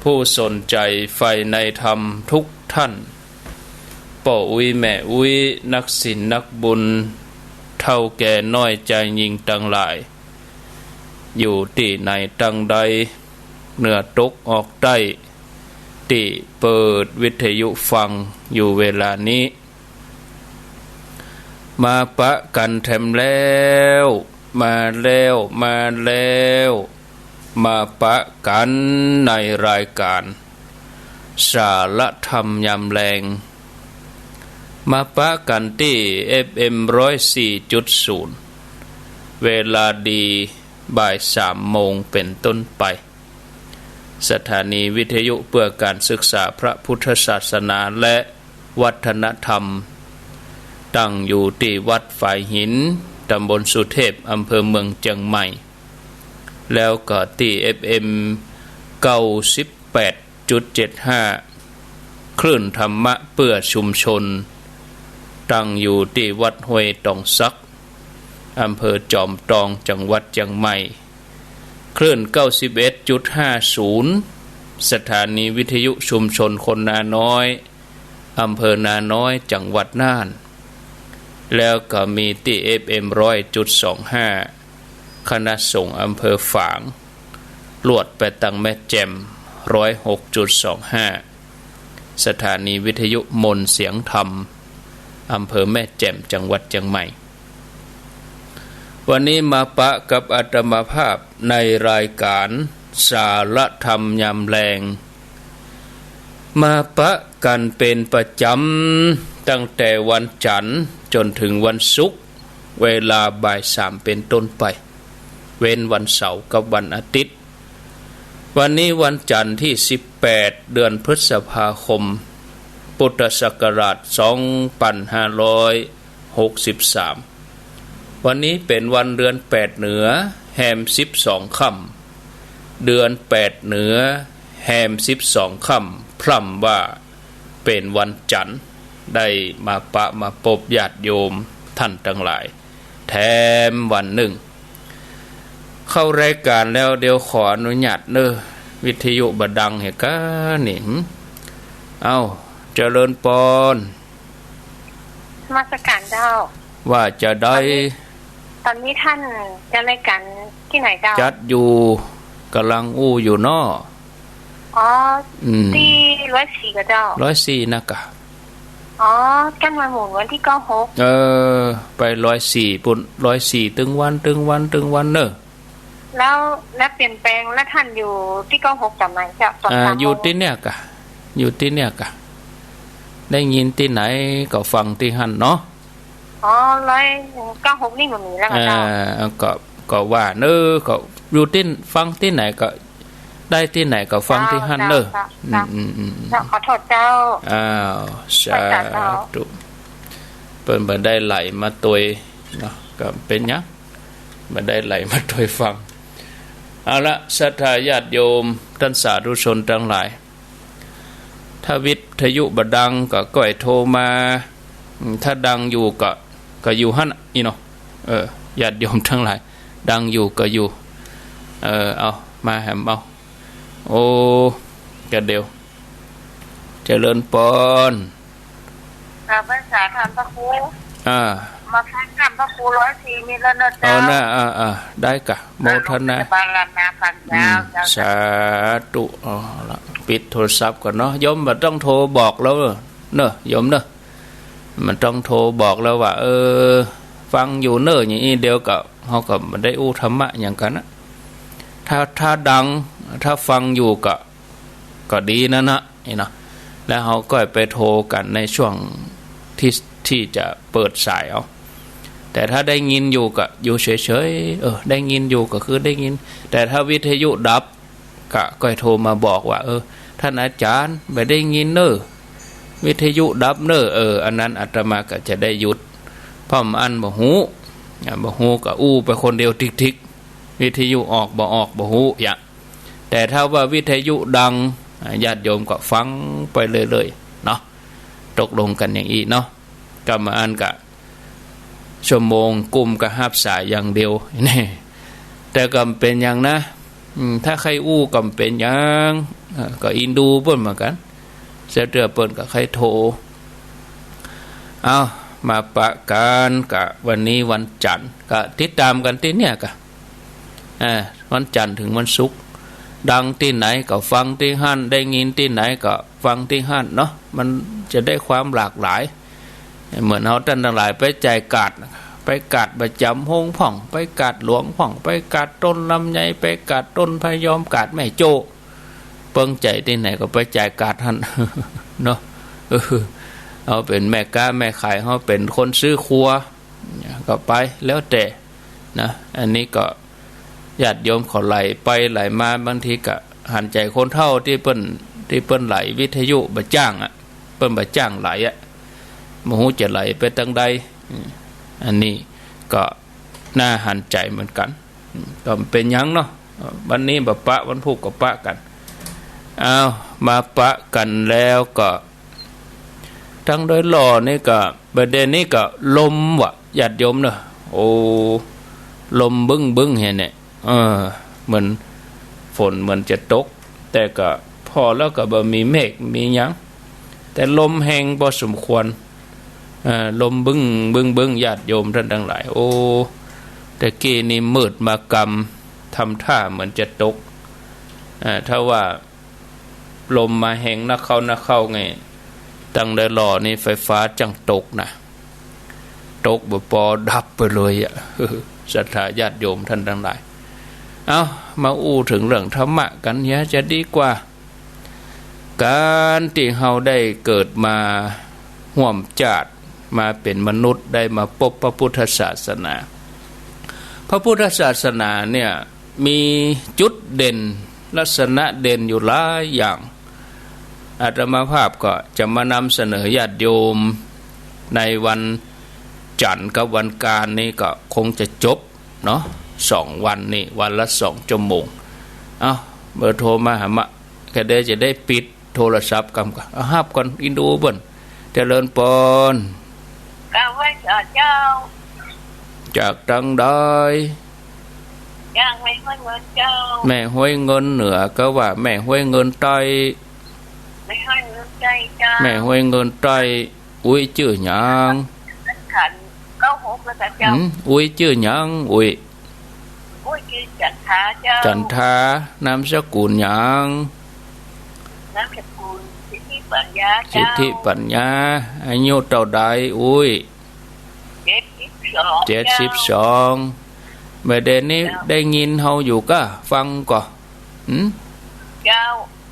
ผู้สนใจใฝ่ในธรรมทุกท่านป่ออุ้ยแม่อุ้ยนักศิลป์นักบุญเท่าแก่น้อยใจยิงตั้งหลายอยู่ที่ไหนตั้งใดเหนือตกออกใต้ที่เปิดวิทยุฟังอยู่เวลานี้มาปะกันแถมแล้วมาแล้วมาปะกันในรายการสารธรรมยามแรงมาปะกันที่ FM 104.0 เวลาดีบ่าย3 โมงเป็นต้นไปสถานีวิทยุเพื่อการศึกษาพระพุทธศาสนาและวัฒนธรรมตั้งอยู่ที่วัดฝ่ายหินตำบลสุเทพอำเภอเมืองเชียงใหม่แล้วก็ที่ FM 98.75 คลื่นธรรมะเพื่อชุมชนตั้งอยู่ที่วัดห้วยตองซักอำเภอจอมทองจังหวัดเชียงใหม่คลื่น 91.50 สถานีวิทยุชุมชนคนนาน้อยอำเภอนาน้อยจังหวัดน่านแล้วก็มีที่ FM 100.25 คณะสงฆ์อำเภอฝางลวดไปตังแม่แจ่ม 106.25 สถานีวิทยุมนต์เสียงธรรมอำเภอแม่แจ่มจังหวัดเชียงใหม่วันนี้มาปะกับอาตมาภาพในรายการสารธรรมยามแรงมาปะกันเป็นประจำตั้งแต่วันจันทร์จนถึงวันศุกร์เวลาบ่าย3เป็นต้นไปเว้นวันเสาร์กับวันอาทิตย์วันนี้วันจันทร์ที่18เดือนพฤษภาคมพุทธศักราช2563วันนี้เป็นวันเดือน8เหนือแฮม12ค่ำเดือน8เหนือแฮม12ค่ำพร่ำว่าเป็นวันจันทร์ได้มาปะมาพบญาติโยมท่านทั้งหลายแถมวันหนึ่งเข้ารายการแล้วเดี๋ยวขออนุญาตเนอะวิทยุบดังเหกะนี่เอาเจริญปอนมาสการเจ้าว่าจะได้ตอนนี้ท่านจะรายการที่ไหนเจ้าจัดอยู่กำลังอู้อยู่นออ๋อที่104กับเจ้า104นะกะอ๋อกันวันหมุนวันที่96ไป104ปุ่น104ตึงวันเนอะแล้วเปลี่ยนแปลงแล้วท่านอยู่ที่96จำไหมเจ้าอยู่ที่เนี่ยกะได้ยินที่ไหนก็ฟังที่หั่นเนาะอ๋อ196นี่บ่มีแล้วก็ว่าเนอะก็อยู่ที่ฟังที่ไหนก็ได้ที่ไหนก็ฟังที่หั่นเนอะขอโทษเจ้าสาธุเปิ้นบ่ได้ไหลมาตวยเนาะก็เป็นหยังบ่ได้ไหลมาตวยฟังเอาละศรัทธาญาติโยมท่านสาธุชนทั้งหลายถ้าวิทยุบ่ดังก็ก้อยโทรมาถ้าดังอยู่ก็อยู่หั่นอีเนาะญาติโยมทั้งหลายดังอยู่ก็อยู่เอามาแหมเอาโอ้กะเดียวเจริญปอนภาษาธรรมพระครูมาฟังธรรมพระครู104มีแล้วเนาะเจ้าเอานะได้กะโมทนาบาลนาฟังเจ้าสาธุละปิดโทรศัพท์ก่อนเนาะโยมบ่ต้องโทรบอกแล้วเนอะโยมเนอะมันต้องโทรบอกแล้วว่าฟังอยู่เนอะอย่างนี้เดียวก็เฮาก็บ่ได้อู้ธรรมะหยังกันนะถ้าดังถ้าฟังอยู่ก็ดีนะนี่เนาะแล้วเฮาก็ไปโทรกันในช่วงที่จะเปิดสายเอาแต่ถ้าได้ยินอยู่ก็อยู่เฉยๆได้ยินอยู่ก็คือได้ยินแต่ถ้าวิทยุดับก็โทรมาบอกว่าท่านอาจารย์ไม่ได้ยินเนอะวิทยุดับเนอะอันนั้นอาตมาก็จะได้หยุดเพราะมันบ่ฮู้ก็อู้ไปคนเดียวทิกๆวิทยุออกบ่ฮู้อย่างแต่ถ้าว่าวิทยุดังญาติโยมก็ฟังไปเลยๆเนาะตกลงกันอย่างนี้เนาะกรรมอันกะชั่วโมงกุมก็หับสายอย่างเดียวนี่แต่ก็เป็นอย่างนะถ้าใครอู้ก็เป็นอย่าง ก็อินดูเปิ้นเหมือนกันเสียเตือเปิ้นก็ใครโทรเอามาปะกันกะวันนี้วันจันทร์ก็ติดตามกันที่เนี่ยกะวันจันทร์ถึงวันศุกร์ดังที่ไหนก็ฟังที่หั่นได้ยินที่ไหนก็ฟังที่หั่นเนาะมันจะได้ความหลากหลายเหมือนเอาท่านทั้งหลายไปใจกาดไปกาดประจำห้องผ่องไปกาดหลวงผ่องไปกาดต้นลำไยไปกาดต้นพยอมกาดแม่โจเปิ้งใจที่ไหนก็ไปใจกาดหั่นเนาะเอาเป็นแม่ก้าแม่ขายเขาเป็นคนซื้อครัวก็ไปแล้วแต่นะอันนี้ก็ญาติโยมขอไหลไปไหลมาบางทีก็หันใจคนเฒ่าที่เปิ้นไหลวิทยุบ่จ้างเปิ้นบ่จ้างไหลบ่ฮู้จะไหลไปทางใดอันนี้ก็น่าหันใจเหมือนกันก็เป็นหยังเนาะวันนี้บ่ปะวันพุธก็ปะกันเอามาปะกันแล้วก็ทั้งโดยหล่อนี่ก็ประเด็นนี้ก็ลมวะญาติโยมเนาะโอ้ลมบึ้งเห็นเนี่ยเหมือนฝนเหมือนจะตกแต่ก็พอแล้วก็บ่มีเมฆมีหยังแต่ลมแห้งพอสมควรลมบึ้งญาติโยมท่านทั้งหลายโอ้แต่กี้นี่มืดมากำทำท่าเหมือนจะตกถ้าว่าลมมาแห้งนักเข้าไงตั้งได้หล่อนี่ไฟฟ้าจังตกนะตกบ่พอดับไปเลยศรัทธาญาติโยมท่านทั้งหลายเอามาอู้ถึงเรื่องธรรมะกันเนี่ยจะดีกว่าการที่เฮาได้เกิดมาห่วมจาดมาเป็นมนุษย์ได้มาพบพระพุทธศาสนาพระพุทธศาสนาเนี่ยมีจุดเด่นลักษณะเด่นอยู่หลายอย่างอาตมาภาพก็จะมานำเสนอญาติโยมในวันจันทร์กับวันการนี้ก็คงจะจบเนาะ2 วันนี่วันละ2 ชั่วโมงเอาเบอร์โทรมาหามะแค่ได้จะได้ปิดโทรศัพท์กันก็ห้าบก่อนอินดูเบิ่นเจริญปอนกาไว้เจ้าจากทางใดจากแม่ห้วยเงินเจ้าแม่ห้วยเงินเหนือก็ว่าแม่ห้วยเงินใต้แม่ห้วยเงินใต้เจ้าแม่ห้วยเงินใต้อุ้ยชื่อหยังขัน96แล้วเจ้าอุ้ยชื่อหยังอุ้ยชื่อจันทาเจ้าจันทานามสกุลหยังนามสกุลสิทธิปัญญาเจ้าสิทธิปัญญาอายุเท่าใดอุ้ย72เมื่อเดือนนี้ได้ยินเฮาอยู่ก็ฟังก่อนเจ้า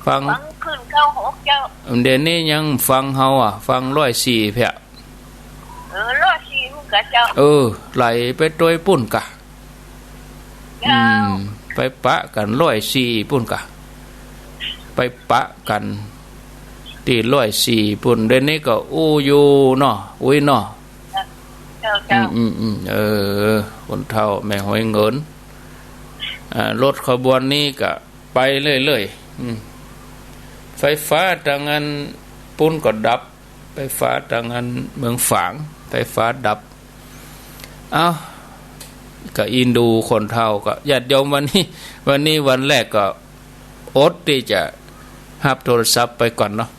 ฟังขึ้น96เจ้าเดือนนี้ยังฟังเฮาฟัง104เพีย104มึงกะเจ้าไหลไปโดยปุ่นกะไปปะกัน104ปุ่นกะไปปะกันที่104ปุ่นเดือนนี้ก็อู้อยู่เนาะอุ้ยเนาะคนเฒ่าแม่ห้อยเงินรถขบวนนี้ก็ไปเรื่อยๆไฟฟ้าทางงานปุ่นก็ดับไฟฟ้าทางงานเมืองฝางไฟฟ้าดับก็อินดูคนเฒ่าก็ญาติโยมวันนี้วันแรกก็อดที่จะรับโทรศัพท์ไปก่อนเนาะ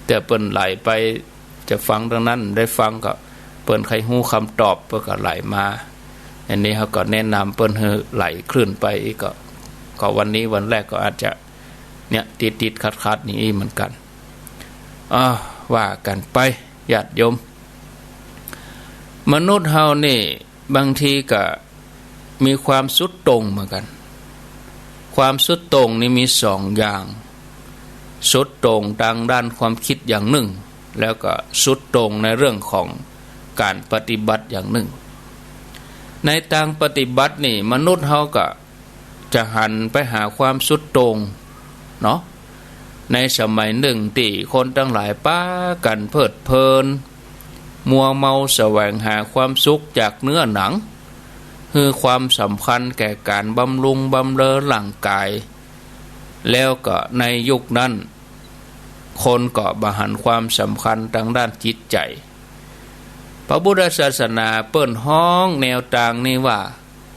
แต่เปิ้นไหลไปจะฟังทางนั้นได้ฟังก็เปิ้นใครฮู้คำตอบเปิ้นก็ไหลมาอันนี้เขาก็แนะนำเปิ้นให้ไหลคลื่นไปก็วันนี้วันแรกก็อาจจะเนี่ยติดขัดๆนี่เหมือนกันว่ากันไปญาติโยมมนุษย์เฮานี่บางทีก็มีความสุดตรงเหมือนกันความสุดตรงนี่มี2 อย่างสุดตรงทางด้านความคิดอย่างหนึ่งแล้วก็สุดตรงในเรื่องของการปฏิบัติอย่างหนึ่งในทางปฏิบัตินี่มนุษย์เฮาก็จะหันไปหาความสุดตรงเนาะในสมัยหนึ่งที่คนทั้งหลายป้ากันเพลิดเพลินมัวเมาแสวงหาความสุขจากเนื้อหนังคือความสำคัญแก่การบำรุงบำเรอร่างกายแล้วก็ในยุคนั้นคนก็บหันความสำคัญทางด้านจิตใจพระพุทธศาสนาเปิ้นห้องแนวทางนี้ว่า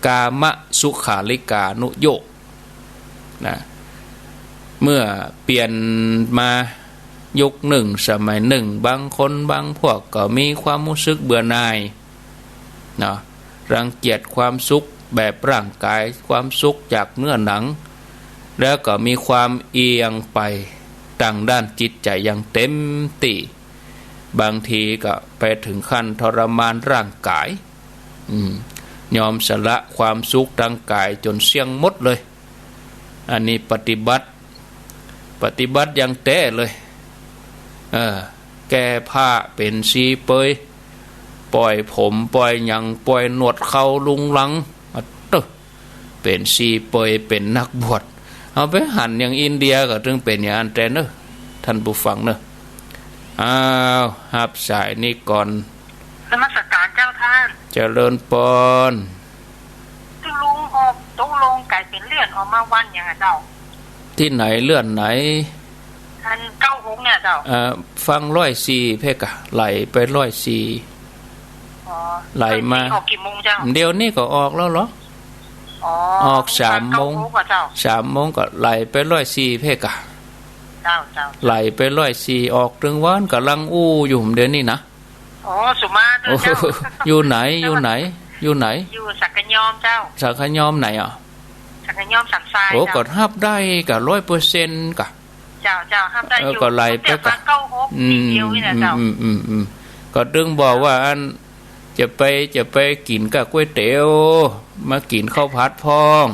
กามสุขาริกานุโยกนะ เมื่อเปลี่ยนมายุคหนึ่งสมัยหนึ่งบางคนบางพวกก็มีความรู้สึกเบื่อหน่ายเนาะรังเกียจความสุขแบบร่างกายความสุขจากเนื้อหนังแล้วก็มีความเอียงไปต่างด้านจิตใจอย่างเต็มที่บางทีก็ไปถึงขั้นทรมานร่างกายยอมสละความสุขทางกายจนเสี่ยงหมดเลยอันนี้ปฏิบัติอย่างแท้เลยแก้ผ้าเป็นสีเปยปล่อยผมปล่อยหยังปล่อยหนวดเขาลุงลังเป็นสีเปยเป็นนักบวชเอาไปหันอย่างอินเดียก็ถึงเป็นอย่างอันแต่เนอะท่านผู้ฟังเนอะอ้าวหับสายนี้ก่อนนมัสการเจ้าท่านเจริญปนตุลุงออกตุลงไก่เป็นเลื่อนออกมาวันอย่างเจ้าที่ไหนเลื่อนไหนท่าน96เนี่ยเจ้าฟัง104เพกะไหลไป104ไหลมาออกกี่โมงเจ้าเดี๋ยวนี้ก็ออกแล้วเหรอออก3 โมง3 โมงก็ไหลไป104เพกะเจ้าไหลไป104ออกถึงวันกำลังอู้อยู่เดี๋ยวนี้นะสุมาเจ้าอยู่ไหนอยู่สักกะยอมเจ้าสักกะยอมไหนอ่ะสักกะยอมสันทรายก็ฮับได้กับ100%กะเจ้าฮับได้อยู่ก็ไหลไปกะเดียวนี่นะเจ้าก็ดึงบอกว่าอันจะไปกินกับก๋วยเตี๋ยวมากินข้าวผัดพอง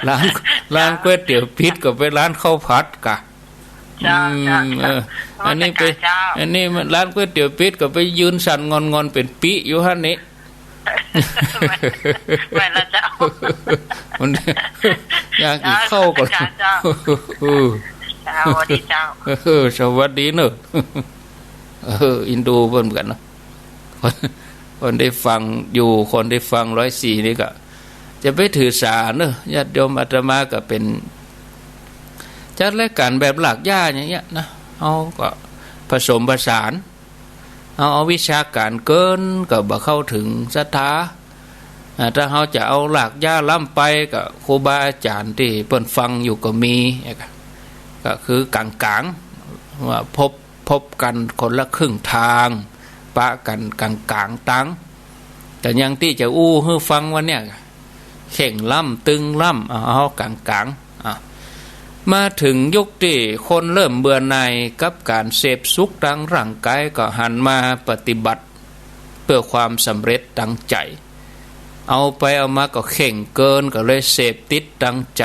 ร้านก๋วยเตี๋ยวพิษก็ไปร้านข้าวผัดกะอันนี้มันร้านก๋วยเตี๋ยวพิษก็ไปยืนสั่นงอนเป็นปิอยู่หั่นนี่ไปละเจ้ามันอยากกินข้าวก่อนสวัสดีเจ้าสวัสดีเนอะอินโดเพิ่นกันเนาะคนได้ฟังอยู่คนได้ฟัง104นี่ก็จะไปถือสาเนอะญาติโยมอาตมาก็เป็นจัดรายการแบบหลักย่าอย่างเงี้ยนะเอาก็ผสมผสานเอาวิชาการเกินก็บ่เข้าถึงศรัทธาถ้าเฮาจะเอาหลักย่าล้ำไปก็ครูบาอาจารย์ที่เพิ่นฟังอยู่ก็มีก็คือกลางๆว่าพบกันคนละครึ่งทางปะกันกลางๆตังแต่ยังที่จะอู้ให้ฟังวันเนี้ยเข่งล่ำตึงล่ำเอากลางๆมาถึงยุคที่คนเริ่มเบื่อหน่ายกับการเสพสุขทางร่างกายก็หันมาปฏิบัติเพื่อความสำเร็จตั้งใจเอาไปเอามาก็เข่งเกินก็เลยเสพติดตั้งใจ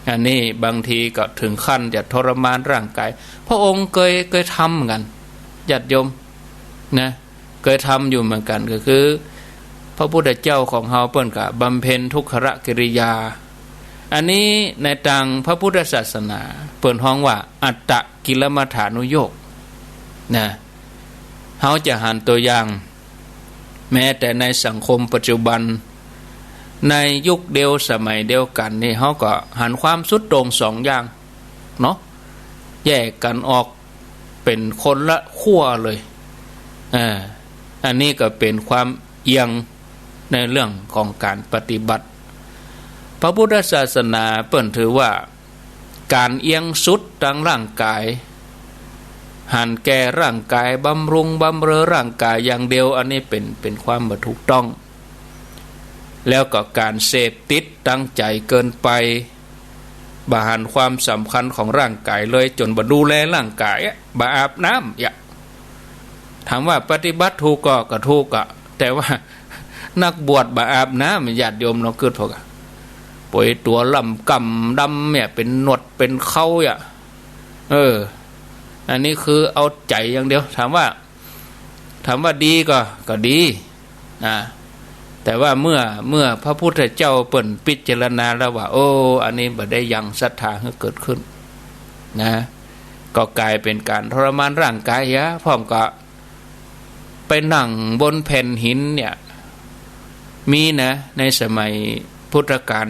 อันนี้บางทีก็ถึงขั้นจะทรมานร่างกายพระองค์เคยทำกันญาติโยมนะเคยทำอยู่เหมือนกันก็คือพระพุทธเจ้าของเฮาเปิ้นก็บำเพ็ญทุกขกิริยาอันนี้ในทางพระพุทธศาสนาเปิ้นฮ้องว่าอัตตกิลมัฏฐานุโยคนะเฮาจะหันตัวอย่างแม้แต่ในสังคมปัจจุบันในยุคเดียวสมัยเดียวกันนี่เฮาก็หันความสุดโต่ง2อย่างเนาะแยกกันออกเป็นคนละขั้วเลยอันนี้ก็เป็นความเอียงในเรื่องของการปฏิบัติพระพุทธศาสนาเปิ้นถือว่าการเอียงสุดทางร่างกายหันแก่ร่างกายบำรุงบำเรอร่างกายอย่างเดียวอันนี้เป็นความบ่ถูกต้องแล้วก็การเสพติดตั้งใจเกินไปบ่หันความสำคัญของร่างกายเลยจนบ่ดูแลร่างกายบ่อาบน้ำถามว่าปฏิบัติถูกก็ถูกแต่ว่านักบวชบ่อาบน้ำญาติโยมเราเกิดพวกป่วยตัวลำกำดำเนี่ยเป็นหนวดเป็นเข้าอันนี้คือเอาใจอย่างเดียวถามว่าดีก็ดีแต่ว่าเมื่อพระพุทธเจ้าเปิ่นพิจารณาแล้วว่าอันนี้บ่ได้ยังศรัทธาให้เกิดขึ้นนะก็กลายเป็นการทรมานร่างกายพร้อมก็ไปนั่งบนแผ่นหินเนี่ยมีนะในสมัยพุทธกาล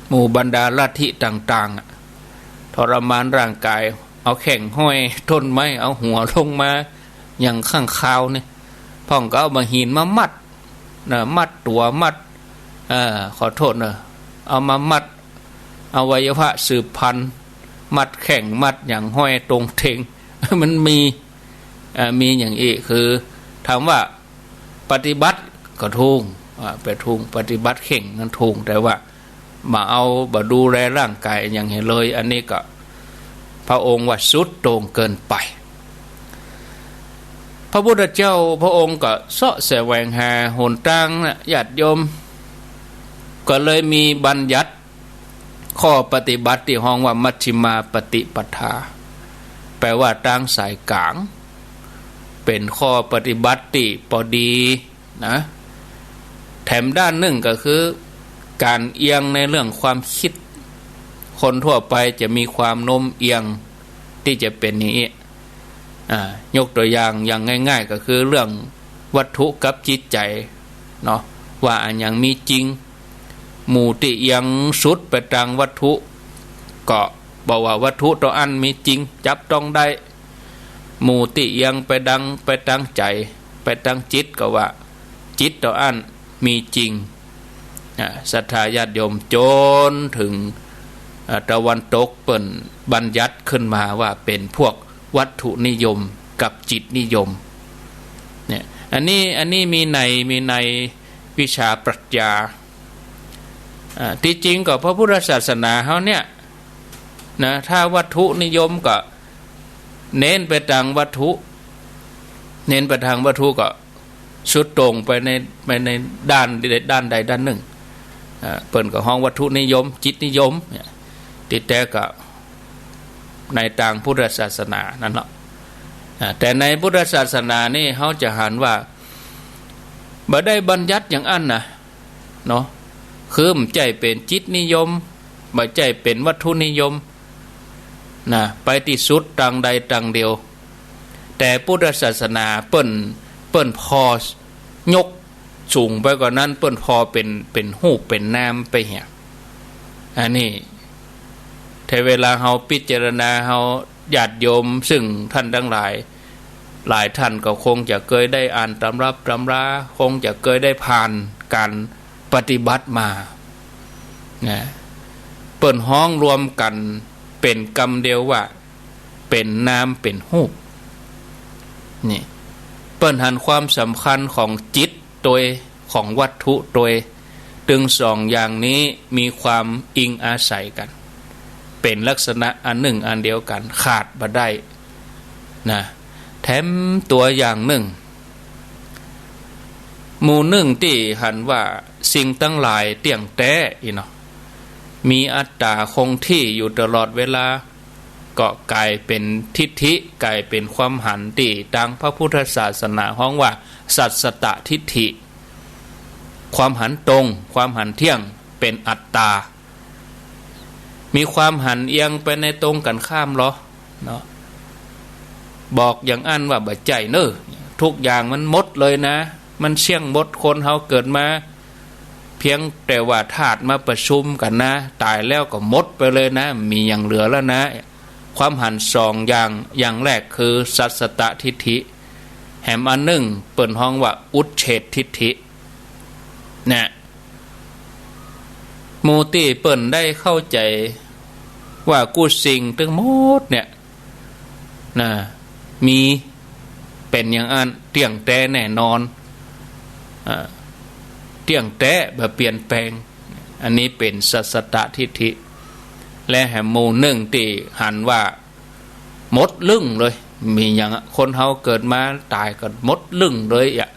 หมู่บรรดาลัทธิต่างๆทรมานร่างกายเอาแข่งห้อยต้นไม้เอาหัวลงมาอย่างข้างคาวนี่พ่องก็เอามาหินมามัดมัดตัวมัดขอโทษนะเอามามัด อวัยวะสืบพันธุ์มัดแข่งมัดอย่างห้อยตรงเทง มันมีอย่างอีกคือถามว่าปฏิบัติก็ทุ่งไปทุ่งปฏิบัติเข่งนั่นทุ่งแต่ว่ามาเอามาดูแลร่างกายอย่างเห็นเลยอันนี้ก็พระองค์ว่าสุดโต่งเกินไปพระพุทธเจ้าพระองค์ก็เสาะแสวงหาหนทางนะญาติโยมก็เลยมีบัญญัติข้อปฏิบัติที่ห้องว่ามัชฌิมาปฏิปทาแปลว่าทางสายกลางเป็นข้อปฏิบัติที่พอดีนะแถมด้านหนึ่งก็คือการเอียงในเรื่องความคิดคนทั่วไปจะมีความโน้มเอียงที่จะเป็นอย่างนี้ยกตัวอย่างง่ายๆก็คือเรื่องวัตถุกับจิตใจเนาะว่าอันอย่างมีจริงหมู่ที่เอียงสุดไปทางวัตถุก็บอกว่าวัตถุตัวอันมีจริงจับต้องได้หมู่ที่เอียงไปทางใจไปทางจิตก็ว่าจิตตัวอันมีจริงศรัทธาญาติโยมจนถึงตะวันตกเปิ่นบัญญัติขึ้นมาว่าเป็นพวกวัตถุนิยมกับจิตนิยมเนี่ยอันนี้มีในวิชาปรัชญาที่จริงก็พระพุทธศาสนาเขาเนี่ยนะถ้าวัตถุนิยมก็เน้นไปทางวัตถุก็สุดตรงไปในด้านใดด้านหนึ่งเปิ่นก็ห้องวัตถุนิยมจิตนิยมติดแต่กับในทางพุทธศาสนานั่นแหละแต่ในพุทธศาสนานี่เขาจะหันว่าบ่ได้บัญญัติอย่างอันนะเนาะคือมันใจเป็นจิตนิยมบ่ใจเป็นวัตถุนิยมนะไปที่สุดทางใดทางเดียวแต่พุทธศาสนาเปิ้นพอยกสูงไปกว่านั้นเปิ้นพอเป็นรูปเป็นนามไปเหี้ยอันนี้แต่เวลาเฮาพิจารณาเฮาญาติโยมซึ่งท่านทั้งหลายท่านก็คงจะเคยได้อ่านตำรับตำราคงจะเคยได้ผ่านการปฏิบัติมานะเปิ้นห้องรวมกันเป็นกรรมเดียวว่าเป็นนามเป็นรูปนี่เปิ้นหันความสำคัญของจิตโดยของวัตถุโดยถึงสองอย่างนี้มีความอิงอาศัยกันเป็นลักษณะอันหนึ่งอันเดียวกันขาดบ่ได้นะแถมตัวอย่างหนึ่งหมู่หนึ่งที่หันว่าสิ่งตั้งหลายเตี่ยงแท้อีเนาะมีอัตตาคงที่อยู่ตลอดเวลาก็กลายเป็นทิฏฐิกลายเป็นความหันที่ทางพระพุทธศาสนาฮ้องว่าสัตสตทิฏฐิความหันตรงความหันเที่ยงเป็นอัตตามีความหันเอียงไปในตรงกันข้ามหรอเนาะบอกอย่างอันว่าบ่ใจเนอะทุกอย่างมันหมดเลยนะมันเสี่ยงหมดคนเฮาเกิดมาเพียงแต่ว่าธาตุมาประชุมกันนะตายแล้วก็หมดไปเลยนะมีอย่างเหลือแล้วนะความหันสองอย่างแรกคือสัตสตทิฏฐิแหมอันหนึ่งเปิ่นห้องว่าอุเฉททิฏฐิเนี่ยหมู่ที่เปิ่นได้เข้าใจว่ากูสิ่งทั้งหมดเนี่ยนะมีเป็นอย่างอันเที่ยงแท้แน่นอนเที่ยงแท้แบบเปลี่ยนแปลงอันนี้เป็นสัตสตทิฏฐิและแหมหมู่หนึ่งที่หันว่าหมดลึ่งเลยมีอย่างคนเฮาเกิดมาตายก็หมดลึ่งเลยอ่ะ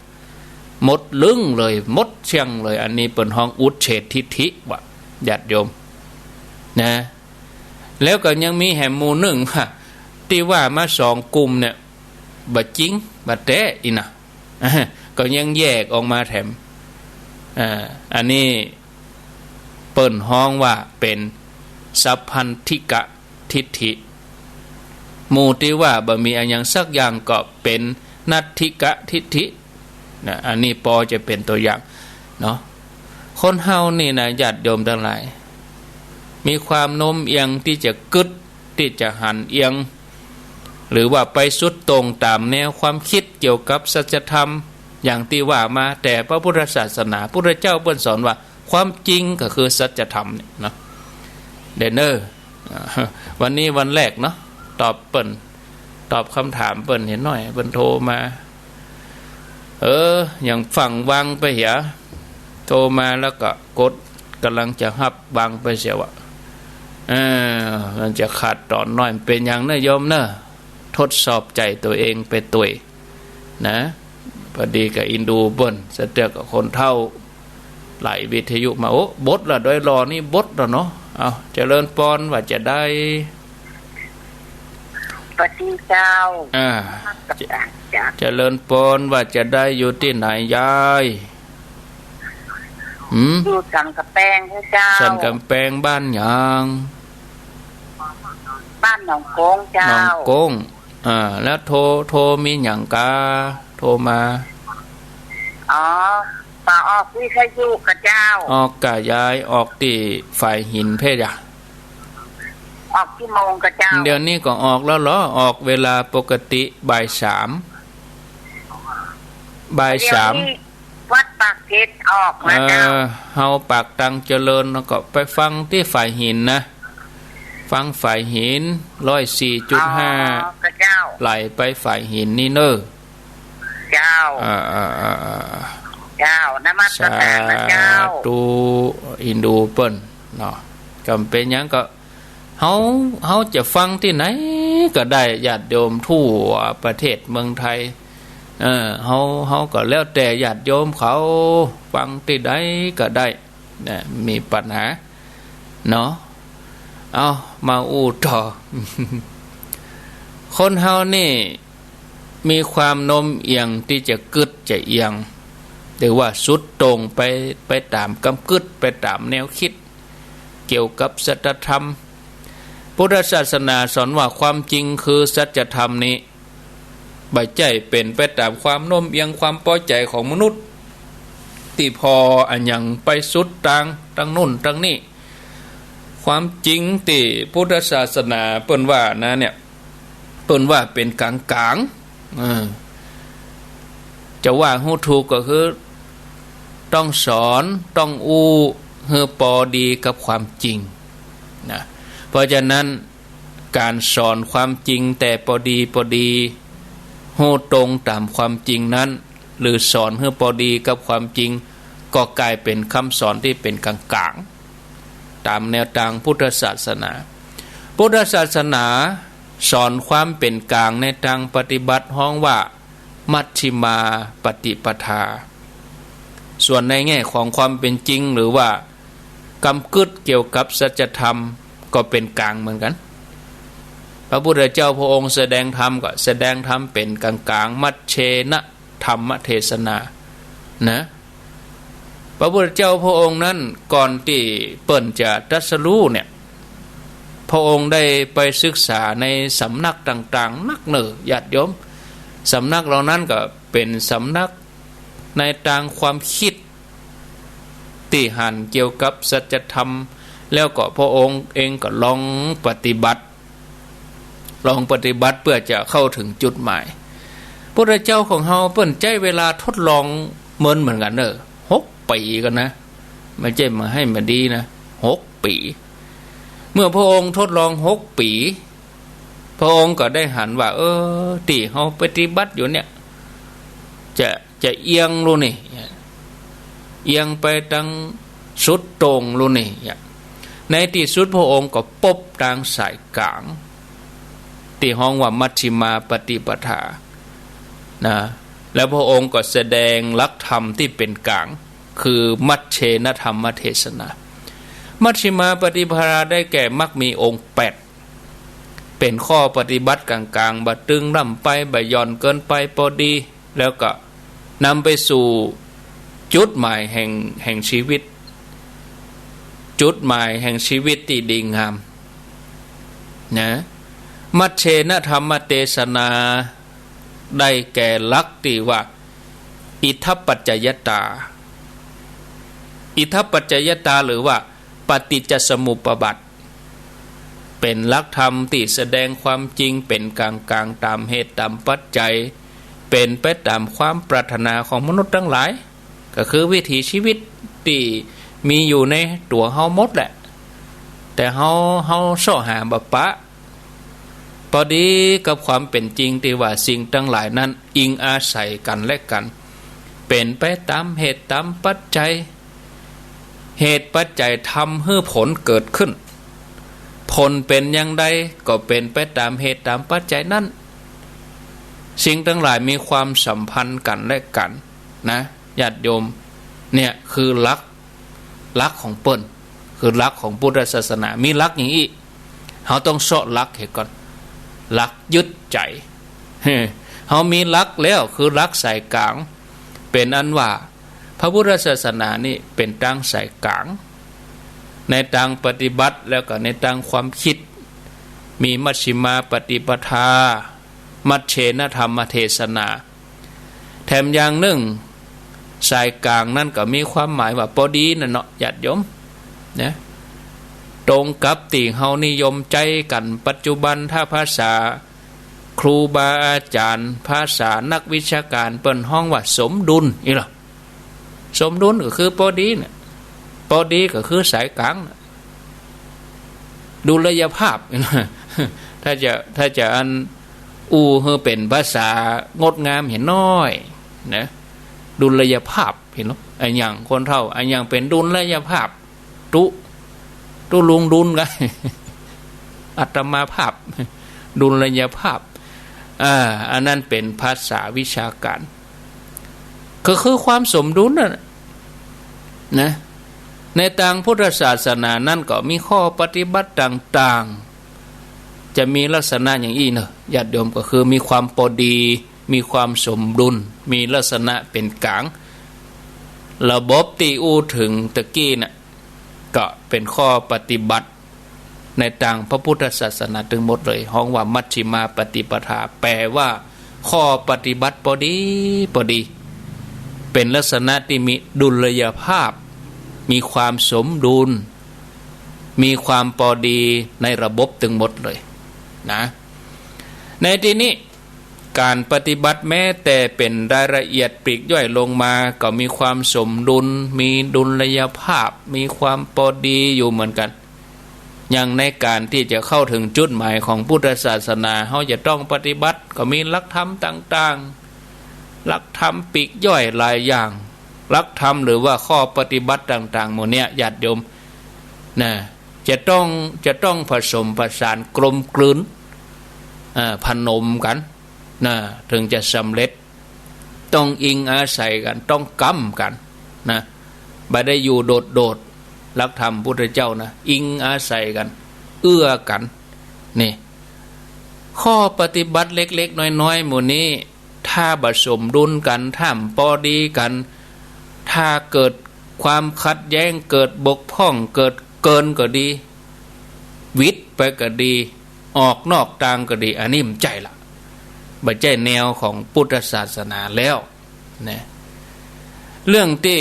หมดลึ่งเลยหมดเชียงเลยอันนี้เป็นห้องอุเฉททิฏฐิว่ะญาติโยมนะแล้วก็ยังมีแหมหมู่หนึ่งค่ะที่ว่ามาสองกลุ่มเนี่ยบ่จริงบ่แท้อีน่ะก็ยังแยกออกมาแถมอันนี้เปิ้นห้องว่าเป็นสัพพันธิกะทิฏฐิหมู่ที่ว่าบ่มีอันยังสักอย่างก็เป็นนัตถิกะทิฏฐินะอันนี้พอจะเป็นตัวอย่างเนาะคนเฮานี่นะญาติโยมทั้งหลายมีความโน้มเอียงที่จะกึดที่จะหันเอียงหรือว่าไปสุดตรงตามแนวความคิดเกี่ยวกับสัจธรรมอย่างที่ว่ามาแต่พระพุทธศาสนาพระพุทธเจ้าเปิ้นสอนว่าความจริงก็คือสัจธรรมเนี่ยเนาะ เดนเนอร์วันนี้วันแรกเนาะตอบเปิ่นตอบคำถามเปิ่นเห็นหน่อยเปิ่นโทรมาอย่างฝั่งวางไปเหียโทรมาแล้วก็กดกำลังจะหับวางไปเสียวะมันจะขาดตอนน้อยเป็นอย่างนะโยมเนอะทดสอบใจตัวเองไปตัวนะพอดีกับอินดูเปิ้นเสร็จกับคนเท่าไหลวิทยุมาโอ้บดละด้วยรอนี่บดละเนาะเอาเจริญปอนว่าจะได้ปฏิเจ้าเจริญปอนว่าจะได้อยู่ที่ไหนยายอยู่สันกำแพงเจ้าสันกำแพงบ้านหยางบ้านหนองกงเจ้าหนองกงแล้วโทรมีหยังกาโทรมาป่าออกวิทยุกับเจ้าออกกะยายออกที่ฝ่ายหินเพศอะออกที่โมงกับเจ้าเดี๋ยวนี้ก็ออกแล้วเหรอออกเวลาปกติบ่ายสามวัดปากเพชรออกมาเจ้าเฮาปากตังเจริญแล้วก็ไปฟังที่ฝ่ายหินนะฟังฝ่ายหิน104.5ไหลไปฝ่ายหินนี่เนอะเจ้าเจ้านมัสการนะเจ้าตูอินดูเปิ้นเนาะจำเป็นยังก็เฮาจะฟังที่ไหนก็ได้ญาติโยมทั่วประเทศเมืองไทยเฮาก็แล้วแต่ญาติโยมเขาฟังที่ใดก็ได้นะมีปัญหาเนาะเอามาอู้ต่อ คนเฮานี่มีความโน้มเอียงที่จะกึดจะเอียงหรือว่าสุดตรงไปตามกำกึดไปตามแนวคิดเกี่ยวกับสัจธรรมพุทธศาสนาสอนว่าความจริงคือสัจธรรมนี้บ่ใจเป็นไปตามความโน้มเอียงความพอใจของมนุษย์ที่พออันยังไปสุดตั้งนู่นตั้งนี่ความจริงที่พุทธศาสนาเปิ้นว่านะเนี่ยเปิ้นว่าเป็นกลางจะว่าฮู้ถูกก็คือต้องสอนต้องอู้เฮือปอดีกับความจริงนะเพราะฉะนั้นการสอนความจริงแต่พอดีฮู้ตรงตามความจริงนั้นหรือสอนเฮือพอดีกับความจริงก็กลายเป็นคำสอนที่เป็นกลางตามแนวทางพุทธศาสนาพุทธศาสนาสอนความเป็นกลางในทางปฏิบัติฮ้องว่ามัชฌิมาปฏิปทาส่วนในแง่ของความเป็นจริงหรือว่ากำกึดเกี่ยวกับสัจธรรมก็เป็นกลางเหมือนกันพระพุทธเจ้าพระองค์แสดงธรรมก็แสดงธรรมเป็นกลางมัชเชนะธรรมเทศนานะพระพุทธเจ้าพระองค์นั้นก่อนที่เปิ้นจะตรัสรู้เนี่ยพระองค์ได้ไปศึกษาในสำนักต่างๆนักเนญาติโยมสำนักเหล่านั้นก็เป็นสำนักในทางความคิดที่หันเกี่ยวกับสัจธรรมแล้วก็พระองค์เองก็ลองปฏิบัติเพื่อจะเข้าถึงจุดหมายพระเจ้าของเฮาเปิ้นใจเวลาทดลองเหมือนกันเนอะ6 ปีกันนะไม่ใช่มาให้มาดีนะ6 ปีเมื่อพระองค์ทดลอง6 ปีพระองค์ก็ได้หันว่าที่เฮาปฏิบัติอยู่เนี่ยจะเอียงรู้นี่เอียงไปทางสุดตรงรู้นี่ในที่สุดพระองค์ก็ปบทางสายกลางที่ห้องว่ามัชฌิมาปฏิปทานะแล้วพระองค์ก็แสดงหลักธรรมที่เป็นกลางคือมัชเชนธรรมเทศนามัชฌิมาปฏิปทาได้แก่มรรคมีองค์8เป็นข้อปฏิบัติกลางๆบ่ตึงล่ำไปบ่หย่อนเกินไปพอดีแล้วก็นำไปสู่จุดหมายแห่งชีวิตจุดหมายแห่งชีวิตที่ดีงามนะมัชเชนธรรมเทศนาได้แก่หลักที่ว่าอิทัปปัจจยตาหรือว่าปฏิจจสมุปบาทเป็นหลักธรรมที่แสดงความจริงเป็นกลางตามเหตุตามปัจจัยเป็นไปตามความปรารถนาของมนุษย์ทั้งหลายก็คือวิถีชีวิตที่มีอยู่ในตัวเฮาหมดแหละ แต่เฮาซ้อหาบ่ปะพอดีกับความเป็นจริงที่ว่าสิ่งทั้งหลายนั้นอิงอาศัยกันและกันเป็นไปตามเหตุตามปัจจัยเหตุปัจจัยทำให้ผลเกิดขึ้นผลเป็นอย่างใดก็เป็นไปตามเหตุตามปัจจัยนั้นสิ่งทั้งหลายมีความสัมพันธ์กันและกันนะญาติโยมเนี่ยคือหลักของเปิ้นคือหลักของพุทธศาสนามีหลักอย่างนี้เขาต้องเสาะหลักให้ก่อนหลักยึดใจเขามีหลักแล้วคือหลักสายกลางเป็นอันว่าพระพุทธศาสนานี่เป็นทางสายกลางในทางปฏิบัติแล้วก็ในทางความคิดมีมัชฌิมาปฏิปทามัชเชนธรรมเทศนาแถมอย่างหนึ่งสายกลางนั่นก็มีความหมายว่าพอดีนั่นเนาะญาติโยมนะตรงกับที่เฮานิยมใจกันปัจจุบันถ้าภาษาครูบาอาจารย์ภาษานักวิชาการเปิ้นห้องว่าสมดุลนี่หรอสมดุลก็คือพอดีเนี่ยพอดีก็คือสายกลางดุลยภาพถ้าจะอันเฮอเป็นภาษางดงามเห็นน้อยนะดุลยภาพเห็นหรอไอ้อย่างคนเท่าไอ้อย่างเป็นดุลยภาพตุลุงดุลกันอัตมาภาพดุลยภาพอันนั้นเป็นภาษาวิชาการก็คือความสมดุลนะในทางพุทธศาสนานั่นก็มีข้อปฏิบัติต่างๆจะมีลักษณะอย่างนี้เนอะญาติโยมก็คือมีความพอดีมีความสมดุลมีลักษณะเป็นกลางระบบที่ถึงตะกี้น่ะก็เป็นข้อปฏิบัติในทางพระพุทธศาสนาทั้งหมดเลยห้องว่ามัชฌิมาปฏิปทาแปลว่าข้อปฏิบัติพอดีเป็นลักษณะที่มีดุลยภาพมีความสมดุลมีความพอดีในระบบทั้งหมดเลยนะในที่นี้การปฏิบัติแม้แต่เป็นรายละเอียดปลีกย่อยลงมาก็มีความสมดุลมีดุลยภาพมีความพอดีอยู่เหมือนกันอย่างในการที่จะเข้าถึงจุดหมายของพุทธศาสนาเขาจะต้องปฏิบัติก็มีหลักธรรมต่างๆหลักธรรมปลีกย่อยหลายอย่างหลักธรรมหรือว่าข้อปฏิบัติต่างๆหมดเนี้ยญาติโยมนะจะต้องผสมผสานกลมกลืนพนมกันนะถึงจะสำเร็จต้องอิงอาศัยกันต้องก้ำกันนะไม่ได้อยู่โดดหลักธรรมพุทธเจ้านะอิงอาศัยกันเอื้อกันนี่ข้อปฏิบัติเล็กๆน้อยๆหมู่นี้ถ้าผสมดุลกันถ้าพอดีกันถ้าเกิดความขัดแย้งเกิดบกพร่องเกิดเกินก็ดีวิทย์ไปก็ดีออกนอกทางก็ดีอันนี้มันใจละบัจจัยแนวของพุทธศาสนาแล้วนะเรื่องที่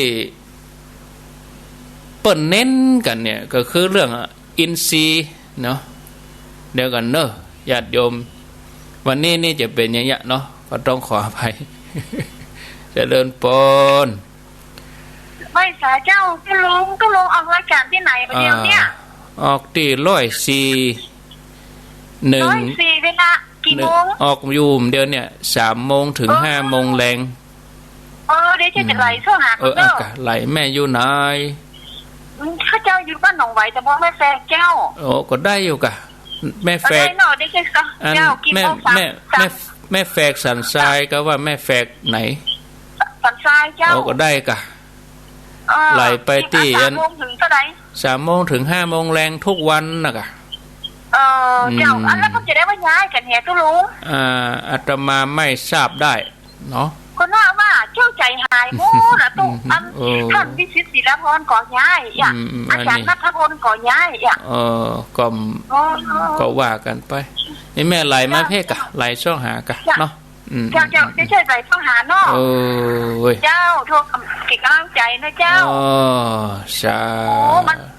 เปิ้นเน้นกันเนี่ยก็คือเรื่องอินทรีย์เนาะเดี๋ยวกันเนอะญาติโยมวันนี้นี่จะเป็นอย่างเงี้ยเนาะก็ต้องขออภัยเจริญพรไม่สาเจ้าก็ลงออกรายการที่ไหนประเดี๋ยวเนี่ยออกที่104 1เวลากี่โมงออกอยู่เดี๋ยวเนี่ย3 โมงถึง5 โมงแรงเดี๋ยวจะไหลโทรหาคนเด้อไหลแม่อยู่ไหนข้าเจ้าอยู่บ้านหนองไหวแต่บ่แม่แฟกเจ้าก็ได้อยู่กะแม่แฟกแม่แฟกสันทรายก็ว่าแม่แฟกไหนสันทรายเจ้าก็ได้กะไหลไปที่3 โมงถึงเท่าไหร่3 โมงถึง5 โมงแรงทุกวันน่ะกะเจ้าแล้วก็จะได้ว่าย้ายกันแฮตุลุงอาตมาไม่ทราบได้เนาะคนว่าเจ้าใจหายโมนะตุ๊ท่านวิชิตศิลปพรก่อย้ายอาจารย์ณัฐพลก่อย้ายก็ว่ากันไปนี่แม่ไหลมาเพ่กะไหลช่องหากะเนาะเจ้าใช่ไหลช่องหาเนาะเจ้าโทรกิจกำลังใจนะเจ้าใช่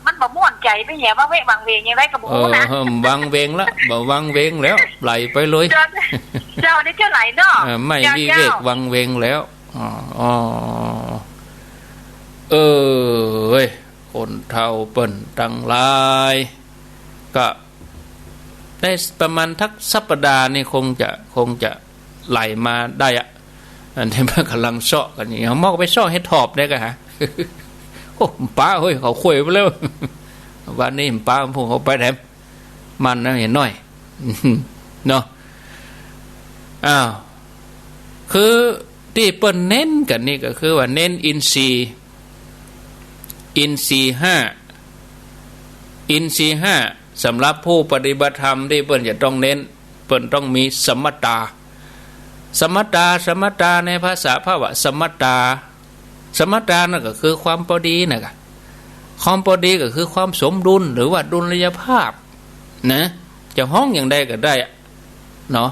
มันบ่ม่วนใจไปแย่ว่าเววังเวงยังไงกับหมูนะวังเวงละบ่วังเวงแล้วไหลไปเลยเจ้าได้เจ้าไหลเนาะไม่วิเวกวังเวงแล้วเว้ยคนเฒ่าเปิ้นตั้งหลาย ก็ได้ประมาณทักสัปดาห์นี่คงจะไหลมาได้อะอันที่มันกำลังเซาะกันอย่างมอกไปเซาะให้ถอบได้กันฮะโอ้ป้าเฮ้ยเขาคุยไปแล้ววันนี้ป้าพวกเขาไปแถมมันนะเห็นหน่อยเนาะอ้าวคือที่เปิ้นเน้นกันนี่ก็คือว่าเน้นอินทรีย์ห้าอินทรีย์ห้าสำหรับผู้ปฏิบัติธรรมที่เปิ้นจะต้องเน้นเปิ้นต้องมีสมถะสมถะในภาษาพระว่าสมถะนั่นก็คือความพอดีนะครับความพอดีก็คือความสมดุลหรือว่าดุลยภาพนะจะห้องอย่างใดก็ได้เนาะ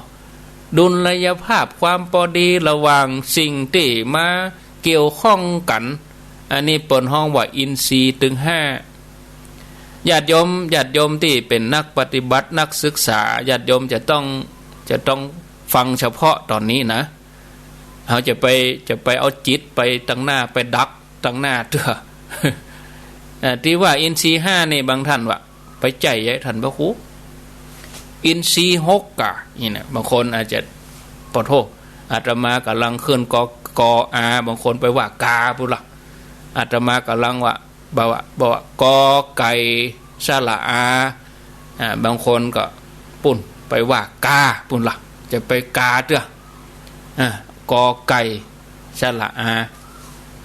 ดุลยภาพความพอดีระหว่างสิ่งที่มาเกี่ยวข้องกันอันนี้เปิดห้องว่าอินทรีย์ถึง5ญาติโยมที่เป็นนักปฏิบัตินักศึกษาญาติโยมจะต้องฟังเฉพาะตอนนี้นะเขาจะไปเอาจิตไปตั้งหน้าไปดักตั้งหน้าเถอะที่ว่าอินทรีย์5นี่บางท่านว่าไปใจใหญ่ท่านพระครูอินทรีย์6กะนี่นะบางคนอาจจะปะโทอาตมากำลังเคลื่อนกอาบางคนไปว่ากาปุละอาตมากำลังว่าบอกว่ากอไก่สระอาบางคนก็ปุ่นไปว่ากาปุ่นละจะไปกาเถอะกอไก่สระอา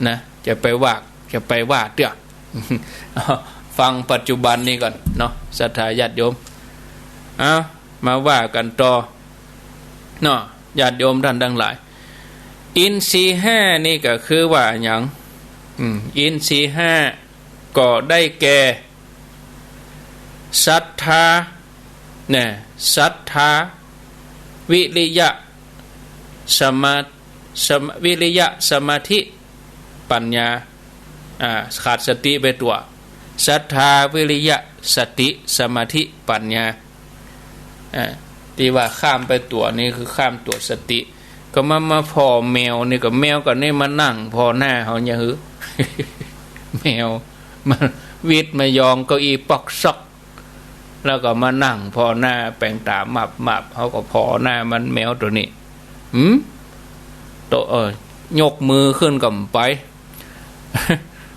นะจะไปว่าเถอะฟังปัจจุบันนี้ก่อนเนาะศรัทธาญาติโยมมาว่ากันต่อเนาะญาติโยมท่านทั้งหลายอินทรีย์5นี่ก็คือว่าอย่างอินทรีย์5ก็ได้แก่ศรัทธาเนี่ยศรัทธาวิริยะวิริยะสมาธิปัญญาขาดสติไปตัวศรัทธาวิริยะสติสมาธิปัญญาที่ว่าข้ามไปตัวนี้คือข้ามตัวสติก็มาพอแมวนี่ก็แมวก็นี่มานั่งพอหน้าเขาเนี่ยหือ แมวมันวิดมายองเก้าอี้ปอกซอกแล้วก็มานั่งพอหน้าแปลงตาหมับเขาก็พอหน้ามันแมวตัวนี้ตัวยกมือขึ้นกับไป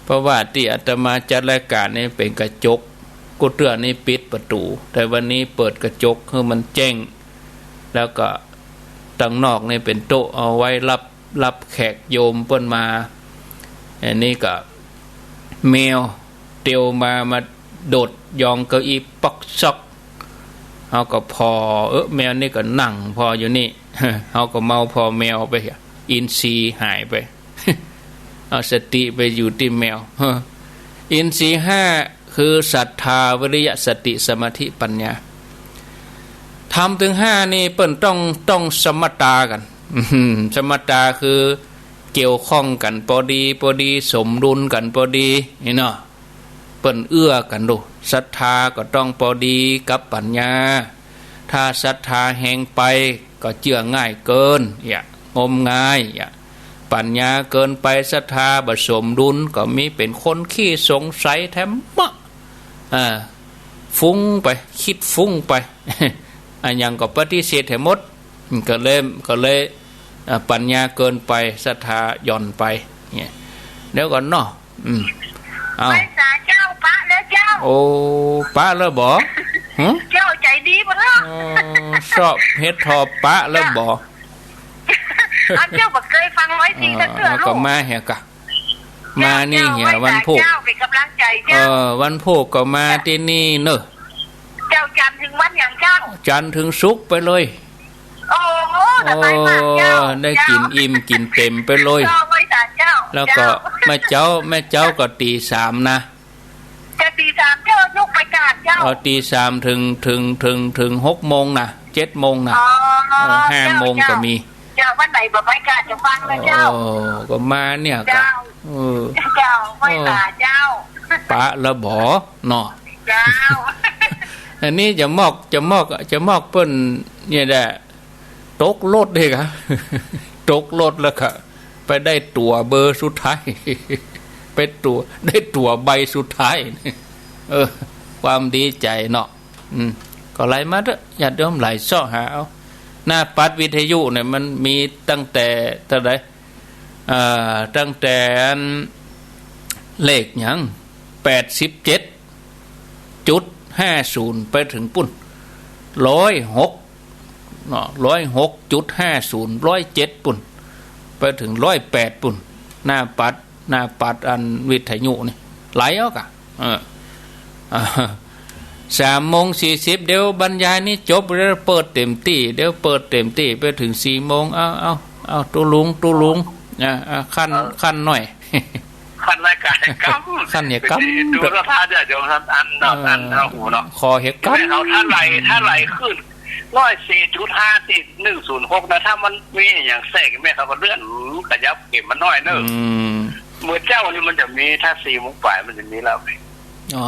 เพราะว่าที่อาตมาจัดรายการนี่เป็นกระจกกูเตือนนี่ปิดประตูแต่วันนี้เปิดกระจกคือมันแจ้งแล้วก็ตั้งนอกนี่เป็นโต๊ะเอาไว้รับแขกโยมเปิ้นมาอันนี้ก็แมวเตียวมาโดดยองเก้าอี้ปอกซอกเขาก็พอแมวนี่ก็นั่งพออยู่นี่ เขาก็เมาพอแมวไปอินทรีย์หายไป เอาสติไปอยู่ที่แมว อินทรีย์5คือศรัทธาวิริยะสติสมาธิปัญญาทำถึง5นี่เปิ้นต้องสมถะกัน สมถะคือเกี่ยวข้องกันพอดีสมดุลกันพอดีนี่เนาะเปิ้นเอื้อกันดูศรัทธาก็ต้องพอดีกับปัญญาถ้าศรัทธาแห้งไปก็เจือง่ายเกินงมงายปัญญาเกินไปศรัทธาบ่สมดุลก็มีเป็นคนขี้สงสัยแถมมะฟุ้งไปคิดฟุ้งไป อันยังก็ปฏิเสธให้หมดก็เลยปัญญาเกินไปศรัทธาหย่อนไปเนี่ยเดี๋ยวก่อนเนาะเอาไปสาเจ้าปะแล้วเจ้าโอ้ปะแล้วบ่เจ้าใจดีบ่ล่ะชอบเฮ็ดทอปะแล้วบ่เจ้าบ่เคยฟังไว้สิเตือนลูกก็มาเหี่ยกะมานี่เหี่ยวันพุธเป็นกำลังใจเจ้าวันพุธก็มาที่นี่เนอะเจ้าจันทร์ถึงวันอย่างเจ้าจันทร์ถึงศุกร์ไปเลยโอ้สบายมากเจ้าได้กินอิ่มกินเต็มไปเลยแล้วก็แม่เจ้าก็ตี3นะจะตี3เจ้าลุกไปกาดเจ้าตี3ถึง6โมงนะ7โมงนะ5โมงก็มีเจ้าวันไหนบ่ไปกาดจะฟังแล้วเจ้าก็มาเนี่ยก็เจ้าไม่ตาเจ้าปะละบ่เนาะเจ้าอันนี้จะมอกเปิ้นเนี่ยแหละตกรถเลยครับตกรถแล้วค่ะไปได้ตั๋วเบอร์สุดท้ายไปได้ตั๋วใบสุดท้ายความดีใจเนาะ ก็ไหลมาเด้อญาติโยมไหลเสาะหาเอาหน้าปัดวิทยุเนี่ยมันมีตั้งแต่เท่าไหร่ตั้งแต่เลขหยัง87.50ไปถึงปุ่น106เนาะ106.50 107ปุ่นไปถึง108ปุ่นหน้าปัดอันวิทยุนี่ไหลเอากะ3:40เดี๋ยวบรรยายนี้จบแล้วเปิดเต็มที่เดี๋ยวเปิดเต็มที่ไปถึง4 โมงเอาตุลุงขั้นหน่อยขั้นรายการขั้นเนี่ยกั๊มดูสภาพเดี๋ยวอันเอาหูเนาะคอเฮ็ดกั๊มเขาถ้าไหลขึ้น104.5106นะถ้ามันมีอย่างแทรกแม่เขาก็เลื่อนขยับเก็บมันน้อยเนอะเมื่อเจ้านี่มันจะมีถ้า4 โมงฝ่ายมันจะมีแล้ว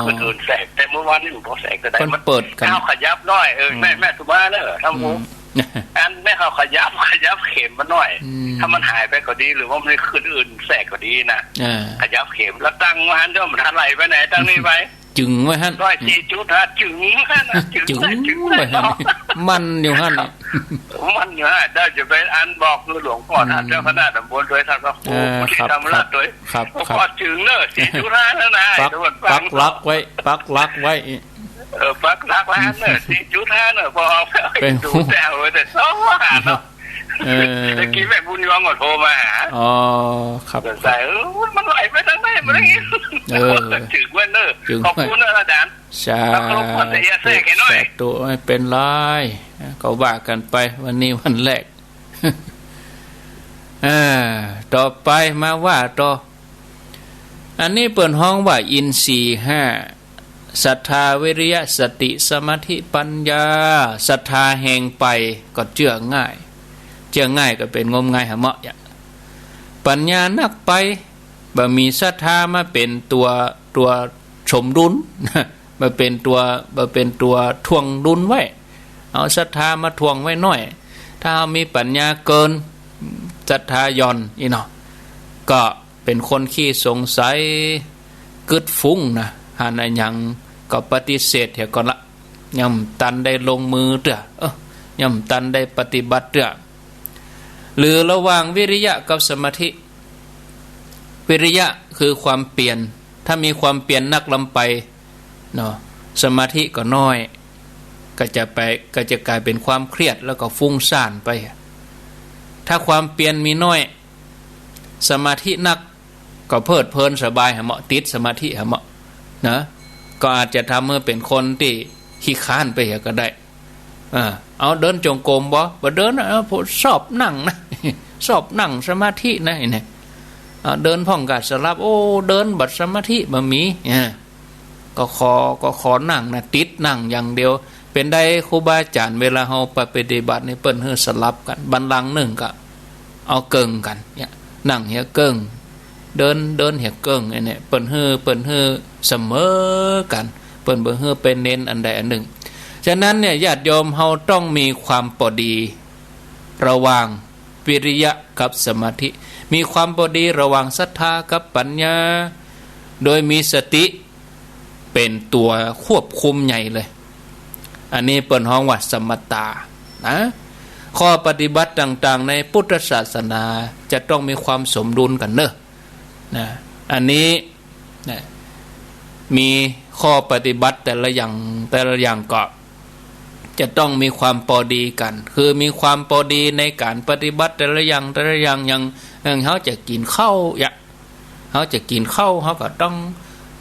คนอื่นแสกแต่เมื่อวานนี่หนูพอแสกก็ได้มันเปิดกันข้าวขยับน้อยแม่สุมาเนอะทำหูอันแม่เขาขยับเข็มมันน้อยถ้ามันหายไปก็ดีหรือว่ามันขึ้นอื่นแสกก็ดีนะขยับเข็มแล้วตั้งมาหันเดี๋ยวมันอะไรไปไหนตั้งนี่ไปจึงไว้ฮั่น104.5จึงไปฮั่นมันอยู่ฮั่นมันอยู่ฮะได้จะไปอันบอกคือหลวงพ่อท่านเจ้าคณะตำบลโดยท่านพระครูที่ทำรัฐโดยพอจึงเนอะ4.5แล้วนะปักลักไว้ปักลักไว้เนอะ4.5เนอะพอเอาไปดูแต่ซ้อเนาะตะกี้แม่บุญยอมก็โทรมาหาครับใส่มันไหลไปทางไหนมันอย่างงี้ถึงว่าเนอะขอบคุณนะอาจารย์ใช่ตัวไม่เป็นไรก็ว่ากันไปวันนี้วันแรกต่อไปมาว่าต่ออันนี้เปิดห้องว่าอินทรีย์5ศรัทธาวิริยะสติสมาธิปัญญาศรัทธาแห่งไปก็เชื่อง่ายก็เป็นงมงายหะเหมาะปัญญานักไปบ่มีศรัทธามาเป็นตัวสมดุลมาเป็นตัวทวงดุลไว้เอาศรัทธามาทวงไว้หน่อยถ้ามีปัญญาเกินศรัทธาย่อนอีเนาะก็เป็นคนขี้สงสัยกึดฟุ้งนะหาอะไรยังก็ปฏิเสธเถอะก่อนละย่ำตันได้ลงมือเถอะย่ำตันได้ปฏิบัติเถอะหรือระหว่างวิริยะกับสมาธิวิริยะคือความเปลี่ยนถ้ามีความเปลี่ยนนักลำไปเนาะสมาธิก็น้อยก็จะกลายเป็นความเครียดแล้วก็ฟุ้งซ่านไปถ้าความเปลี่ยนมีน้อยสมาธินักก็เพลิดเพลินสบายหะเหมาะติดสมาธิหะเหมาะนะก็อาจจะทำให้เป็นคนที่ขี้ค้านไปก็ได้เอาเดินจงกรมบ่เดินผมชอบนั่งนะชอบนั่งสมาธินะเนี่ยเดินพ่องกัดสลับเดินบัดสมาธิบ่มีก็ขอนั่งนะติดนั่งอย่างเดียวเป็นได้ครูบาอาจารย์เวลาเฮาไปปฏิบัติในเปิ้นเฮือสลับกันบันลังหนึ่งก็เอาเกิงกันเนี่ยนั่งเหียเกิงเดินเหียเกิงเนี่ยเปิ้นเฮือเสมอกันเปิ้นบ่เฮือเป็นเน้นอันใดอันหนึ่งฉะนั้นเนี่ยญาติโยมเฮาต้องมีความพอดีระหว่างวิริยะกับสมาธิมีความพอดีระหว่างศรัทธากับปัญญาโดยมีสติเป็นตัวควบคุมใหญ่เลยอันนี้เปิ้นฮ้องว่าสมถะนะข้อปฏิบัติต่างๆในพุทธศาสนาจะต้องมีความสมดุลกันเนอะนะอันนี้นะมีข้อปฏิบัติแต่ละอย่างก็จะต้องมีความพอดีกันคือมีความพอดีในการปฏิบัติแต่ละอย่างอย่างเขาจะกินข้าวเขาจะกินข้าวเขาก็ต้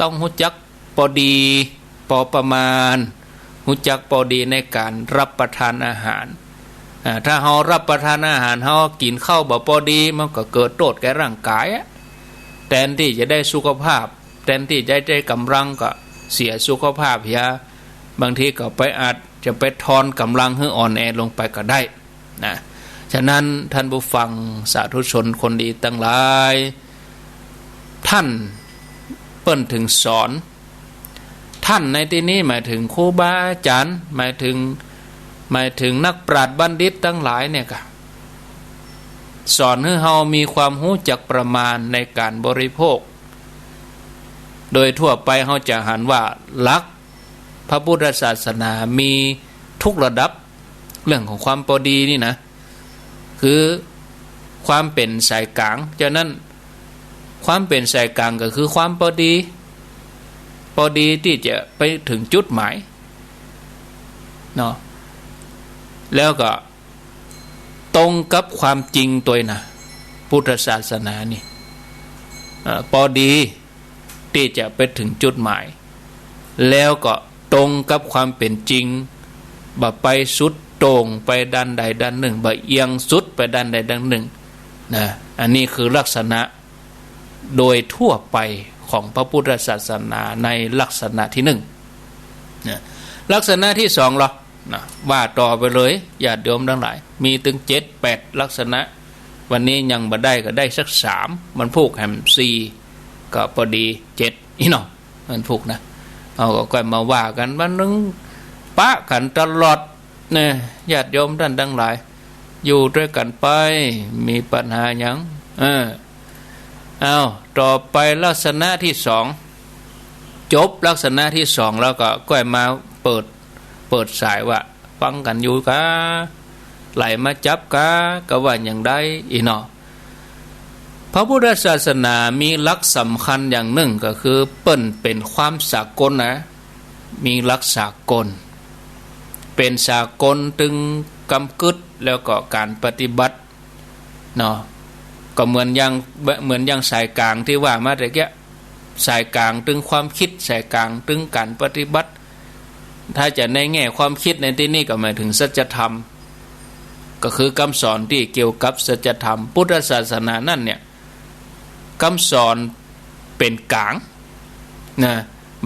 องรู้จักพอดีพอประมาณรู้จักพอดีในการรับประทานอาหารถ้าเขารับประทานอาหารเขากินข้าวบ่พอดีมันก็เกิดโทษแก่ร่างกายแทนที่จะได้สุขภาพแทนที่จะได้กำลังก็เสียสุขภาพบางทีก็ไปอาจจะไปทอนกำลังให้อ่อนแอลงไปก็ได้นะฉะนั้นท่านผู้ฟังสาธุชนคนดีทั้งหลายท่านเปิ้นถึงสอนท่านในที่นี้หมายถึงครูบาอาจารย์หมายถึงนักปราชญ์บัณฑิตทั้งหลายเนี่ยก็สอนให้เฮามีความรู้จักประมาณในการบริโภคโดยทั่วไปเฮาจะหันว่าลัก พระพุทธศาสนามีทุกระดับเรื่องของความพอดีนี่นะคือความเป็นสายกลางฉะนั้นความเป็นสายกลางก็คือความพอดีที่จะไปถึงจุดหมายเนาะแล้วก็ตรงกับความจริงตัวนะพุทธศาสนานี่พอดีที่จะไปถึงจุดหมายแล้วก็ตรงกับความเป็นจริงบ่ไปสุดโต่งไปด้านใดด้านหนึ่งบ่เอียงสุดไปด้านใดด้านหนึ่งนะอันนี้คือลักษณะโดยทั่วไปของพระพุทธศาสนาในลักษณะที่หนึ่งนะลักษณะที่สองหรอนะว่าต่อไปเลยญาติโยมทั้งหลายมีถึง7-8ลักษณะวันนี้ยังบ่ได้ก็ได้สัก3มันผูกแหม4ก็พอดี7อีเนาะมันผูกนะเอาก็มาว่ากันว่านึงปะกันตลอดเนี่ยญาติโยมท่านทั้งหลายอยู่ด้วยกันไปมีปัญหาหยังเอาต่อไปลักษณะที่2จบลักษณะที่2แล้วก็มาเปิดสายว่าฟังกันอยู่กะไหลมาจับกะก็ว่าอย่างใดอีเนาะพระพุทธศาสนามีหลักสำคัญอย่างหนึ่งก็คือเปิ้นเป็นความสากลนะมีหลักสากลเป็นสากลตึงกำกึดแล้วก็การปฏิบัติเนาะก็เหมือนอย่างสายกลางที่ว่ามาแต่แกสายกลางตึงความคิดสายกลางตึงการปฏิบัติถ้าจะในแง่ความคิดในที่นี้ก็หมายถึงสัจธรรมก็คือคำสอนที่เกี่ยวกับสัจธรรมพุทธศาสนานั่นเนี่ยคำสอนเป็นกลางนะ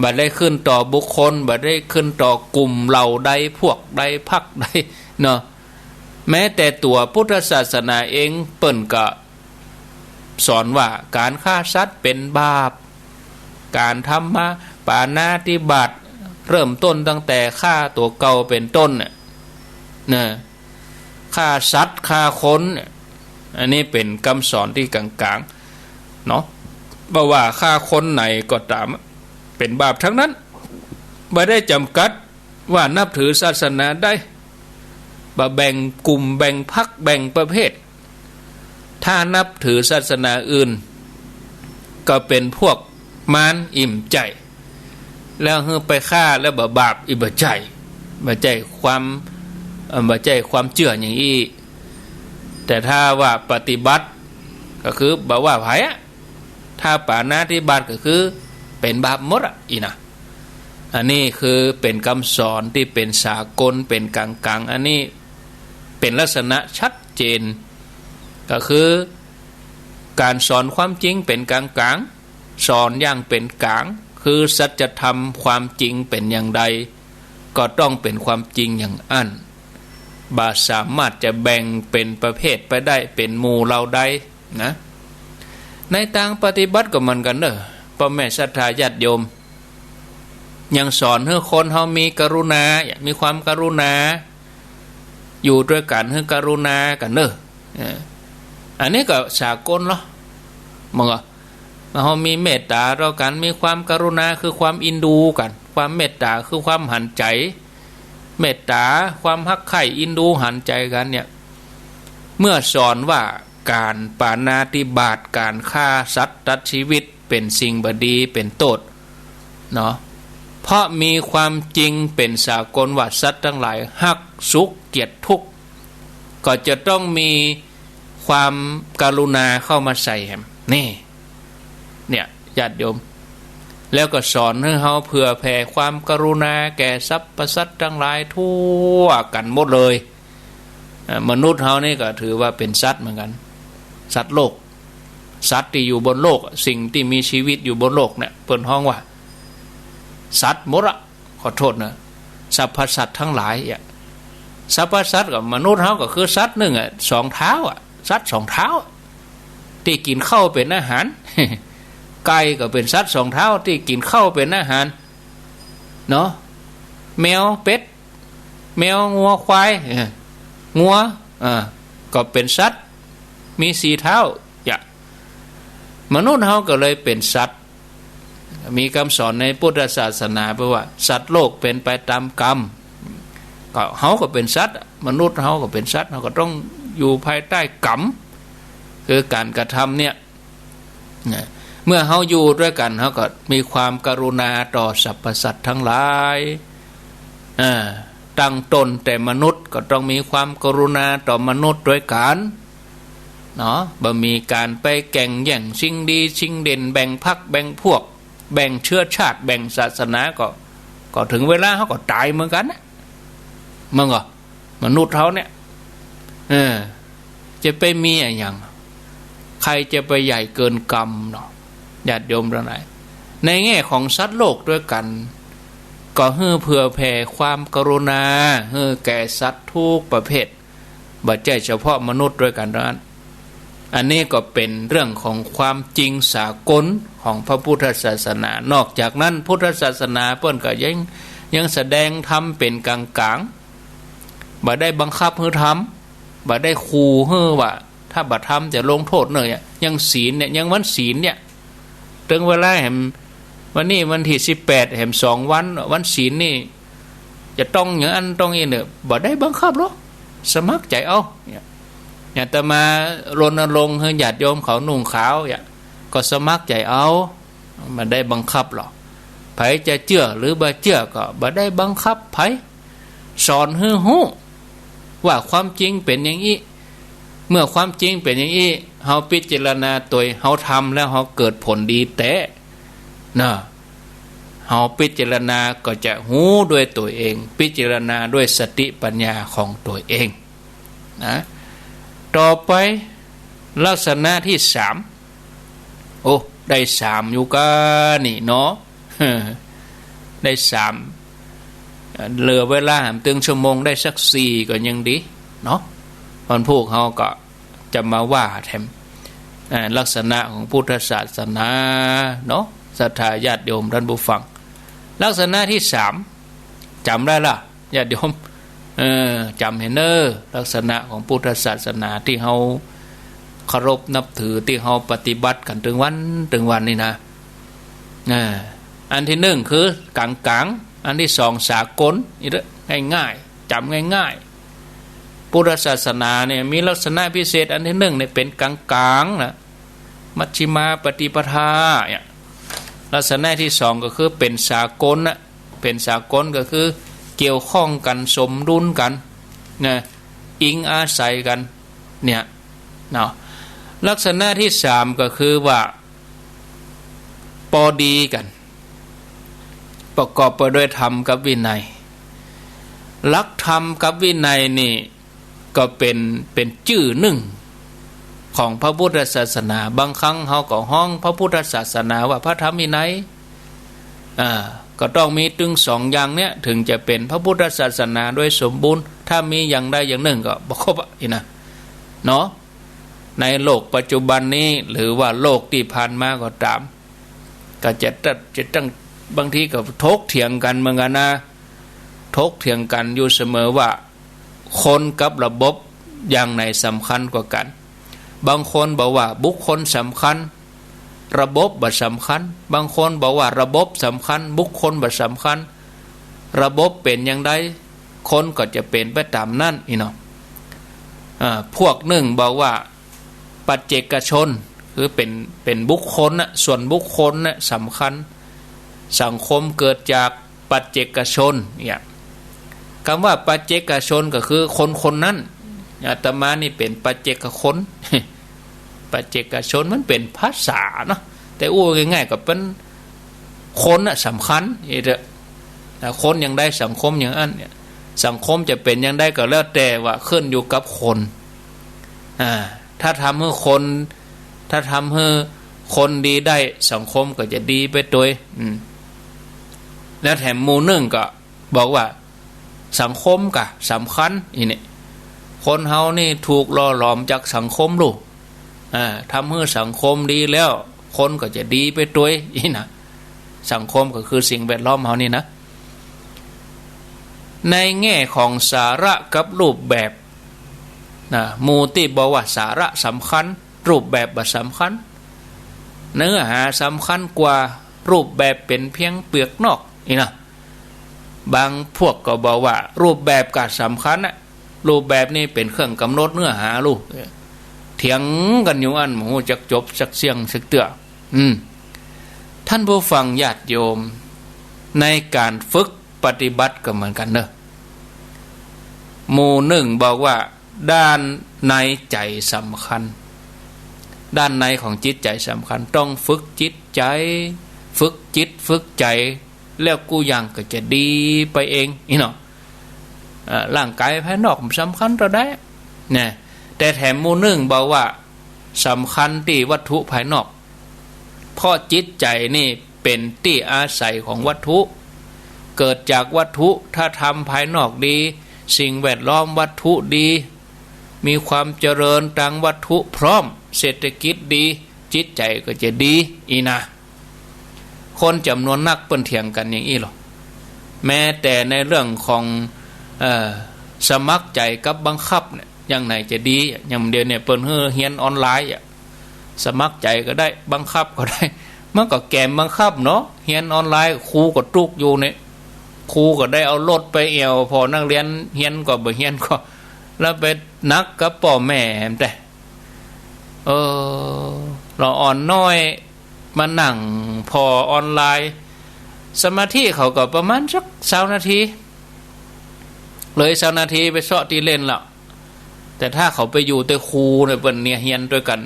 บ่ได้ขึ้นต่อบุคคลบ่ได้ขึ้นต่อกลุ่มเหล่าใดพวกใดพรรคใดเนาะแม้แต่ตัวพุทธศาสนาเองเปิ้นก็สอนว่าการฆ่าสัตว์เป็นบาปการทำมาปาณาติบาตเริ่มต้นตั้งแต่ฆ่าตัวเก่าเป็นต้นเนี่ยฆ่าสัตว์ฆ่าคนอันนี้เป็นคำสอนที่กลางๆเนาะบ่ว่าฆ่าคนไหนก็ตามเป็นบาปทั้งนั้นบ่ได้จำกัดว่านับถือศาสนาได้บ่แบ่งกลุ่มแบ่งพรรคแบ่งประเภทถ้านับถือศาสนาอื่นก็เป็นพวกมารอิ่มใจแล้วไปฆ่าแล้วบาปอีบ่ใจความเชื่ออย่างนี้แต่ถ้าว่าปฏิบัติก็คือบ่ว่าไผถ้าปาณาติบาตก็คือเป็นบาปหมดอีนะอันนี้คือเป็นคำสอนที่เป็นสากลเป็นกลางๆอันนี้เป็นลักษณะชัดเจนก็คือการสอนความจริงเป็นกลางๆสอนอย่างเป็นกลางคือสัจธรรมความจริงเป็นอย่างใดก็ต้องเป็นความจริงอย่างอั้นบ่สามารถจะแบ่งเป็นประเภทไปได้เป็นหมู่เราได้นะในทางปฏิบัติก็เหมือนกันเด้อพ่อแม่ศรัทธาญาติโยมยังสอนให้คนเฮามีกรุณามีความกรุณาอยู่ด้วยกันให้กรุณากันเด้ออันนี้ก็สากลเนาะมึงอ่ะเฮามีเมตตาต่อกันมีความกรุณาคือความอินดูกันความเมตตาคือความหันใจเมตตาความฮักใคร่อินดูหันใจกันเนี่ยเมื่อสอนว่าการปาณาติบาตการฆ่าสัตว์ตัดชีวิตเป็นสิ่งบดีเป็นโทษเนาะเพราะมีความจริงเป็นสากลว่าสัตว์ทั้งหลายฮักสุขเกลียดทุกข์ก็จะต้องมีความกรุณาเข้ามาใส่แหมนี่เนี่ยญาติโยมแล้วก็สอนให้เฮาเผื่อแผ่ความกรุณาแก่สรรพสัตว์ทั้งหลายทั่วกันหมดเลยมนุษย์เฮานี่ก็ถือว่าเป็นสัตว์เหมือนกันสัตว์โลกสัตว์ที่อยู่บนโลกสิ่งที่มีชีวิตอยู่บนโลกเนี่ยเปิ้นฮ้องว่าสัตว์หมดอะขอโทษนะสรรพสัตว์ทั้งหลายสรรพสัตว์กับมนุษย์เฮาก็คือสัตว์หนึ่ง2 เท้าสัตว์2 เท้าที่กินข้าวเป็นอาหาร ไก่ก็เป็นสัตว์2 เท้าที่กินข้าวเป็นอาหารเนาะแมวเป็ดแมวงัวควายงัวก็เป็นสัตว์มี4 เท้ามนุษย์เฮาก็เลยเป็นสัตว์ มีคำสอนในพุทธศาสนาเพราะว่าสัตว์โลกเป็นไปตามกรรมก็เขาก็เป็นสัตว์มนุษย์เขาก็เป็นสัตว์เขาก็ต้องอยู่ภายใต้กรรมคือการกระทำเนี่ยเมื่อเขาอยู่ด้วยกันเขาก็มีความกรุณาต่อสรรพสัตว์ทั้งหลายตั้งตนแต่มนุษย์ก็ต้องมีความกรุณาต่อมนุษย์ด้วยกันเนาะบ่มีการไปแข่งแย่งชิงดีชิงเด่นแบ่งพรรคแบ่งพวกแบ่งเชื้อชาติแบ่งศาสนาก็ถึงเวลาเขาก็ตายเหมือนกันนะมึงเหรอมนุษย์เขาเนี่ยจะไปมีอะไรอย่างใครจะไปใหญ่เกินกรรมเนาะญาติโยมทั้งหลายในแง่ของสัตว์โลกด้วยกันก็เพื่อแผ่ความกรุณาแก่สัตว์ทุกประเภทบ่ใช่เฉพาะมนุษย์ด้วยกันเท่านั้นอันนี้ก็เป็นเรื่องของความจริงสากลของพระพุทธศาสนานอกจากนั้นพุทธศาสนาเพิ่นก็ยังแสดงธรรมเป็นกลางๆบ่ได้บังคับให้ทำบ่ได้ขู่ว่าถ้าบ่ทำจะลงโทษเนี่ยยังศีลเนี่ยยังวันศีลเนี่ยถึงเวลาแห่งวันนี้วันที่18แห่ง2วันศีลนี่จะต้องอย่างนั้นต้องอย่างนี้เนี่ยบ่ได้บังคับหรอกสมัครใจเอาอย่าแต่มารณรงค์ให้ญาติโยมเขานุ่งขาวก็สมัครใจเอามันได้บังคับหรอกไผจะเชื่อหรือบ่เชื่อก็บ่ได้บังคับไผสอนให้ฮู้ว่าความจริงเป็นอย่างนี้เมื่อความจริงเป็นอย่างนี้เฮาพิจารณาตัวเฮาทำแล้วเฮาเกิดผลดีแต่นะเฮาพิจารณาก็จะหู้ด้วยตัวเองพิจารณาด้วยสติปัญญาของตัวเองนะต่อไปลักษณะที่3โอ้ได้3อยู่กันนี่เนาะได้3เหลือเวลาตึงชั่วโมงได้สัก4ก็ยังดีเนาะตอนพวกเขาก็จะมาว่าแถมลักษณะของพุทธศาสนาเนาะศรัทธาญาติโยมท่านผู้ฟังลักษณะที่3จำได้ล่ะญาติโยมจำเห็นลักษณะของพุทธศาสนาที่เขาเคารพนับถือที่เขาปฏิบัติกันถึงวันนี่นะอันที่1คือกลางอันที่2สากลนี่เด้อง่ายๆจำง่ายๆพุทธศาสนาเนี่ยมีลักษณะพิเศษอันที่1เนี่ยเป็นกลางๆนะมัชฌิมาปฏิปทาเนี่ยลักษณะที่2ก็คือเป็นสากลนะเป็นสากลก็คือเกี่ยวข้องกันสมดุลกันนะอิงอาศัยกันเนี่ยเนาะลักษณะที่3ก็คือว่าพอดีกันประกอบไปด้วยธรรมกับวินัยหลักธรรมกับวินัยนี่ก็เป็นชื่อหนึ่งของพระพุทธศาสนาบางครั้งเขาก็ห้องพระพุทธศาสนาว่าพระธรรมวินัยก็ต้องมีถึง2อย่างเนี้ยถึงจะเป็นพระพุทธศาสนาโดยสมบูรณ์ถ้ามีอย่างใดอย่างหนึ่งก็บ่ครบอีนะเนาะในโลกปัจจุบันนี้หรือว่าโลกที่ผ่านมาก็ตามก็จะต้องบางทีก็ถกเถียงกันเหมือนกันนะถกเถียงกันอยู่เสมอว่าคนกับระบบอย่างไหนสำคัญกว่ากันบางคนบอกว่าบุคคลสำคัญระบบบ่สำคัญบางคนบอกว่าระบบสำคัญบุคคลบ่สำคัญระบบเป็นอย่างไรคนก็จะเป็นไปตามนั้นอีเนาะพวกหนึ่งบอกว่าปัจเจกชนคือเป็นบุคคลนะส่วนบุคคลนะสำคัญสังคมเกิดจากปัจเจกชนเนี่ยคำว่าปัจเจกชนก็คือคนนั้นอาตมานี่เป็นปัจเจกคนปัจเจกชนมันเป็นภาษาเนาะแต่อู้ง่ายๆก็เป็นคนน่ะสำคัญนี่เด้อคนอย่างใดสังคมอย่างนั้นเนี่ยสังคมจะเป็นอย่างใดก็แล้วแต่ว่าขึ้นอยู่กับคนถ้าทำให้คนดีได้สังคมก็จะดีไปโดยแล้วแถมหมู่หนึ่งก็บอกว่าสังคมก็สำคัญอีนี่คนเฮานี่ถูกล่อหลอมจากสังคมลูกทำให้สังคมดีแล้วคนก็จะดีไปด้วยอีนะสังคมก็คือสิ่งแวดล้อมเฮานี่นะในแง่ของสาระกับรูปแบบหมู่ที่บอกว่าสาระสำคัญรูปแบบบ่สำคัญเนื้อหาสำคัญกว่า รูปแบบเป็นเพียงเปลือกนอกนี่นะบางพวกก็บอกว่ารูปแบบก็สำคัญนะรูปแบบนี้เป็นเครื่องกำหนดเนื้อหาลูกเถียงกันอยู่อันหมูจักจบสักเสียงสักเตือท่านผู้ฟังญาติโยมในการฝึกปฏิบัติก็เหมือนกันเนอะหมู่หนึ่งบอกว่าด้านในใจสำคัญด้านในของจิตใจสำคัญต้องฝึกจิตใจฝึกจิตฝึกใจแล้วกูยังก็จะดีไปเองนี่เนาะร่างกายภายนอกสำคัญเราได้เนี่ยแต่แถมหมู่หนึ่งบอกว่าสำคัญที่วัตถุภายนอกเพราะจิตใจนี่เป็นที่อาศัยของวัตถุเกิดจากวัตถุถ้าทำภายนอกดีสิ่งแวดล้อมวัตถุดีมีความเจริญทางวัตถุพร้อมเศรษฐกิจดีจิตใจก็จะดีอีนะคนจำนวนนักเปิ้นเถียงกันอย่างนี้หรอแม้แต่ในเรื่องของสมัครใจกับบังคับเนี่ยอย่างไหนจะดีอย่างเดียวเนี่ยเปิ้นเฮียนออนไลน์สมัครใจก็ได้บังคับก็ได้มันก็แกมบังคับเนาะเฮียนออนไลน์ครูก็ตุกอยู่เนี่ยครูก็ได้เอารถไปเอวพอนักเรียนเฮียนก็บ่เฮียนก็แล้วไปนักกับพ่อแม่แต่เราอ่อนน้อยมานั่งพอออนไลน์สมาธิเขาก็ประมาณสัก20 นาทีเลย20 นาทีไปเสาะที่เล่นละแต่ถ้าเขาไปอยู่แต่ครูเนี่ยเปิ้นเนี่ยเฮียนด้วยกัน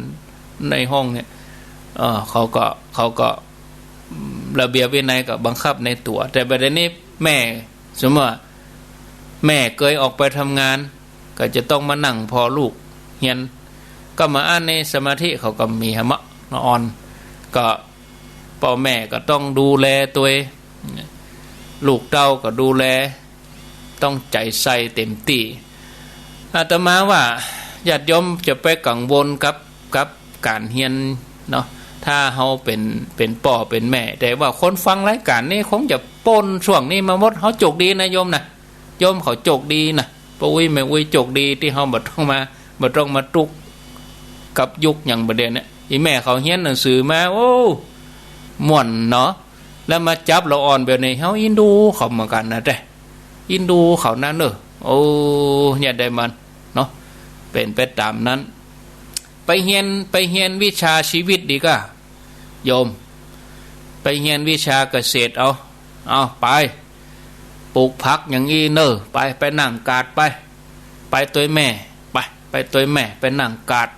ในห้องเนี่ยเขาก็ระเบียบวินัยก็บังคับในตัวแต่ประเด็นนี้แม่สมมติว่าแม่เคยออกไปทำงานก็จะต้องมานั่งพอลูกเฮียนก็มาอ่านในสมาธิเขาก็มีหมะนอนก็พ่อแม่ก็ต้องดูแลตัวเองลูกเต้าก็ดูแลต้องใจใส่เต็มที่อาตมาว่าญาติโยมจะไปกังวลกับการเฮียนเนาะถ้าเฮาเป็นพ่อเป็นแม่แต่ว่าคนฟังรายการนี้คงจะปนช่วงนี้มาหมดเฮาโจกดีนะโยมนะโยมเขาโจกดีนะป้าอุ้ยแม่อุ้ยโจกดีที่เฮาบ่ต้องมาตุกกับยุคอย่างประเด็นเนี่ยอีแม่เขาเฮียนหนังสือมาโอ้ม่วนเนาะแล้วมาจับเราอ่อนแบบนี้เฮาอินดูเขาเหมือนกันนะแต่อินดูเขานั่นเนอะโอ้เนี่ยได้มันเนาะเป็นไปตามนั้นไปเฮียนวิชาชีวิตดีกว่าโยมไปเฮียนวิชาเกษตรเอาไปปลูกผักอย่างนี้เนอะไปนั่งกาดไปตัวแม่ไปตัวแม่ไปนั่งกาด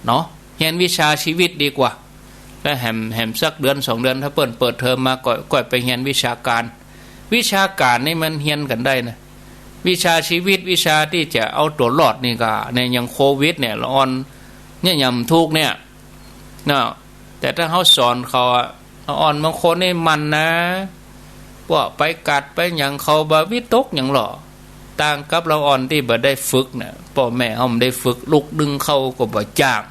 เนาะเฮียนวิชาชีวิตดีกว่าแล้วแหมสักเดือน2 เดือนถ้าเปิดเทอมมาก็ไปเฮียนวิชาการนี่มันเฮียนกันได้นะวิชาชีวิตวิชาที่จะเอาตัวรอดนี่ก็ในอย่างโควิดเนี่ยละอ่อนเนี่ยยำทุกเนี่ยเนาะแต่ถ้าเขาสอนเขาอ่อนบางคนนี่มันนะว่าไปกัดไปอย่างเขาบาวิตกอย่างหล่อต่างกับเราอ่อนที่บ่ได้ฝึกเนี่ยพ่อแม่เขาไม่ได้ฝึกลูกดึงเข้าก็บ่จ้าง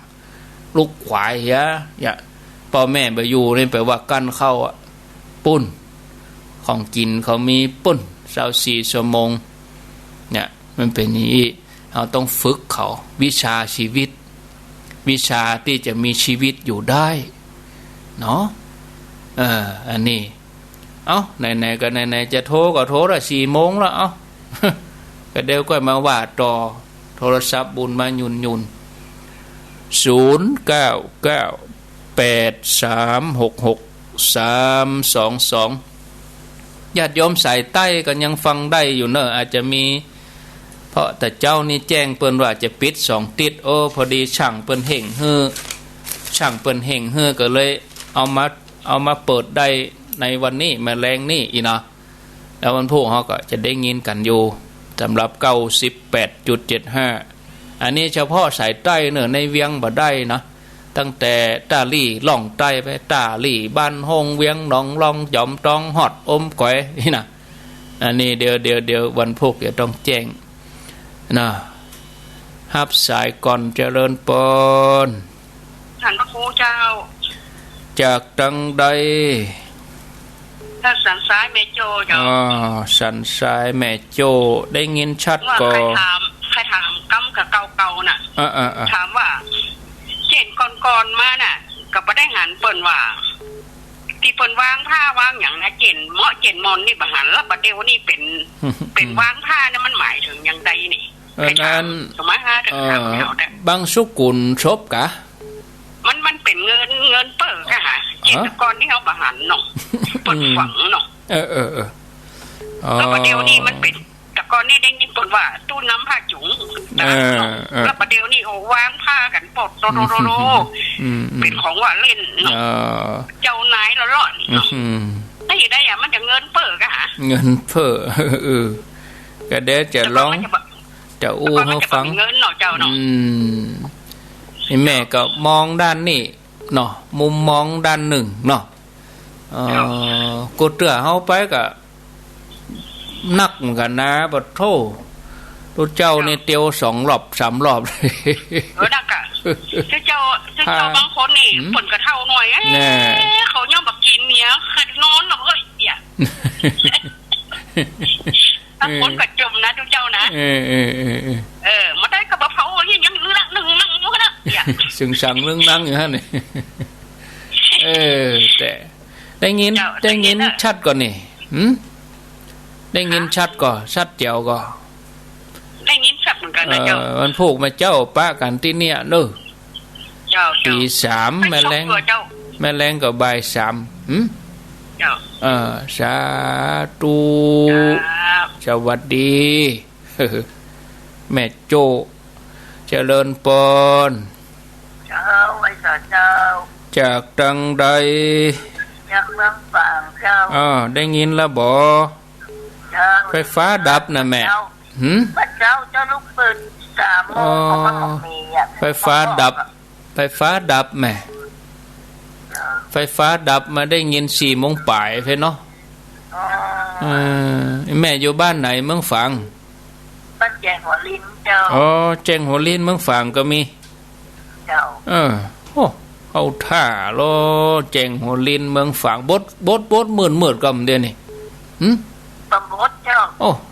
ลูกขวายอย่าพ่อแม่บ่อยู่นี่แปลว่ากั้นเข้าปุ้นของกินเขามีปุ้น24 ชั่วโมงเนี่ยมันเป็นอย่างนี้เราต้องฝึกเขาวิชาชีวิตวิชาที่จะมีชีวิตอยู่ได้เนาะอันนี้ไหนๆก็ไหนๆจะโทรก็โทรละ4 โมงแล้วก็เดี๋ยวก็มาว่าต่อโทรศัพท์บุญมายุน0998366322ญาติโยมสายใต้ก็ยังฟังได้อยู่เนอะอาจจะมีเพราะแต่เจ้านี่แจ้งเปิ้นว่าจะปิด2 ติดพอดีช่างเปิ้นเห่งฮื้อก็เลยเอามาเปิดได้ในวันนี้มาแรงนี่อีนะแล้ววันพรุ่งเขาก็จะได้ยินกันอยู่สำหรับ 98.75 อันนี้เฉพาะสายใต้เนอะในเวียงบ่ได้นะตั้งแต่ตาลี่ล่องใต้ไปตาลี่บ้านฮงเวียงหนองลองจอมตองฮอดอมก๋อยนี่นะอันนี้เดี๋ยววันพรุ่งจะต้องแจ้งนะฮับสายก่อนเจริญปนท่านพระครูเจ้าจากตังใดถ้าสันซ้ายแม่โจเจ้าสันซ้ายแม่โจได้ยินชัดก่อใครถามกำกับเก่าๆน่ะถามว่าเจนก่อนๆมาน่ะก็บ่ได้หันเปิ้นว่าที่ เปิ่นวางผ้าวางอย่างนะเจนเหมาะเจนมอนนี่บหันแล้วประเดี๋ยวนี่เป็นวางผ้าเนี่ยมันหมายถึงอย่างใดนี่นั้นสมัยฮะจะถามเขาเนี่ยบางสุกุลชบกะมันเป็นเงินเปิดค่ะเจนก่อนที่เขาบหันเนาะเปิดฝังเนาะแล้วประเดี๋ยวนี้มันเป็นแต่ก่อนนี่ได้ยินเปิ่นว่าตู้น้ำผ้าจุ๋งแล้วประเดี๋ยวนี้โอ้วางผ้ากันปดโรเป็นของว่าเล่นเนาะเจ้านายละร่อนเนาะถ้าอย่างได้มันจะเงินเปิดกะเงินเปิดก็เดี๋ยวจะร้องจะอู้ให้ฟังเงินเนาะเจ้าเนาะแม่ก็มองด้านนี้เนาะมุมมองด้านหนึ่งเนาะกูเตือเฮาไปก็นักเหมือนกันนะบัดโธ่ตัวเจ้าเนี่ยเตียว2 รอบ 3 รอบนักอ่ะเจ้าบางคนนี่ผลกระเท่าหน่อยเขาย่อมบักกินเนี่ยขัดนอนแล้วก็อย่าบางคนก็จมนะทุกเจ้านะมาได้กับเผายังนึงนั่งอยู่นะอย่าสึงสั่งนึงนั่งอยู่ฮะนี่แต่ได้ยินชัดก่อนนี่ได้ยินชัดก่อนชัดเจียวก่อนได้ยินชัดเหมือนกันนะเจ้ามันผูกมาเจ้าป้ากันที่เนี่ยเนอะตี 3แม่แรงกับบ่าย 3สาธุสวัสดีแม่โจเจริญปนเจ้าไว้ต่อเจ้าจากตังใดจากเมืองฝางเจ้าได้ยินแล้วบ่ไฟฟ้าดับนะแม่เจ้าลูกปืน3 โมงของมันมีไฟฟ้าดับแม่ไฟฟ้าดับมาได้ยิน4 โมงป่ายเพ่เนาะแม่อยู่บ้านไหนเมืองฝางบ้านแจงหัวลิ้นเจ้าแจงหัวลิ้นเมืองฝางก็มีเจ้าเอาท่าโลแจงหัวลิ้นเมืองฝางบดมืดก็เดี๋ยวนี้บดเจ้า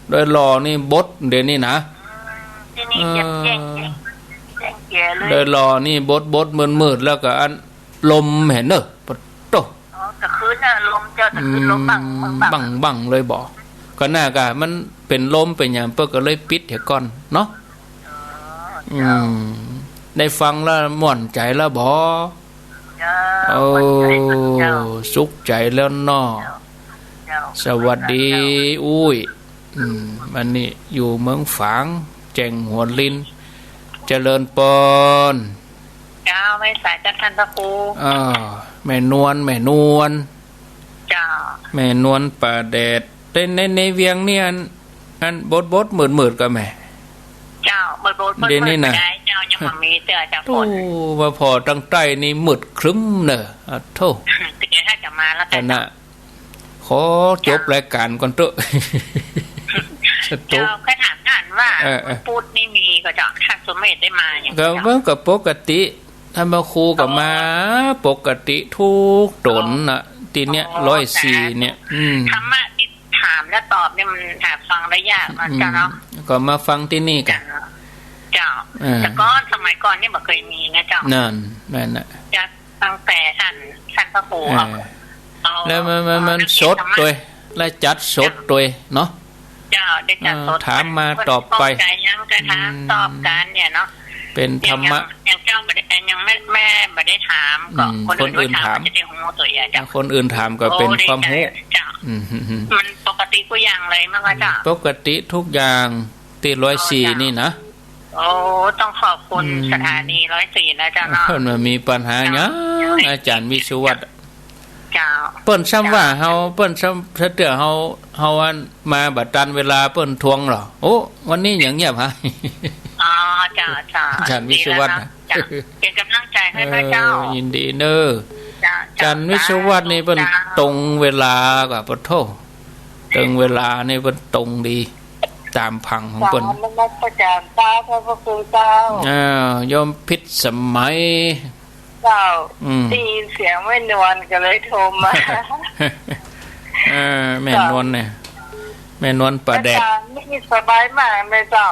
โดยรอนี่บดเดี๋ยวนี้นะที่นี่แจ้งแก่เลยโดยรอนี่บดมืดแล้วก็อันลมเห็นเนอะปะโตตะคืนน่ะลมเจ้าตะคืนลมบังเลยบอกก็น่ากะมันเป็นลมเป็นอย่างเปิ้ก็เลยปิดเถอะก่อนเนาะได้ฟังแล้วม่วนใจแล้วบ่สุขใจแล้วเนาะสวัสดีอุ้ยวันนี้อยู่เมืองฝางแจงหัวลิ้นเจริญปนเจ้าไม่สายจัดท่านพระครูแม่นวลเจ้าแม่นวลป่าแดดในเวียงเนี่ยอันบดมืดก็แม่เจ้าบดเดี๋ยวนี้นะเจ้ายังมีเสื้อจากฝนว่าพอตั้งใต้นี่มืดครึ้มเนอะโธ่ถ้าจะมาแล้วกันนะขอจบรายการก่อนเถอะเจ้าแค่ถามท่านว่าพูดนี่มีก็จะท่านสมเด็จได้มาอย่างก็เมื่อกับปกติท่านพระครูก็มาปกติทุกตนน่ะทีเนี้ย104เนี่ยธรรมะที่ถามและตอบเนี่ยมันหาฟังได้ยากมันเนาะก็มาฟังที่นี่กันเจ้าแต่ก็สมัยก่อนนี่บ่เคยมีนะเจ้านั่นแม่น่ะจะตั้งแต่ท่านพระครูแล้วมันสดด้วยและจัดสดด้วยเนาะเจ้าได้จัดสดถามมาตอบไปยังจะถามตอบกันเนี่ยเนาะเป็นธรรมะยังเจ้ายังแม่ไม่ได้ถามก็คนอื่นถามจะได้หูตัวอย่างจ้ะคนอื่นถามก็เป็นความรู้มันปกติทุกอย่างเลยมั้งจ้ะปกติทุกอย่างที่104นี่นะโอ้ต้องขอบคุณสถานี104นะจ๊ะเนาะเพิ่นมามีปัญหาหยังอาจารย์วิศวัตรเปิ้นซ้ำว่าเฮาเปิ้นซ้ำเตือเฮาอันมาบัดตันเวลาเปิ้นทวงหรอโอ้วันนี้อย่างเงียบฮะจ้าอาจารย์วิศวัตรเป็นกำลังใจให้พระเจ้ายินดีเด้ออาจารย์วิศวัตรนี่เปิ้นตรงเวลากับปะโธตรงเวลานี่เปิ้นตรงดีตามพังของเปิ้นมันประจานตาพระครูเจ้ายอมพิษสมัยเจ้าได้ยินเสียงแม่นวลก็เลยโทรมาแม่นวลเนี่ยแม่นวลประแดดนี่สบายมากแม่เจ้า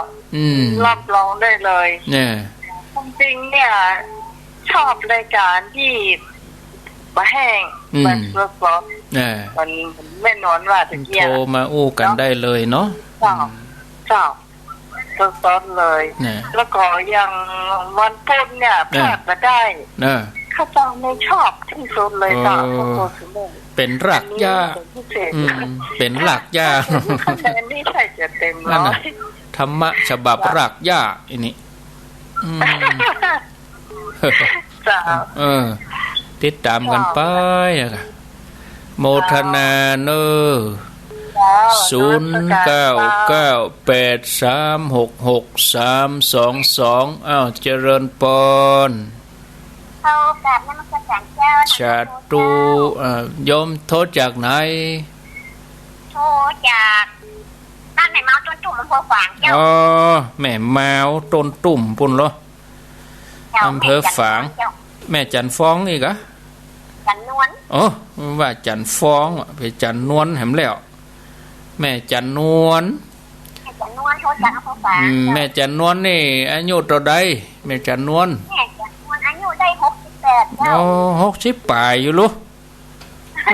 รับรองได้เลยเนี่ยจริงๆเนี่ยชอบรายการที่ มาแห้งมันสดๆมันไม่นอนว่าถึงเที่ยงโทรมาอู้กันได้เลยเนาะเจ้าสดๆเลยแล้วก็ยังวันพุธเนี่ยพลาดมาได้ข้าเจ้าไม่ชอบที่สุดเลยจ้ะเป็นรากหญ้าเป็นรากหญ้านี่ใช่จะเต็มร้อยธรรมะฉบับรากหญ้าอันนี้ติดตามกันไปโมทนาเนอ0998366322อ้าวเจริญปอนชาตุโยมโทษจากไหนโทษจากบ้านแม่เมาต้นตุ่มอำเภอฝางเจ้าแม่เมาต้นตุ่มปุ่นเหรออำเภอฝางแม่จันฟ้องอีกอะจันนวลว่าจันฟ้องไปจันนวลแหมแล้วแม่จันนวลโทษจากอำเภอฝางแม่จันนวลนี่อายุเท่าใดแม่จันนวลอายุได้68เจ้า60ปลายอยู่ลูกอ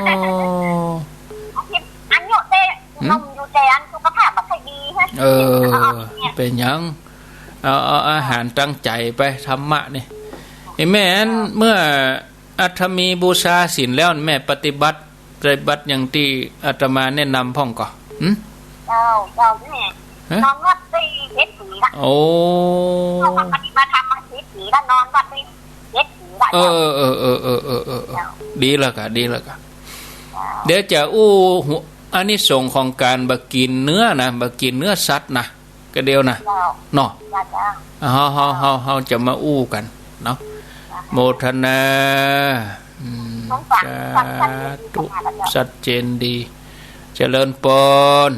ายุได้นมอยู่แต่อันสุขภาพบ่ค่อยดีฮะเป็นหยังเอาอาหารตั้งใจไปธรรมะนี่แม่นเมื่ออาตมีบูชาศีลแล้วแม่ปฏิบัติอย่างที่อาตมาแนะนำพ่องก่อเจ้าแม่นอนวัดได้7 ปีละโอ้ปฏิบัติธรรมมา7 ปีแล้วนอนวัดได้7 ปีละดีแล้วก็เดี๋ยวจะอันนี้ส่งของการบกินเนื้อนะบกินเนื้อสัตว์นะก็เดียวนะเนาะเฮาจะมากันเนาะโมทนาชัดเจนดีเจริญปอน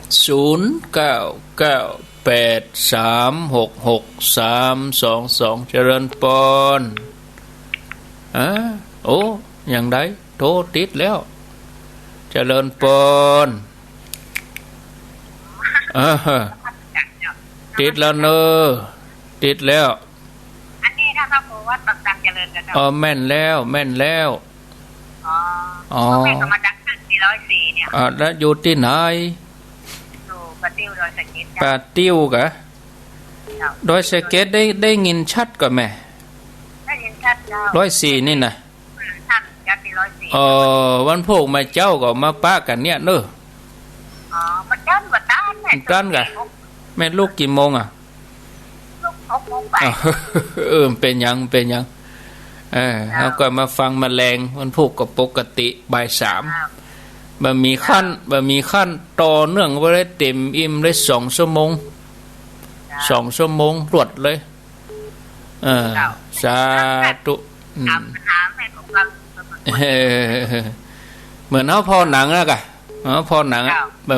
0998366322เจริญปอนอย่างไรโทรติดแล้วเจริญปอนติดแล้วเนอะติดแล้วอันนี้ถ้าพระครูวัดปักตังเจริญกันแม่นแล้วแม่ก็มาจากที่104เนี่ยแล้วอยู่ที่ไหนอยู่ปะติ้วดอยสะเก็ดปะติ้วกะดอยสะเก็ดได้ยินชัดกว่าแม่ได้ยินชัดแล้ว104นี่นะวันพวกมาเจ้าก็มาป้ากันเนี่ยเนอะมาเจ้ามาต้านกันแม่ลูกกี่โมงอ่ะลูก6 โมงไปเป็นยังแล้วก็มาฟังแมลงวันพวกก็ปกติบ่าย 3บะมีขั้นต่อเนื่องไว้ได้เต็มอิ่มได้2 ชั่วโมงรวดเลยสาธุเหมือนพอหนังแล้วกะพอหนังบ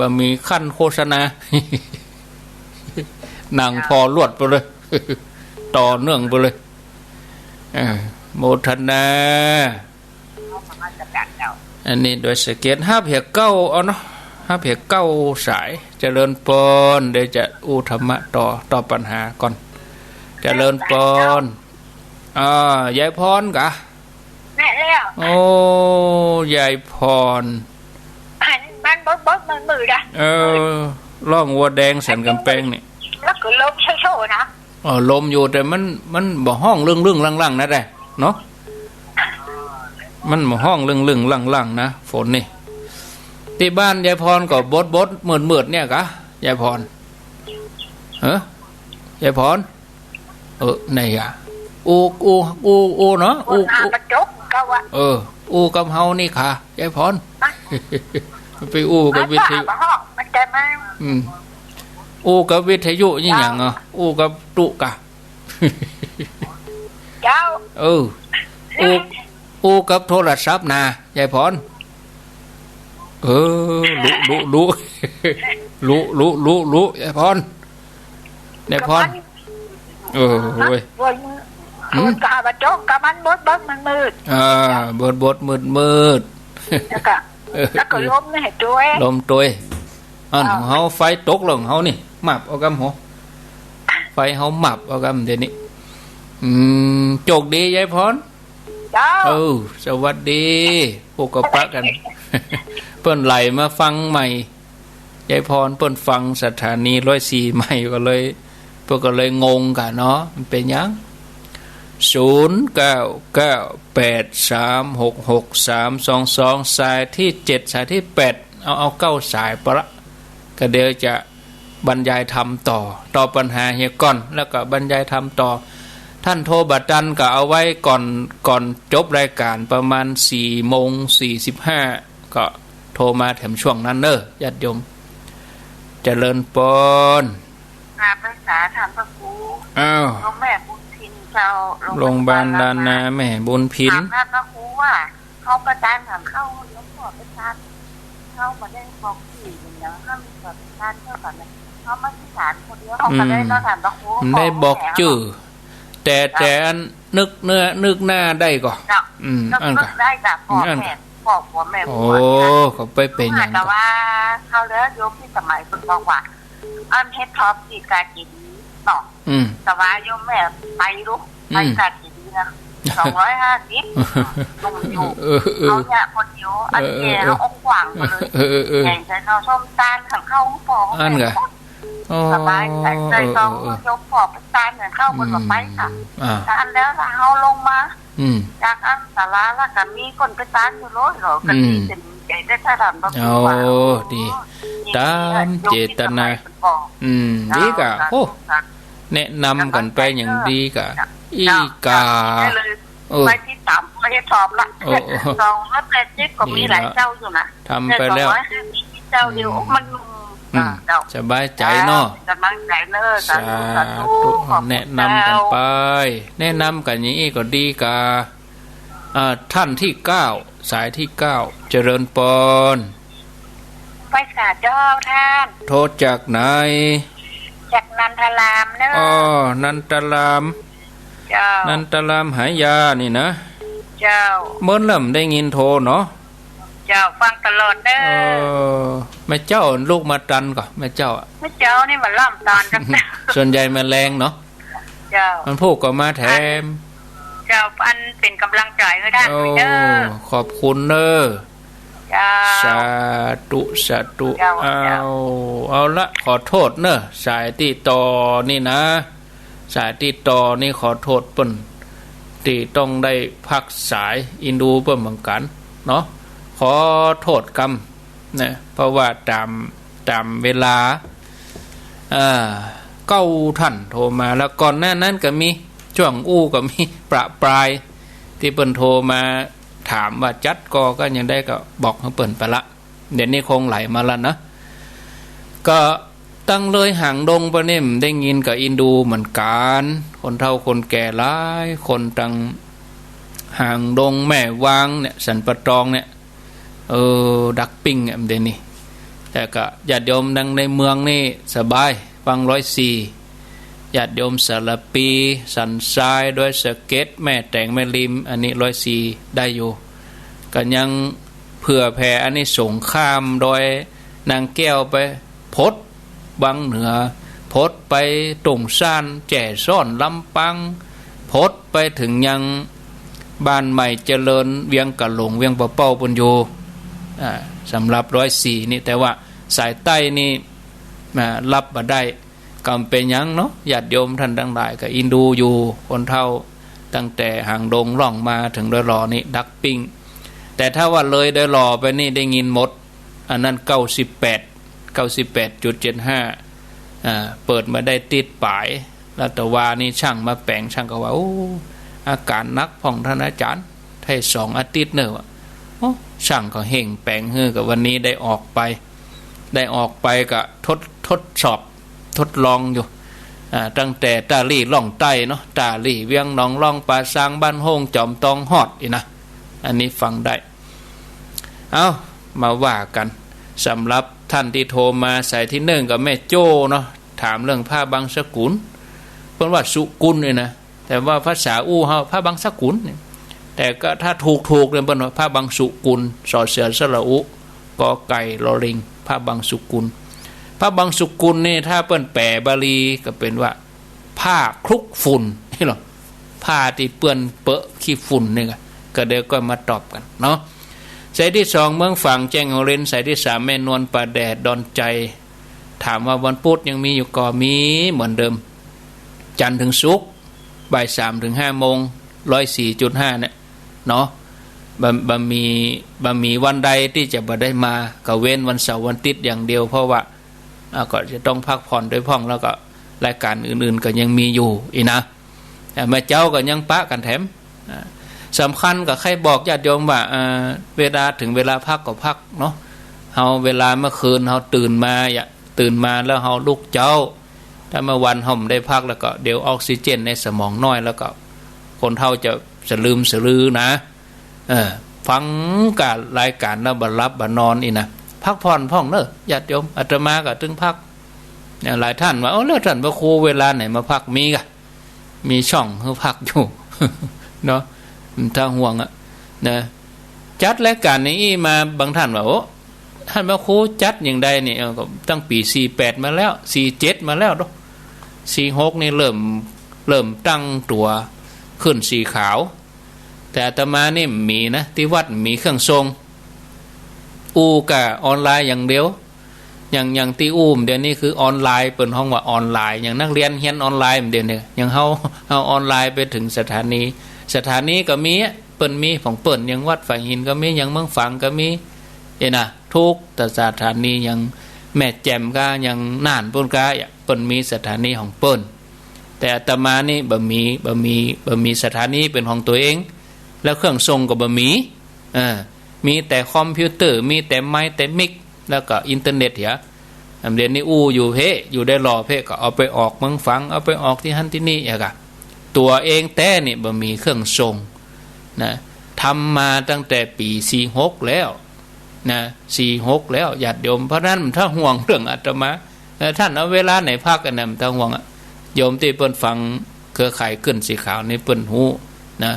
ะมีขั้นโฆษณาหนังพอรวดไปเลยต่อเนื่องไปเลยโมทนาอันนี้โดยสเก็ต5 เพียเก้าเอาเนาะ5 เพียเก้าสายเจริญปอนเดี๋ยวจะธรรมะต่อปัญหาก่อนเจริญปอนยายพรกะแม่แล้วโอ้ยายพรมันบดมันมือนะล่องวัวแดงสันกำแพงนี่แล้วก็ลมโชว์นะลมอยู่แต่มันบ่ห้องเรื่องล่างๆนะได้เนาะมันบ่ห้องเรื่องล่างๆนะฝนนี่ที่บ้านยายพรก็บดมืดเนี่ยกะยายพรยายพรไหนอ่ะอูเนาะอูกับเฮานี่ค่ะยายพรไปกับวิทยุกับวิทยุนี่อย่างกับตุกะเจ้ากับโทรศัพท์นะยายพรรู้ยายพรเว้ยมันกะบะจ้องกะมันบดมันมืดบดมืดแล้วก็ลมนี่ให้ตัวลมตัวของเฮาไฟตกลงเฮานี่มับเอากำหัวไฟเฮามับเอากำเดี๋ยวนี้โจกดียายพร เจ้าสวัสดีพวกกับปะกัน เปิ้นไหลมาฟังใหม่ยายพรเปิ้นฟังสถานี104ใหม่ก็เลยพวกก็เลยงงกันเนาะมันเป็นยัง0998366322สายที่7สายที่8เอา9สายปะละก็เดี๋ยวจะบรรยายธรรมต่อปัญหาเฮียก่อนแล้วก็บรรยายธรรมต่อท่านโทรบัดดันก็เอาไว้ก่อนจบรายการประมาณ4:45ก็โทรมาแถมช่วงนั้นเนอะญาติโยมเจริญปนภาษาถามพระครูโรงแม่บุญพินเจ้าโรงพยาบาลลานาแม่บุญพินถามพระครูว่าเขาประจานถามเข้าแล้วก็ประจานเข้ามาได้บอกที่อย่างถ้ามีประจานเท่ากันเขามาที่ศาลคนเดียวเขาก็ได้ถามพระครูได้บอกชื่อแต่อันนึกหน้าได้ก่อนอันก็ได้จากพ่อแม่โอ้เขาไปเป็นอย่างแต่ว่าเขาเลือกยกที่สมัยคุณบอกว่าอันเฮ็ดท็อปที่กาจีดีต่อแต่ว่าโยมแม่ไปรู้ไปกาจีดีนะ250ลงอยู่เขาเนี่ยคนเดียวอันแก่เขาองกว่างเลยแข่งใจเขาส้มตาลขังเข้าฟองอันเหรอสบายใจเขายกปอบตาลเหมือนเข้าบนแบบไปค่ะแต่อันแล้วเขาลงมาจากอันสาราแล้วก็มีคนไปตานอยู่รถหรอกันที่เป็นใหญ่ได้ถ้าทำแบบนี้ว่าดีตามเจตนาดีกะโอ้แนะนำกันไปอย่างดีกะอีกาไปที่3ไปทอบละ280ก็มีหลายเจ้าอยู่นะทำไปแล้วเจ้าเดียวมันสบายใจเนาะสบายใจเนอะสาธุแนะนำกันไปแนะนำกันอย่างนี้ก็ดีกาท่านที่9สายที่9เจริญปนไปสาเจ้าท่านโทษจากไหนจากนันทรามเนอะนันทรามเจ้านันทรามหายานี่นะเจ้าเมื่อเริ่มได้ยินโทรเนาะเจ้าฟังตลอดเด้อแม่เจ้าลูกมาตันก่อนแม่เจ้านี่มันล่ำตอนกันส่วนใหญ่มาแรงเนาะเจ้ามันพูดก็มาแถมเจ้าอันเป็นกำลังใจให้ท่านเด้อขอบคุณเด้อสาธุเอาละขอโทษเนอะสายติดต่อนี่นะสายติดต่อนี่ขอโทษเปิ้นที่ต้องได้พักสายอินดูเปิ้นเหมือนกันเนาะขอโทษกรรมนะเพราะว่าตามเวลา9ท่านโทรมาแล้วก่อนหน้านั้นก็มีช่วงก็มีประปรายที่เปิ้นโทรมาถามว่าจัดก็ยังได้ก็บอกให้เปิ้นไปละเดี๋ยวนี้คงไหลมาแล้วนะก็ตั้งเลยห่างดงปะเนี่ยได้ยินกับอินดูเหมือนกันคนเฒ่าคนแก่หลายคนตั้งห่างดงแม่วางเนี่ยสันปะตองเนี่ยดักปิ้งเนี่ยเดี๋ยวนี้แต่ก็ญาติโยมดังในเมืองนี่สบายฟัง104ญาติโยมสารปีสันทรายด้วยสเก็ตแม่แต่งแม่ริมอันนี้104ได้อยู่ก็ยังเผื่อแผ่อันนี้ส่งข้ามโดยนางแก้วไปพดบังเหนือพดไปตรงซ่านแจ่ซ่อนลำปังพดไปถึงยังบ้านใหม่เจริญเวียงกะหลงเวียงปะเป้าปุญโยสำหรับ104นี่แต่ว่าสายใต้นี่รับมาได้กำเป็นยังเนาะญาติโยมท่านทั้งหลายก็อินดูอยู่คนเท่าตั้งแต่ห่างดงล่องมาถึงดอยหล่อนี่ดักปิ้งแต่ถ้าว่าเลยดอยหล่อไปนี่ได้ยินหมดอันนั้น98.75เปิดมาได้ติดป่ายแล้วแต่ว่านี่ช่างมาแปลงช่างก็ว่าอาการนักพ่องท่านอาจารย์ให้2 อาทิตย์เนอะช่างก็เห่งแปลงฮือกับวันนี้ได้ออกไปก็ทดสอบทดลองอยู่ตั้งแต่ตาลี่ล่องใต้เนาะตาลี่เวียงหนองล่องป่าซางบ้านโฮงจอมตองฮอดอีนะอันนี้ฟังได้เอามาว่ากันสำหรับท่านที่โทรมาสายที่1กับแม่โจ้เนาะถามเรื่องผ้าบางสกุลเพิ่นว่าสุกุลนี่นะแต่ว่าภาษาเฮาผ้าบางสกุลแต่ก็ถ้าถูกเลยเพิ่นว่าผ้าบางสุกุลสอเสือสระอุกอไก่ลอลิงผ้าบางสุกุลผ้าบางสุกุลนี่ถ้าเปิ้นแปลบาลีก็เป็นว่าผ้าคลุกฝุ่นนี่หรอผ้าที่เปื้อนเปอะขี้ฝุ่นนี่ก็ ก็เดี๋ยวก็มาตอบกันเนาะสายที่สองเมืองฝั่งแจ้งโฮเรนสายที่สามแม่นวลป่าแดดดอนใจถามว่าวันพุธยังมีอยู่ก่อมีเหมือนเดิมจันทร์ถึงศุกร์บ่าย3 ถึง 5 โมง 104.5 เนี่ยเนาะบะมีวันใดที่จะบ่ได้มาก็เว้นวันเสาร์วันอาทิตย์อย่างเดียวเพราะว่าก็จะต้องพักผ่อนด้วยพ่องแล้วก็รายการอื่นๆก็ยังมีอยู่อีนะแม่เจ้าก็ยังปะกันแถมสำคัญกับใครบอกญาติโยมว่าเวลาถึงเวลาพักก็พักเนาะเฮาเวลาเมื่อคืนเฮาตื่นมาแล้วเฮาลุกเจ้าถ้าเมื่อวันเฮาไม่ได้พักแล้วก็เดี๋ยวออกซิเจนในสมองน้อยแล้วก็คนเฮาจะสลืมสลือนะฟังการรายการแล้วบ่หลับบ่นอนอีนะพักผ่อนพ่องเนอะญาติโยมอาตมาก็ถึงพักหลายท่านว่าแล้วท่านพระครูเวลาไหนมาพักมีช่องให้พักอยู่เนาะถ้าห่วงนะจัดรายการนี้มาบางท่านว่าโอ้ท่านพระครูจัดอย่างใดนี่ก็ตั้งปี48มาแล้ว47มาแล้วเนาะ46นี่เริ่มตั้งตัวขึ้นสีขาวแต่อาตมานี่มีนะที่วัดมีเครื่องทรงกะออนไลน์อย่างเดียวอย่างที่เดี๋ยวนี้คือออนไลน์เปิดห้องว่าออนไลน์อย่างนักเรียนเรียนออนไลน์เดี๋ยวนี้อย่างเฮาออนไลน์ไปถึงสถานีก็มีเปิ้นมีของเปิ้นอย่างวัดฝ่ายหินก็มีอย่างเมืองฝังก็มีนะทุกแต่สถานีอย่างแม่แจ่มก็อย่างน่านปุ่นก็เปิ้นมีสถานีของเปิ้นแต่อาตมานี่บ่มีสถานีเป็นของตัวเองแล้วเครื่องทรงก็บ่มีแต่คอมพิวเตอร์มีแต่ไม้แต่มิกแล้วก็อินเทอร์เน็ตเดี๋ยวนี้อยู่อยู่ได้รอเพก็เอาไปออกเมืองฝังเอาไปออกที่หันที่นี่อย่างก็ตัวเองแต่นี่บ่มีเครื่องทรงนะทำมาตั้งแต่ปี46แล้วนะ46แล้วญาติโยมเพราะนั้นถ้าห่วงเรื่องอาตมาท่านเอาเวลาไหนพักกันถ้าห่วงโยมที่เปิ้นฟังเครือข่ายขึ้นสีขาวนี่เปิ้นฮู้นะ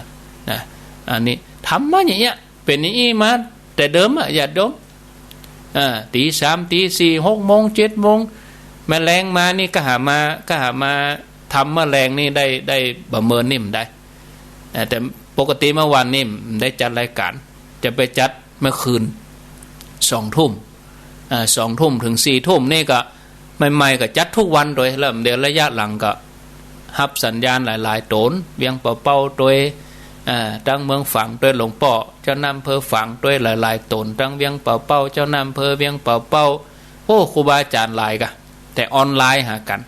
อันนี้ทำมาอย่างเงี้ยเป็นอย่างนี้มาแต่เดิมญาติโยมตี 3 ตี 4 6 โมง 7 โมงแมลงมานี่ก็หามาทำแมลงนี่ได้ประเมินนิ่มได้แต่ปกติเมื่อวานนี่ได้จัดรายการจะไปจัดเมื่อคืน2 ทุ่ม2 ทุ่มถึง 4 ทุ่มนี่ก็ใหม่ๆก็จัดทุกวันโดยเริ่มเดือนระยะหลังก็รับสัญญาณหลายๆตนเวียงเป่าๆโดยตั้งเมืองฝังโดยหลวงป่อเจ้านำอำเภอฝังโดยหลายๆตนตั้งเวียงเป่าเจ้านำอำเภอเวียงเป่าโอ้ครูบาอาจารย์หลายกะแต่ออนไลน์หากัน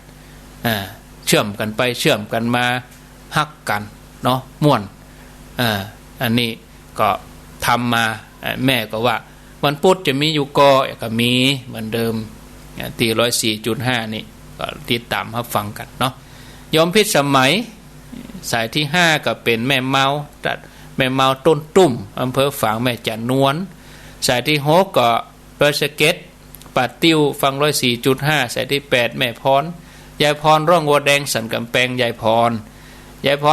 เชื่อมกันไปเชื่อมกันมาฮักกันเนาะม่วนอันนี้ก็ทำมาแม่ก็ว่าวันพุธจะมีอยู่ก็มีเหมือนเดิมตี 104.5 นี่ก็ติดตามรับฟังกันเนาะยมพิษสมัยสายที่5ก็เป็นแม่เมาต้นตุ่มอำเภอฝางแม่จันนวลสายที่6ก็ดอยสะเก็ดป่าติ้วฟัง 104.5 สายที่8แม่พรยายพรร่องวัวแดงสันกำแพงยายพ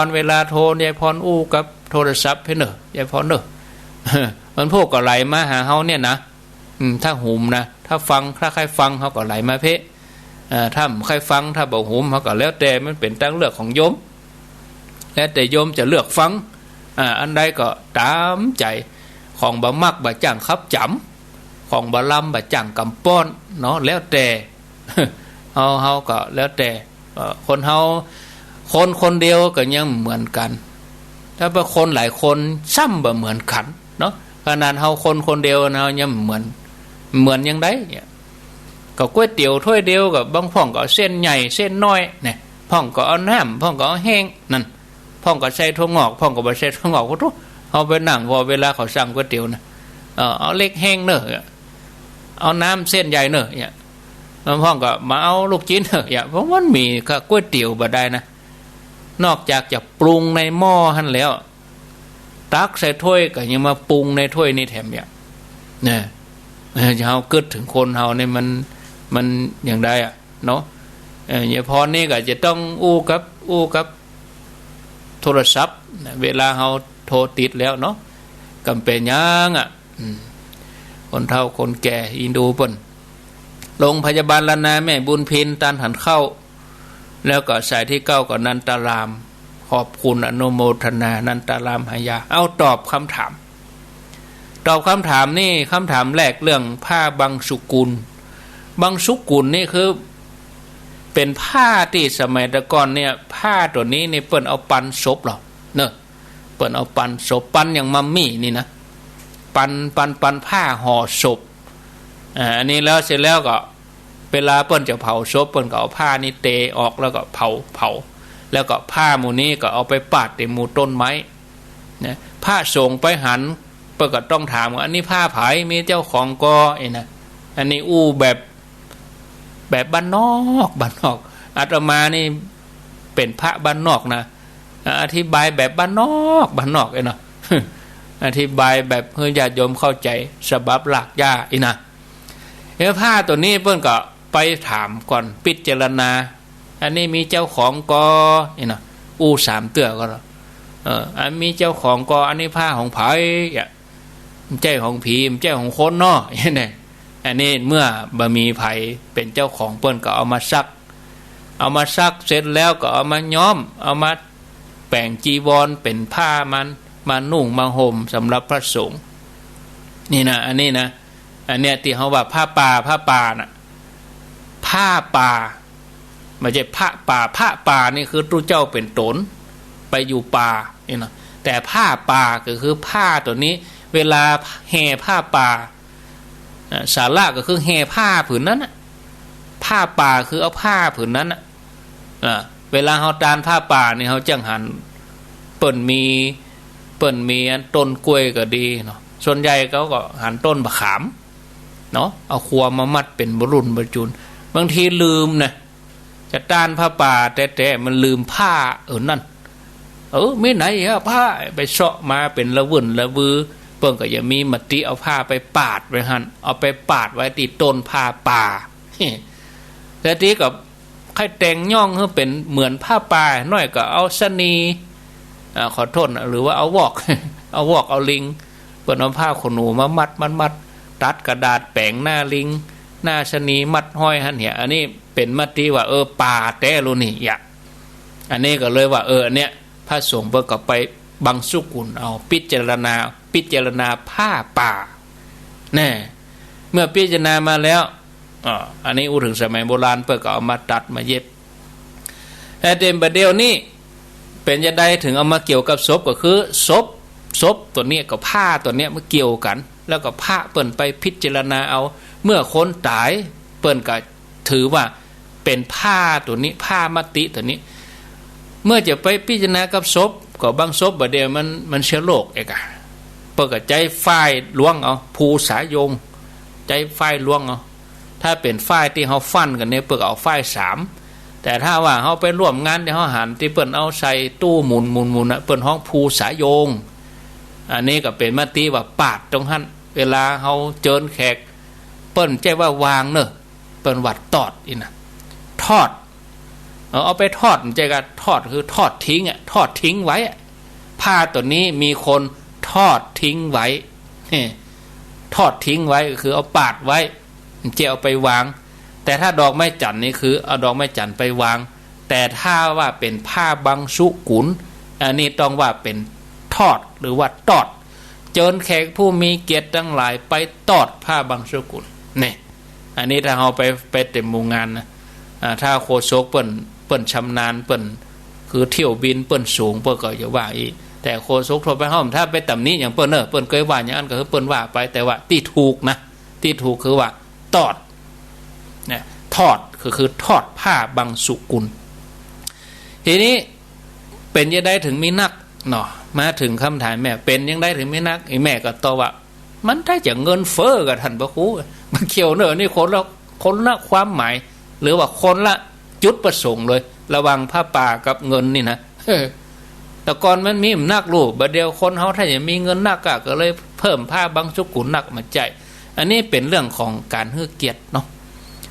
รเวลาโทรยายพรกับโทรศัพท์ให้เนอะยายพรเนอะมันพวกก็ไหลมาหาเฮาเนี่ยนะถ้าหุมนะถ้าใครฟังเขาก็ไหลมาเพถ้าใครฟังถ้าบอกหุมเขาก็แล้วแต่มันเป็นตั้งเลือกของโยมแล้วแต่โยมจะเลือกฟังอันใดก็ตามใจของบ่มักบ่จ้างครับจำของบ่ลำบ่จ้างกำป้อนเนาะแล้วแต่เฮาก็แล้วแต่คนเฮาคนเดียวก็ยังเหมือนกันถ้าเป็นคนหลายคนซ้ำบ่เหมือนกันเนาะขนาดเฮาคนเดียวเฮายังเหมือนยังไดก็ก๋วยเตี๋ยวถ้วยเดียวกับบางพ่องก็เส้นใหญ่เส้นน้อยเนี่ยพ่องก็เอาน้ำพ่องก็เอาแห้งนั่นพ่องก็ใส่ถั่วงอกพ่องก็บ่ใส่ถั่วงอกก็ทุกเอาไปนั่งพอเวลาเขาสั่งก๋วยเตี๋ยวนะเอาเล็กแห้งเนอะเอาน้ำเส้นใหญ่เนอะเนี่ยแล้วพ่องก็มาเอาลูกชิ้นเนอะเพราะมันมีก๋วยเตี๋ยวบ่ได้นะนอกจากจะปรุงในหม้อหั่นแล้วตักใส่ถ้วยก็ยังมาปรุงในถ้วยนี่แถมเนี่ยเฮาคิดถึงคนเฮาเนี่ยมันอย่างใดเนาะอย่าพอนี่ก็จะต้องกับโทรศัพท์เวลาเฮาโทรติดแล้วเนาะกำเป็นยังคนเฒ่าคนแก่อินดูเปิ้นโรงพยาบาลละนาแม่บุญพินตันหันเข้าแล้วก็สายที่9ก็นันตารามข ขอบคุณอนุโมทนานันตารามหายาเอาตอบคำถามนี่คำถามแรกเรื่องผ้าบางสุกุลบางสุกุลนี่คือเป็นผ้าที่สมัยตะก่อนเนี่ยผ้าตัวนี้นี่เปิ้นเอาปันศพหรอเนอะเปิ้นเอาปันศพปันอย่างมัมมี่นี่นะปันผ้าห่อศพอันนี้แล้วเสร็จแล้วก็เวลาเปิ้นจะเผาศพเปิ้นก็เอาผ้านี่เตะออกแล้วก็เผาแล้วก็ผ้าหมู่นี้ก็เอาไปปาดในหมู่ต้นไม้นะผ้าส่งไปหันเปิ้นก็ต้องถามว่าอันนี้ผ้าไผมีเจ้าของก็ไอ้นะอันนี้อู้แบบบ้านนอกอาตมานี่เป็นพระบ้านนอกนะอธิบายแบบบ้านนอกไอ้นะอธิบายแบบเพื่อญาติโยมเข้าใจฉบับหลักย่าไอ้นะผ้าตัวนี้เพิ่นก็ไปถามก่อนพิจารณาอันนี้มีเจ้าของก็ไอ้นะอู้สามเตื้อก็อันมีเจ้าของก็อันนี้ผ้าของไผเจ้าของผีเจ้าของคนเนาะนี่อันนี้เมื่อบะมีไผเป็นเจ้าของเปิ้นก็เอามาซักเสร็จแล้วก็เอามาย้อมเอามาแปลงจีวรเป็นผ้ามันมานุ่งมาห่มสำหรับพระสงฆ์นี่นะอันนี้นะอันเนี้ยที่เขาว่าผ้าป่าน่ะผ้าป่าไม่ใช่ผ้าป่านี่คือตู้เจ้าเป็นตนไปอยู่ป่านี่นะแต่ผ้าป่าก็คือผ้าตัวนี้เวลาแห่ผ้าป่าศาลาก็คือแห่ผ้าผืนนั้นนะผ้าป่าคือเอาผ้าผืนนั้นนะเวลาเขาตานผ้าป่านี่เขาจังหันเปิ่นมีต้นกล้วยก็ดีเนาะส่วนใหญ่เขาก็หันต้นมะขามเนาะเอาครัวมามัดเป็นบรรจุนบางทีลืมนะจะตานผ้าป่าแต่มันลืมผ้านั่นไม่ไหนอะผ้าไปเสาะมาเป็นละวุ่นละวือเปิ้งก็อย่ามีมติเอาผ้าไปปาดไว้หันเอาไปปาดไว้ที่ต้นผ้าป่าแต่ทีกับใครแต่งย่องให้เป็นเหมือนผ้าป่าน้อยก็เอาสนีขอโทษหรือว่าเอาวอกเอาลิงเปิ้นเอาผ้าขนหนูมามัดตัดกระดาษแปะหน้าลิงหน้าสนีมัดห้อยหันเนี่ยอันนี้เป็นมติว่าป่าแต่รู้นี่อย่าอันนี้ก็เลยว่าอันเนี้ยพระสงฆ์เปิ้นก็ไปบางสุกุลเอาพิจารณาผ้าป่าแน่เมื่อพิจารณามาแล้วอันนี้ถึงสมัยโบราณเปิ้นก็เอามาตัดมาเย็บแต่เดิมประเดี๋ยวนี้เป็นจะได้ถึงเอามาเกี่ยวกับศพก็คือศพตัวนี้กับผ้าตัวนี้มาเกี่ยวกันแล้วก็ผ้าเปิ้นไปพิจารณาเอาเมื่อคนตายเปิ้นก็ถือว่าเป็นผ้าตัวนี้ผ้ามติตัวนี้เมื่อจะไปพิจารณากับศพก็บางศพประเดี๋ยวมันเชื้อโรคเอกเปิ้นก็ใจฝ่ายล้วงเอาภูสายงใจฝ่ายล้วงเอาถ้าเป็นฝ่ายที่เขาฟันกันเนี่ยเปิ้นเอาฝ่าย3แต่ถ้าว่าเขาไปร่วมงานที่เขาหันที่เปิ้นเอาใส่ตู้หมุนเปิ้นห้องภูสายงอันนี้ก็เป็นมติว่าปาดตรงหันเวลาเขาเจิญแขกเปิ้นใจว่าวางเนอะเปิ้นวัดตอดอีนะทอดเอาไปทอดใจกันทอดคือทอดทิ้งไว้ผ้าตัวนี้มีคนทอดทิ้งไว้ทอดทิ้งไว้ก็คือเอาปาดไว้จะเอาไปวางแต่ถ้าดอกไม้จันทร์นี่คือเอาดอกไม้จันทร์ไปวางแต่ถ้าว่าเป็นผ้าบางสุกุลอันนี้ต้องว่าเป็นทอดหรือว่าตอดเจิญแขกผู้มีเกียรติทั้งหลายไปตอดผ้าบางสุกุลนี่อันนี้ถ้าเราไปเต็มหมู่งานนะถ้าโคโซกเปิ้นชำนาญเปิ้นคือเที่ยวบินเปิ้นสูงเปิ้นก็อย่าว่าอีกแต่โคโซกทั่วไปห้องถ้าไปต่ำนี้อย่างเปิ้นเปิ้นเคยว่าอย่างนั้นก็คือเปิ้นว่าไปแต่ว่าที่ถูกนะที่ถูกคือว่าตอดเนี่ยทอดคือทอดผ้าบางสุกุลทีนี้เป็นยังได้ถึงมีนักเนาะมาถึงคำถามแม่เป็นยังได้ถึงมีนักไอ้แม่ก็ตอบว่ามันได้จากเงินเฟ้อกับท่านพระครูมันเกี่ยวเนอะนี่คนละความหมายหรือว่าคนละจุดประสงค์เลยระวังผ้าป่ากับเงินนี่นะแต่ก่อนมันมีนักลูกบัดเดียวคนเขาถ้าอย่างมีเงินนักก็เลยเพิ่มผ้าบางสุกุลนักมาใจอันนี้เป็นเรื่องของการให้เกียรติเนาะ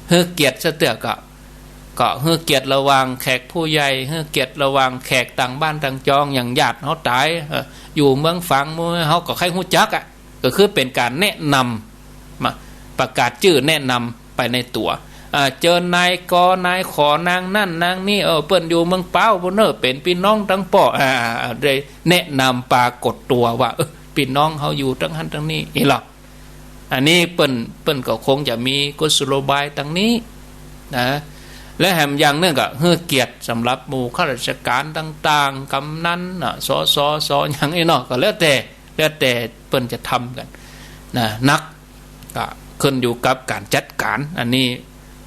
ให้เกียรติเสตือก็ให้เกียรติระวังแขกผู้ใหญ่ให้เกียรติระวังแขกต่างบ้านต่างจองอย่างญาติเขาตายอยู่เมืองฝังมือเขาก็ใครหูจักก็คือเป็นการแนะนำมาประกาศชื่อแนะนำไปในตัว เจอนายกนายขอนางนั่นนางนี่เปิ้นอยู่เมืองเป้าบ่เนอเป็นพี่น้องทั้งป่อได้แนะนำปรากฏตัวว่าพี่น้องเฮาอยู่ทั้งหันทั้งนี้นี่หรออันนี้เปิ้นก็คงจะมีกุศโลบายตั้งนี้นะและแถมอย่างนึงก็เฮือเกียรติสำหรับหมู่ข้าราชการต่างๆกำนันสสอย่างไอ้เนาะก็แล้วแต่เปิ้นจะทำกันนะนักก็ขึ้นอยู่กับการจัดการอันนี้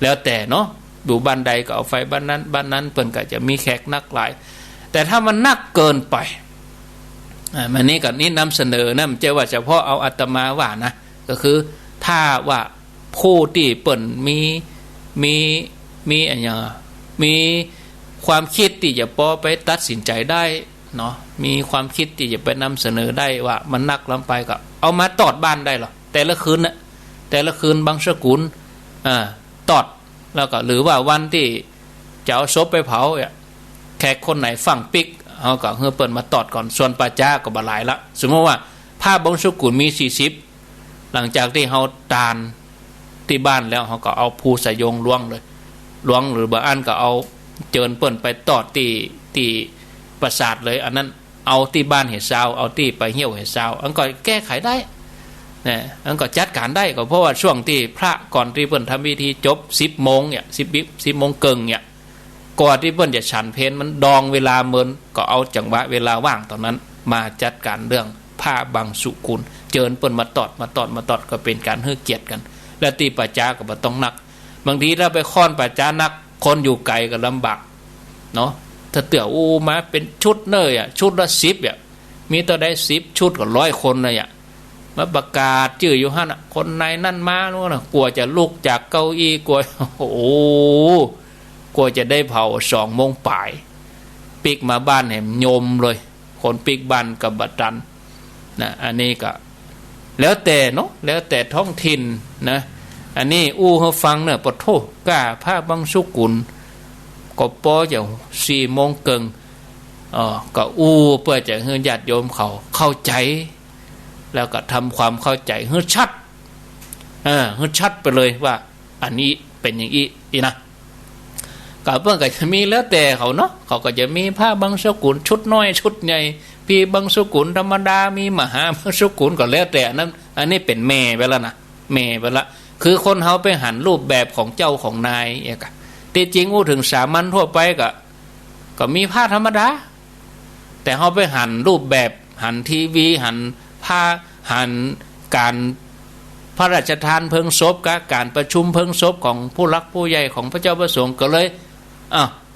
แล้วแต่เนาะอยู่บ้านใดก็เอาไฟบ้านนั้นเปิ้นก็จะมีแขกนักหลายแต่ถ้ามันนักเกินไปมันนี้ก็นี่นำเสนอนะมันจะว่าเฉพาะเอาอาตมาว่านะก็คือถ้าว่าผู้ที่เปิ้นมีอะไรอย่างมีความคิดที่จะพอไปตัดสินใจได้เนาะมีความคิดที่จะไปนำเสนอได้ว่ามันนักล้ำไปก็เอามาตอดบ้านได้หรอแต่ละคืนนะแต่ละคืนบางสกุลตอดแล้วก็หรือว่าวันที่จะเอาศพไปเผาแขกคนไหนฝั่งปิกเขาก็เฮือเปิดมาตอดก่อนส่วนป้าจ้าก็บาหลายละสมมติว่าผ้าบางสกุลมี40หลังจากที่เขาตานที่บ้านแล้วเขาก็เอาภูสายงล้วงเลยล้วงหรือบางอันก็เอาเจิญเปิ่นไปตอดที่ประสาทเลยอันนั้นเอาที่บ้านเห็ดซาวเอาที่ไปเหี่ยวเห็ดซาวอันก็แก้ไขได้นะอันก็จัดการได้ก็เพราะว่าช่วงที่พระก่อนที่เปิ่นทำพิธีจบ10 โมงเนี่ย10 โมงเกิงเนี่ยก่อนที่เปิ่นจะฉันเพลมันดองเวลาเมินก็เอาจังหวะเวลาว่างตอนนั้นมาจัดการเรื่องผ้าบางสุกุลเจิญเปิ่นมาตอดก็เป็นการเฮือเกียรติกันและตีป่าจ้าก็บ่ต้องนักบางทีถ้าไปค้อนป่าจ้านักคนอยู่ไกลก็ลำบากเนาะถ้าเตี่ยวมาเป็นชุดเนยชุดละ10มีตัวได้10ชุดก็100 คนเลยมาประกาศชื่ออยู่หั่นคนในนั่นมาโน่นกลัวจะลุกจากเก้าอี้กลัวกลัวจะได้เผา2 โมงป่ายปิกมาบ้านแหมโยมเลยคนปิกบ้านกับบัดดันนะอันนี้ก็แล้วแต่เนาะแล้วแต่ท้องถิ่นนะอันนี้เขาฟังเนี่ยปะโทกล้าผ้าบางสุกุลก็ปอจะ4 โมงเกิงก็เพื่อจะให้ญาติโยมเขาเข้าใจแล้วก็ทำความเข้าใจให้ชัดให้ชัดไปเลยว่าอันนี้เป็นอย่างนี้นะก็เพื่อนก็จะมีแล้วแต่เขาเนาะเขาก็จะมีผ้าบางสุกุลชุดน้อยชุดใหญ่พี่บางสุกุลธรรมดามีมหาบางสุกุลก็แล้วแต่นั้นอันนี้เป็นแม่ไปแล้วนะแม่ไปละคือคนเขาไปหันรูปแบบของเจ้าของนายที่จริงถึงสามัญทั่วไปก็มีผ้าธรรมดาแต่เขาไปหันรูปแบบหันทีวีหันผ้าหันการพระราชทานเพลิงศพกับการประชุมเพลิงศพของผู้รักผู้ใหญ่ของพระเจ้าประสงค์ก็เลย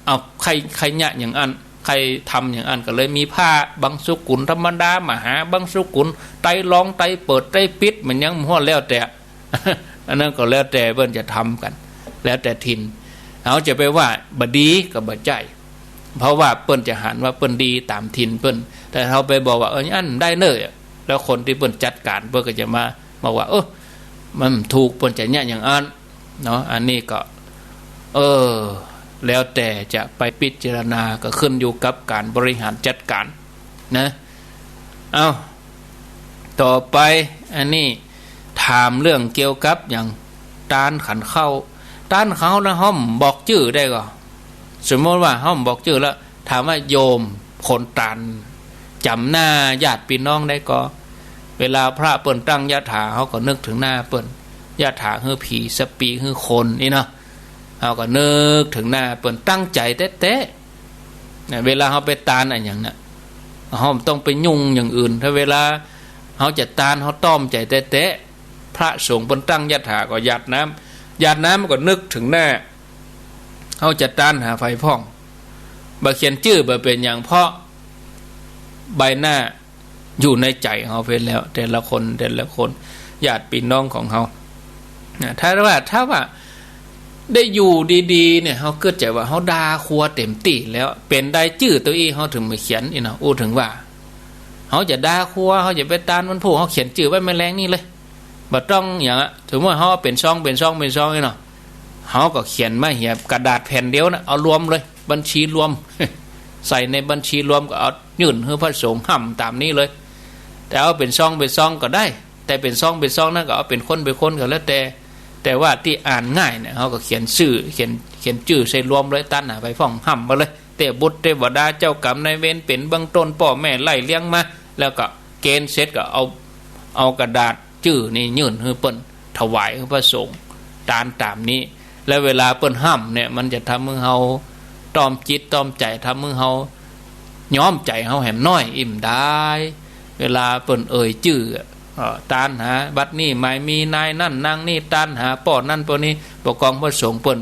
เอาใครเนี่ยอย่างอันใครทำอย่างอันก็เลยมีผ้าบางสุกุลธรรมดามหาบางสุกุลไตรองไตเปิดไตปิดมันยังมั่วแล้วแต่อันนั้นก็แล้วแต่เพิ่นจะทำกันแล้วแต่ถิ่นเขาจะไปว่าบดีกับบใจเพราะว่าเปิ้นจะหันว่าเปิ้นดีตามถิ่นเปิ้นแต่เขาไปบอกว่าอันได้เนยแล้วคนที่เปิ้นจัดการเปิ้นก็จะมาบอกว่ามันถูกเปิ้นจะเนี่ยอย่างอันเนาะอันนี้ก็แล้วแต่จะไปพิจารณาก็ขึ้นอยู่กับการบริหารจัดการนะเอาต่อไปอันนี้ถามเรื่องเกี่ยวกับอย่างตานขันเข้านะห้อมบอกชื่อได้ก็สมมติว่าห้อมบอกชื่อแล้วถามว่าโยมคนตานจำหน้าญาติพี่น้องได้ก็เวลาพระเปิ้นตั้งยะถาเขาก็นึกถึงหน้าเปิ้นยะถาคือผีสปีคือคนนี่เนาะเขาก็นึกถึงหน้าเปิ้นตั้งใจเต๊ะๆเวลาเขาไปตานอะไรอย่างนั้นเขาต้องไปยุ่งอย่างอื่นถ้าเวลาเขาจะตานเขาต้อมใจเต๊ะๆพระสงฆ์เปิ้นตั้งยะถาก็หยาดน้ำก็นึกถึงหน้าเขาจะตานหาไฟพ่องบ่เขียนชื่อบ่เป็นอย่างเพราะใบหน้าอยู่ในใจเขาเป็นแล้วแต่ละคนญาติพี่น้องของเขาถ้าว่าได้อยู่ดีๆเนี่ยเขาเกิดใจว่าเขาด่าครัวเต็มตีแล้วเป็นได้ชื่อตัวอีเขาถึงมาเขียนอีกนะถึงว่าเขาจะด่าครัวเขาจะไปตานมันผู้เขาเขียนชื่อไว้ไม่แรงนี่เลยบ่ต้องอย่างถึงว่าเขาเป็นซองนี่เนาะเขาก็เขียนมาเหียบกระดาษแผ่นเดียวนะเอารวมเลยบัญชีรวม ใส่ในบัญชีรวมก็เอายื่นให้พระสงฆ์ห้ำตามนี้เลยแต่เอาเป็นซองก็ได้แต่เป็นซองนั่นก็เอาเป็นคนก็แล้วแต่ แต่ว่าที่อ่านง่ายเนี่ยเขาก็เขียนชื่อเขียนชื่อใส่รวมเลยตั้นไปฟ้องห้ำมาเลยเตบุตรเทวดาเจ้ากรรมนายเวรเป็นเบื้องต้นพ่อแม่ไล่เลี้ยงมาแล้วก็เกณฑ์เสร็จก็เอากระดาษชื่อนี่ยื่นให้เปิ้นถวายให้พระสงฆ์ตามนี้แล้วเวลาเปิ้นห้ำเนี่ยมันจะทำให้เฮาตอมจิตตอมใจทำให้เฮาย้อมใจเฮาแหมน้อยอิ่มได้เวลาเปิ้นชื่อตานหาบัดนี้ไม่มีนายนั่นนางนี่ตานหาป้อนั่นป้อนี้ปกครองพระสงฆ์เปิ้น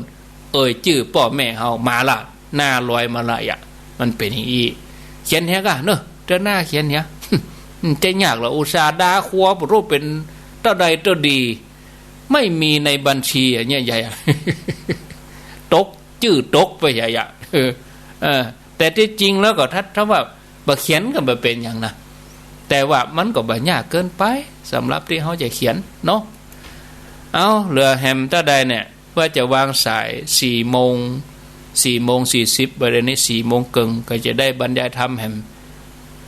ชื่อป้อแม่เฮามาละหน้าลอยมาละอ่ะมันเป็นอย่างนี้เขียนเหี้ยกะเนอะเจ้าหน้าเขียนเหี้ยใจยากเหรออุตส่าห์ด่าครัวรูปเป็นเท่าใดเท่าดีไม่มีในบัญชีอ่ะเนี่ยใหญ่ตกชื่อตกไปใหญ่อ่ะแต่ที่จริงแล้วก็ถ้าว่าบ่เขียนก็บ่เป็นอย่างนะแต่ว่ามันก็บ่ยากเกินไปสำหรับที่เขาจะเขียนเนาะเอาเหลือแฮมเท่าใดเนี่ยว่าจะวางสาย4 โมง 40บริเวณนี้4 โมงครึ่งก็จะได้บรรยายธรรมแฮม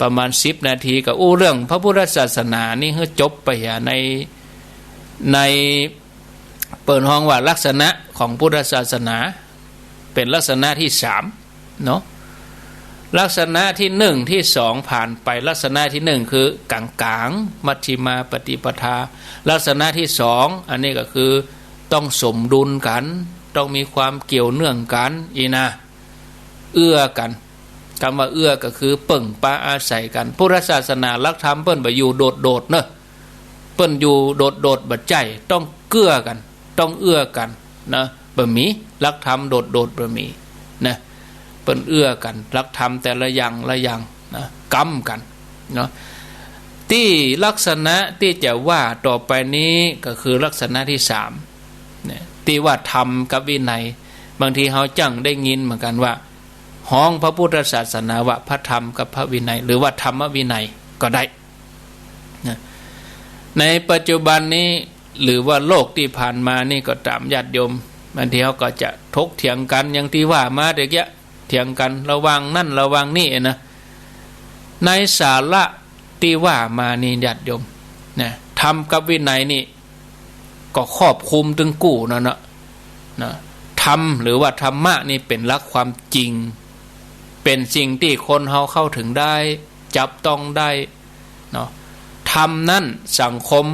ประมาณ10 นาทีก็เรื่องพระพุทธศาสนานี่ให้จบไปในเปิดห้องว่าลักษณะของพุทธศาสนาเป็นลักษณะที่3เนาะลักษณะที่1ที่2ผ่านไปลักษณะที่1คือกลางมัชฌิมาปฏิปทาลักษณะที่2อันนี้ก็คือต้องสมดุลกันต้องมีความเกี่ยวเนื่องกันอีนะเอื้อกันคำว่าเอื้อก็คือเปิ่งปะอาศัยกันพุทธศาสนาลักธรรมเปิ้นบ่อยู่โดดเนอะเปิ้นอยู่โดดบ่ใจต้องเกื้อกันต้องเอื้อกันนะบ่มีลักธรรมโดดบ่มีนะเปิ้นเอื้อกันลักธรรมแต่ละอย่างนะกรรมกันเนาะที่ลักษณะที่จะว่าต่อไปนี้ก็คือลักษณะที่3เนี่ยที่ว่าธรรมกับวินัยบางทีเฮาจังได้ยินเหมือนกันว่าห้องพระพุทธศาสนาว่าพระธรรมกับพระวินัยหรือว่าธรรมวินัยก็ได้นะในปัจจุบันนี้หรือว่าโลกที่ผ่านมานี่ก็ตามญาติโยมบางทีเขาก็จะถกเถียงกันอย่างที่ว่ามาเด็กเถียงกันระวังนั่นระวังนี่นะในสาระที่ว่ามานี่ญาติโยมนะธรรมกับวินัยนี่ก็ครอบคลุมถึงกู้นั่นนะธรรมหรือว่าธรรมะนี่เป็นหลักความจริงเป็นสิ่งที่คนเฮาเข้าถึงได้จับต้องได้เนาะธรรมนั้นสังคม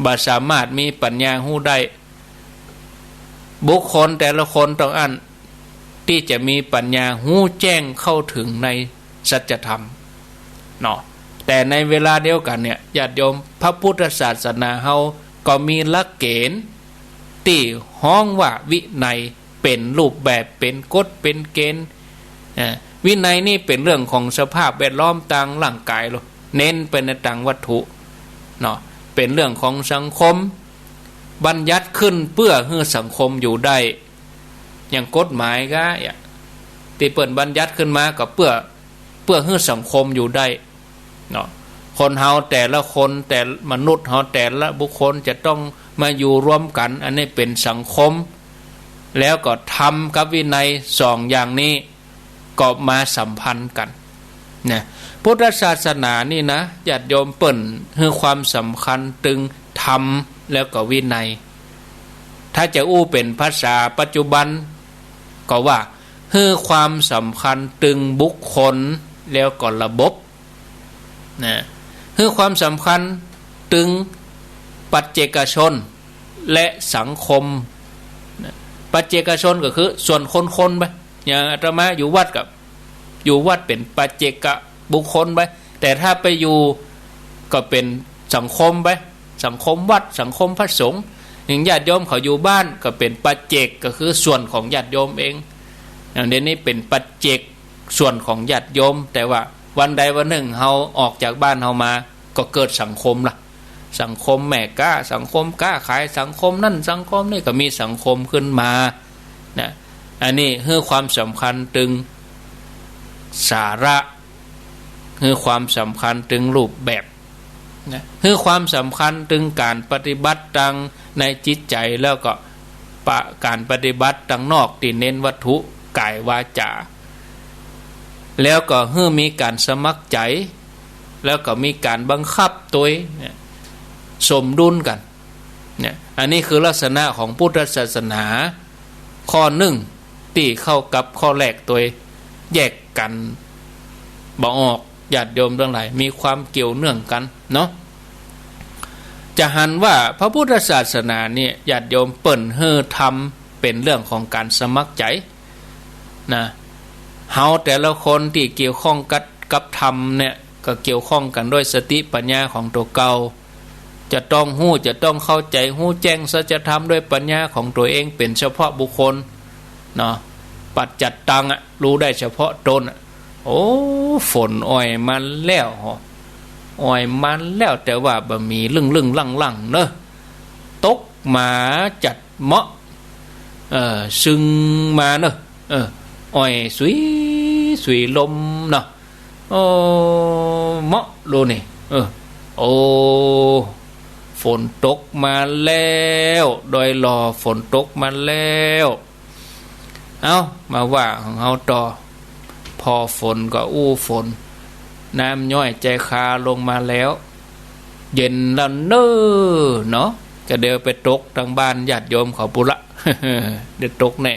บ่สามารถมีปัญญาฮู้ได้บุคคลแต่ละคนต้องอันที่จะมีปัญญาฮู้แจ้งเข้าถึงในสัจธรรมเนาะแต่ในเวลาเดียวกันเนี่ยญาติโยมพระพุทธศาสนาเฮาก็มีหลักเกณฑ์ที่ห้องว่าวินัยเป็นรูปแบบเป็นกฎเป็นเกณฑ์วินัยนี่เป็นเรื่องของสภาพแวดล้อมต่างร่างกายหรอเน้นเป็นในต่างวัตถุเนาะเป็นเรื่องของสังคมบัญญัติขึ้นเพื่อให้สังคมอยู่ได้อย่างกฎหมายก็ที่เปิดบัญญัติขึ้นมาก็เพื่อให้สังคมอยู่ได้เนาะคนเฮาแต่ละคนแต่มนุษย์เฮาแต่ละบุคคลจะต้องมาอยู่ร่วมกันอันนี้เป็นสังคมแล้วก็ธรรมกับวินัย2อย่างนี้ก็มาสัมพันธ์กันนะพุทธศาสนานี่นะญาติโยมเปิ้นให้ความสำคัญตึงธรรมแล้วก็วินัยถ้าจะอู้เป็นภาษาปัจจุบันก็ว่าให้ความสำคัญตึงบุคคลแล้วก็ระบบนะให้ความสำคัญตึงปัจเจกชนและสังคมปัจเจกชนก็คือส่วนคนไปอย่างอาตมาอยู่วัดกับอยู่วัดเป็นปัจเจกบุคคลไปแต่ถ้าไปอยู่ก็เป็นสังคมไปสังคมวัดสังคมพระสงฆ์อย่างญาติโยมเขาอยู่บ้านก็เป็นปัจเจกก็คือส่วนของญาติโยมเองอย่างเดี๋ยวนี้เป็นปัจเจกส่วนของญาติโยมแต่ว่าวันใดวันหนึ่งเฮาออกจากบ้านเฮามาก็เกิดสังคมล่ะสังคมแม่ก้าสังคมก้าขายสังคมนั่นสังคมนี่ก็มีสังคมขึ้นมานะอันนี้ให้ความสำคัญถึงสาระให้ความสำคัญถึงรูปแบบนะให้ความสำคัญถึงการปฏิบัติตังในจิตใจแล้วก็การปฏิบัติตังนอกที่เน้นวัตถุกายวาจาแล้วก็ให้มีการสมัครใจแล้วก็มีการบังคับตัวสมดุลกันเนี่ย อันนี้คือลักษณะของพุทธศาสนาข้อหนึ่งที่เข้ากับข้อแรกตัวแยกกันบ่ออกญาติโยมทั้งหลายมีความเกี่ยวเนื่องกันเนาะจะหันว่าพระพุทธศาสนาเนี่ยญาติโยมเปิ่นเฮอทำเป็นเรื่องของการสมัครใจนะเฮาแต่ละคนที่เกี่ยวข้องกับธรรมเนี่ยก็เกี่ยวข้องกันด้วยสติปัญญาของตัวเก่าจะต้องหู้จะต้องเข้าใจหู้แจ้งสัจธรรมด้วยปัญญาของตัวเองเป็นเฉพาะบุคคลเนาะปัจจัตตังรู้ได้เฉพาะตนโอ้ฝนอ้อยมันแล้วอ้อยมันแล้วแต่ว่าบะมีลึ่งลั่งเนอะตกมาจัดเหมาะซึ่งมาเนอะอ้อยสวยลมเนาะโอ้เหมาะดูนี่โอ้ฝนตกมาแล้วโดยรอฝนตกมาแล้วเอามาว่าของเฮาต่อพอฝนก็อู้ฝนน้ำย่อยใจคาลงมาแล้วเย็นแล้วเน้อเนาะจะเดินไปตกทางบ้านญาติโยมเขาปุระ เดี๋ยวตกแน่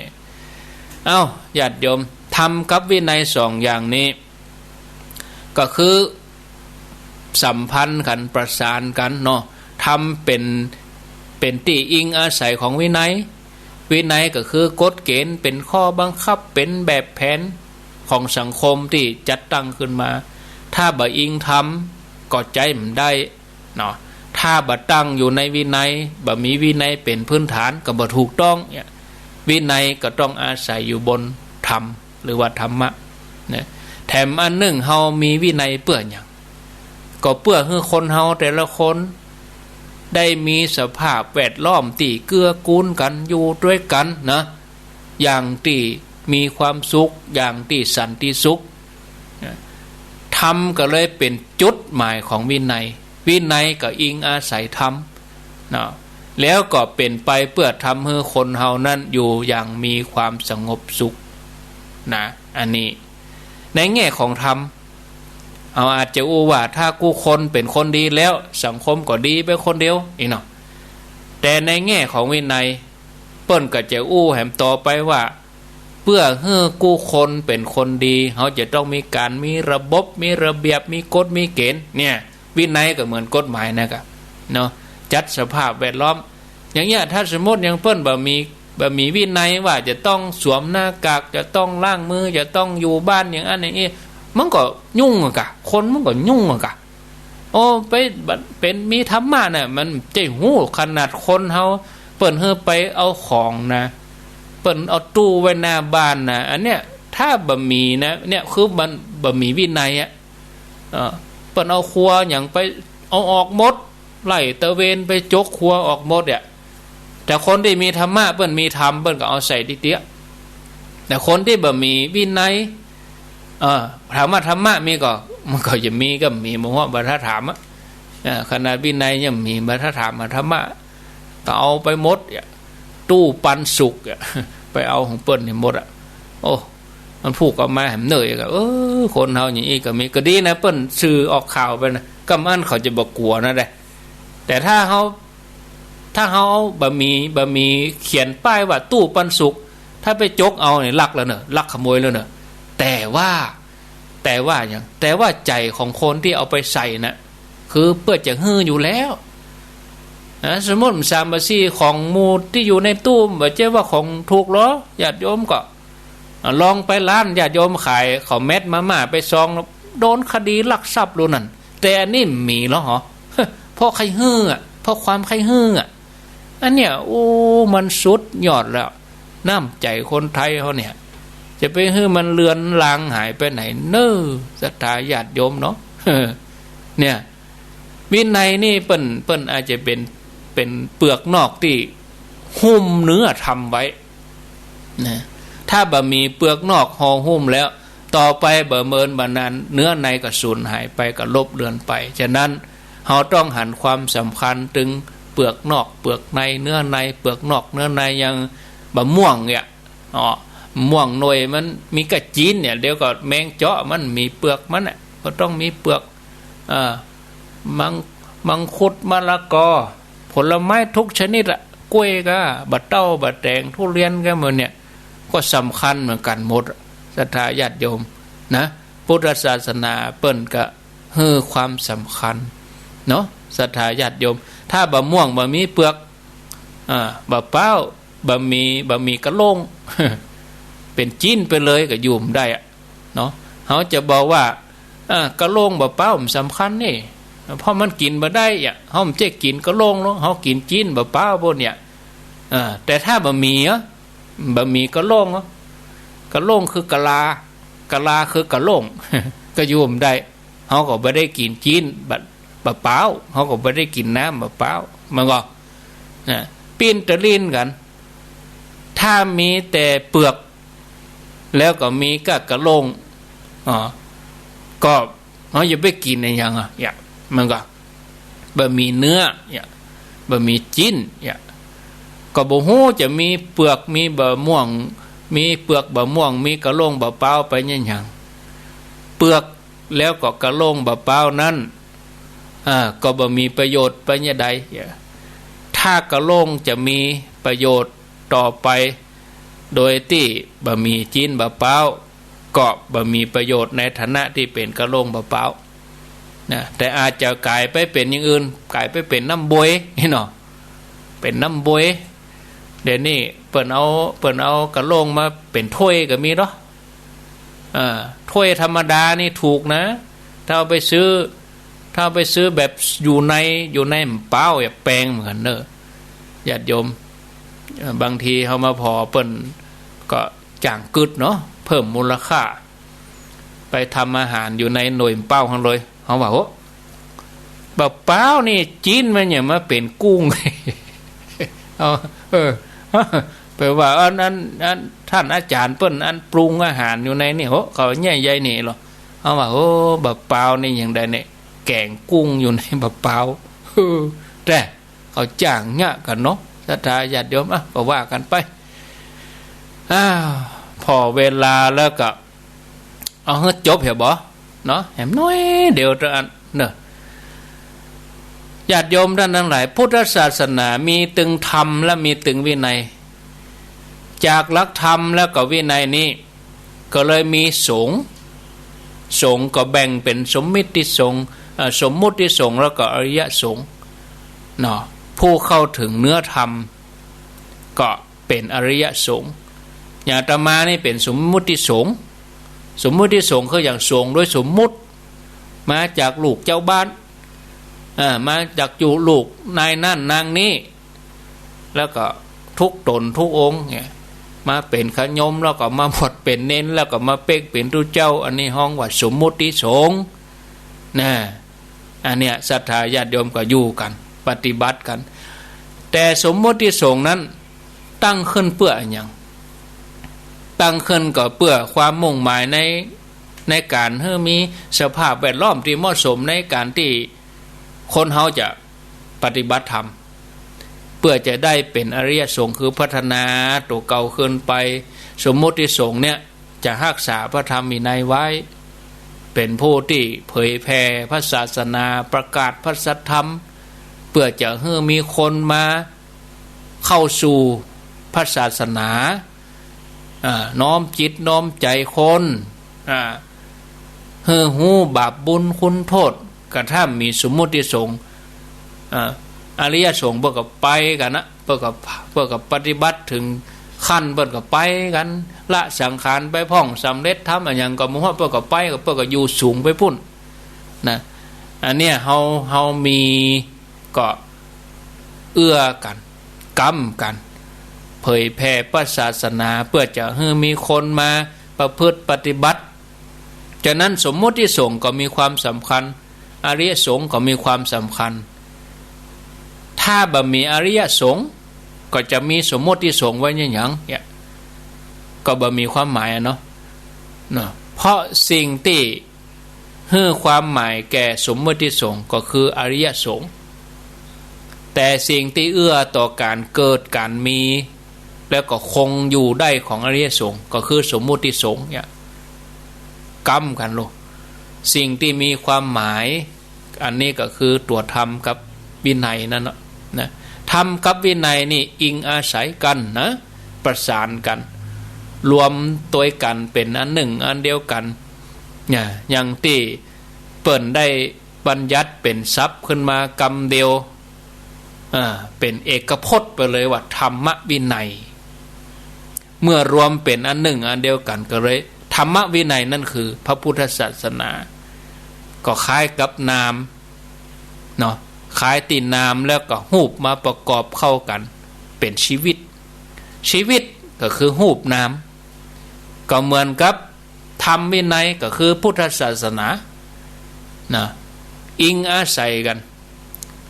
เอาญาติโยมทำกับวินัยสองอย่างนี้ก็คือสัมพันธ์กันประสานกันเนาะทำเป็นที่อิงอาศัยของวินัยก็คือกฎเกณฑ์เป็นข้อบังคับเป็นแบบแผนของสังคมที่จัดตั้งขึ้นมาถ้าบ่อิงทำก็ใจมันได้เนาะถ้าบ่ตั้งอยู่ในวินัยบ่มีวินัยเป็นพื้นฐานก็บ่ถูกต้องเนี่ยวินัยก็ต้องอาศัยอยู่บนธรรมหรือว่าธรรมะเนี่ยแถมอันหนึ่งเฮามีวินัยเปื่ออย่างก็เพื่อให้คนเฮาแต่ละคนได้มีสภาพแวดล้อมที่เกื้อกูลกันอยู่ด้วยกันนะอย่างที่มีความสุขอย่างที่สันติสุขธรรมก็เลยเป็นจุดหมายของวินัยก็อิงอาศัยธรรมนะแล้วก็เป็นไปเพื่อทำให้คนเฮานั้นอยู่อย่างมีความสงบสุขนะอันนี้ในแง่ของธรรมเอาอาจจะอู้ว่าถ้ากูคนเป็นคนดีแล้วสังคมก็ดีไปคนเดียวอีกเนาะแต่ในแง่ของวินัยเปิ้นก็จะอู้แหมต่อไปว่าเพื่อให้กูคนเป็นคนดีเขาจะต้องมีการมีระบบมีระเบียบมีกฎมีเกณฑ์เนี่ยวินัยก็เหมือนกฎหมายนะครับเนาะจัดสภาพแวดล้อมอย่างเงี้ยถ้าสมมติยังเปิ้นบ่มีวินัยว่าจะต้องสวมหน้ากากจะต้องล้างมือจะต้องอยู่บ้านอย่างนั้นอย่างนี้มันก็ยุ่งอะกะคนมันก็ยุ่งอะกะโอ้ไปเป็นมีธรรมะน่ะมันใจหูขนาดคนเฮาเปิ้นเฮอไปเอาของนะเปิ้นเอาตู้ไว้หน้าบ้านนะอันเนี้ยถ้าบ่มีนะเนี่ยคือมันบ่มีวินัยอ่ะเปิ้นเอาครัวอย่างไปเอาออกหมดไล่ตะเวนไปจกครัวออกหมดเนี่ยแต่คนที่มีธรรมะเปิ้นมีธรรมเปิ้นก็เอาใส่ดิเตี้ยแต่คนที่บ่มีวินัยถามว่าธรรมะมีก็มันก็จะมีก็มีมโหบรรทัดถามอ่ะขนาดวินัยยังมีบรรทัดถามธรรมะก็เอาไปหมดตู้ปันสุกไปเอาของเปิ้นนี่หมดอ่ะโอ้มันพูกออกมาแหมเหนื่อยก็คนเฮาอย่างนี้ก็มีก็ดีนะเปิ้นสื่อออกข่าวไปนะก็มันเขาจะบ่กลัวนะได้แต่ถ้าเฮาบ่มีเขียนป้ายว่าตู้ปันสุกถ้าไปจกเอาเนี่ยลักแล้วเนอะลักขโมยแล้วเนอะแต่ว่าอย่างแต่ว่าใจของคนที่เอาไปใส่นะคือเพื่อจะฮื้ออยู่แล้วสมมติสามบาซีของมูที่อยู่ในตู้แบบเจ้าว่าของถูกหรอญาติโยมก็ลองไปร้านญาติโยมขายข้าวเม็ดมาม่าไปซองโดนคดีลักทรัพย์รู้นั่นแต่อันนี้มีแล้วเหรอเพราะใครฮื้อเพราะความใครฮื้ออันเนี้ยโอ้มันสุดยอดแล้วน้ำใจคนไทยเขาเนี่ยจะไปให้มันเลือนลางหายไปไหนเน้อศรัทธาญาติโยมเนาะเนี่ยวินัยนี่เปิ้นอาจจะเป็นเปลือกนอกที่หุ้มเนื้อทำไว้นะถ้าบ่มีเปลือกนอกห่อหุ้มแล้วต่อไปบ่เมินบ่นานเนื้อในก็สูญหายไปก็ลบเลือนไปฉะนั้นเราต้องหันความสำคัญถึงเปลือกนอกเปลือกในเนื้อในเปลือกนอกเนื้อในอย่างบะม่วงเนี่ยม่วงหน่วยมันมีกระจีนเนี่ยเดี๋ยวก็แมงเจาะมันมีเปลือกมันก็ต้องมีเปลือกมังคุดมะละกอผลไม้ทุกชนิด กล้วยก็บะเต้าบะแตงทุเรียนก็เหมือนเนี่ยก็สำคัญเหมือนกันหมดศรัทธาญาติโยมนะพุทธศาสนาเปิ้นก็ให้ความสำคัญเนาะศรัทธาญาติโยมถ้าบะม่วงบะมีเปลือกบะเป้าบะมีกระโลง เป็นจิ้นไปเลยก็ยุ่มได้อะเนาะเขาจะบอกว่ากระโลงบะเป้ามันสำคัญนี่เพราะมันกินมาได้อ่ะเขาไม่ใช่กินกระโลงเนาะเขากินจิ้นบะเป้าพวกเนี่ยแต่ถ้าบะหมี่กระโลงกระโลงคือกะลคือกระโลง ก็ยุ่มได้เขาก็ไม่ได้กินจิ้นบะเป้าเขาก็ไม่ได้กินน้ำบะเป้ามันก็ปิ้นตะลินกันถ้ามีแต่เปลือกแล้วก็มีกระโลงก็เขาอย่าไปกินอะไรอย่างอย่ามันก็บะหมี่เนื้อบะหมี่จิ้นก็บ่ฮู้จะมีเปลือกมีบะม่วงมีเปลือกบะม่วงมีกระโลงบะเป้าไปอย่างเปลือกแล้วก็กระโลงบะเป้านั้นก็บ่มีประโยชน์ไปอย่างใดถ้ากระโลงจะมีประโยชน์ต่อไปโดยที่บะหมี่จิ้นบะเป้าก็บะหมี่ประโยชน์ในฐานะที่เป็นกระโลงบะเป้านะแต่อาจจะกลายไปเป็นอย่างอื่นกลายไปเป็นน้ำบวยเนาะเป็นน้ำบวยเดี๋ยวนี้เปิ่นเอากระโลงมาเป็นถ้วยก็มีเนาะถ้วยธรรมดานี่ถูกนะถ้าเอาไปซื้อแบบอยู่ในเป้าอย่าแปลงเหมือนเนอะญาติโยมบางทีเขามาพอเปิ่นก็จ่างกึดเนาะเพิ่มมูลค่าไปทำอาหารอยู่ในหน่วยเป้าข้างเลยเขาบอกว่าแบบเป้านี่จีนมันอย่างมาเป็นกุ้ง แปลว่าอันท่านอาจารย์เปิ้นอันปรุงอาหารอยู่ในนี่โหเขาใหญ่ๆนี่หรอเขาว่าโอ้แบบเป้านี่อย่างใดเนี่ยแกงกุ้งอยู่ในแบบเป้าแต่เขาจ้างเนี่ยกันเนาะศรัทธาญาติโยมก็ว่ากันไปพอเวลาแล้วก็เอาให้จบเหรอบ่เนาะแหมน้อยเดี๋ยวจะเนอะญาติโยมท่านทั้งหลายพุทธศาสนามีตึงธรรมและมีตึงวินัยจากหลักธรรมแล้วก็วินัยนี้ก็เลยมีสงฆ์ก็แบ่งเป็นสมมุติสงฆ์แล้วก็อริยสงฆ์เนาะผู้เข้าถึงเนื้อธรรมก็เป็นอริยสงฆ์อย่างอาตมานี่เป็นสมมุติสงฆ์คืออย่างสงฆ์โดยสมมุติมาจากลูกเจ้าบ้านมาจากอยู่ลูกนายนั่นนางนี้แล้วก็ทุกตนทุกองค์เนี่ยมาเป็นขยมแล้วก็มาบวชเป็นเน้นแล้วก็มาเป๊กเป็นทุเจ้าอันนี้ห้องว่าสมมุติสงฆ์นะอันเนี้ยศรัทธาญาติโยมก็อยู่กันปฏิบัติกันแต่สมมุติสงฆ์นั้นตั้งขึ้นเพื่ออย่างตั้งขึ้นก็เพื่อความมุ่งหมายในการให้มีสภาพแวดล้อมที่เหมาะสมในการที่คนเขาจะปฏิบัติธรรมเพื่อจะได้เป็นอริยสงฆ์คือพัฒนาตัวเก่าขึ้นไปสมมุติสงฆ์เนี่ยจะรักษาพระธรรมวินัยไว้เป็นผู้ที่เผยแผ่พระศาสนาประกาศพระสัทธรรมเพื่อจะให้มีคนมาเข้าสู่พระศาสนาน้อมจิตน้อมใจคนเฮือหูบาปบุญคุณโทษกระทั่งมีสมมุติสงฆ์อริยสงฆ์เพื่อกับไปกันนะเพื่อกับปฏิบัติถึงขั้นเพื่อกับไปกันละสังขารไปพ่องสำเร็จทำอย่างก็มุ่งเพื่อกับไปกับเพื่อกับอยู่สูงไปพุ่นนะอันเนี้ยเฮามีก็เอื้อกันกรรมกันเผยแผ่พระศาสนาเพื่อจะให้มีคนมาประพฤติปฏิบัติฉะนั้นสมมุติสงฆ์ก็มีความสำคัญอริยสงฆ์ก็มีความสำคัญถ้าบ่มีอริยสงฆ์ก็จะมีสมมุติสงฆ์ไว้อย่างเนี่ยก็บ่มีความหมายเนาะเพราะสิ่งที่ให้ความหมายแก่สมมุติสงฆ์ก็คืออริยสงฆ์แต่สิ่งที่เอื้อต่อการเกิดการมีแล้วก็คงอยู่ได้ของอริยสงฆ์ก็คือสมมุติสงฆ์เนี่ยกรรมกันโลสิ่งที่มีความหมายอันนี้ก็คือตัวธรรมกับวินัยนั่นนะถ้า รมกับวินัยนี่อิงอาศัยกันนะประสานกันรวมตัวกันเป็นอันหนึ่งอันเดียวกันเนี่ยอย่างที่เปิ่นได้บัญญัติเป็นทรัพย์ขึ้นมากำเดียวเป็นเอกพจน์ไปเลยว่าธรรมวินัยเมื่อรวมเป็นอันหนึ่งอันเดียวกันก็เลยธรรมวินัยนั่นคือพระพุทธศาสนาก็คล้ายกับนามเนาะคล้ายตีนามแล้วก็หูปมาประกอบเข้ากันเป็นชีวิตชีวิตก็คือหูปนามก็เหมือนกับธรรมวินัยก็คือพุทธศาสนานะอิงอาศัยกัน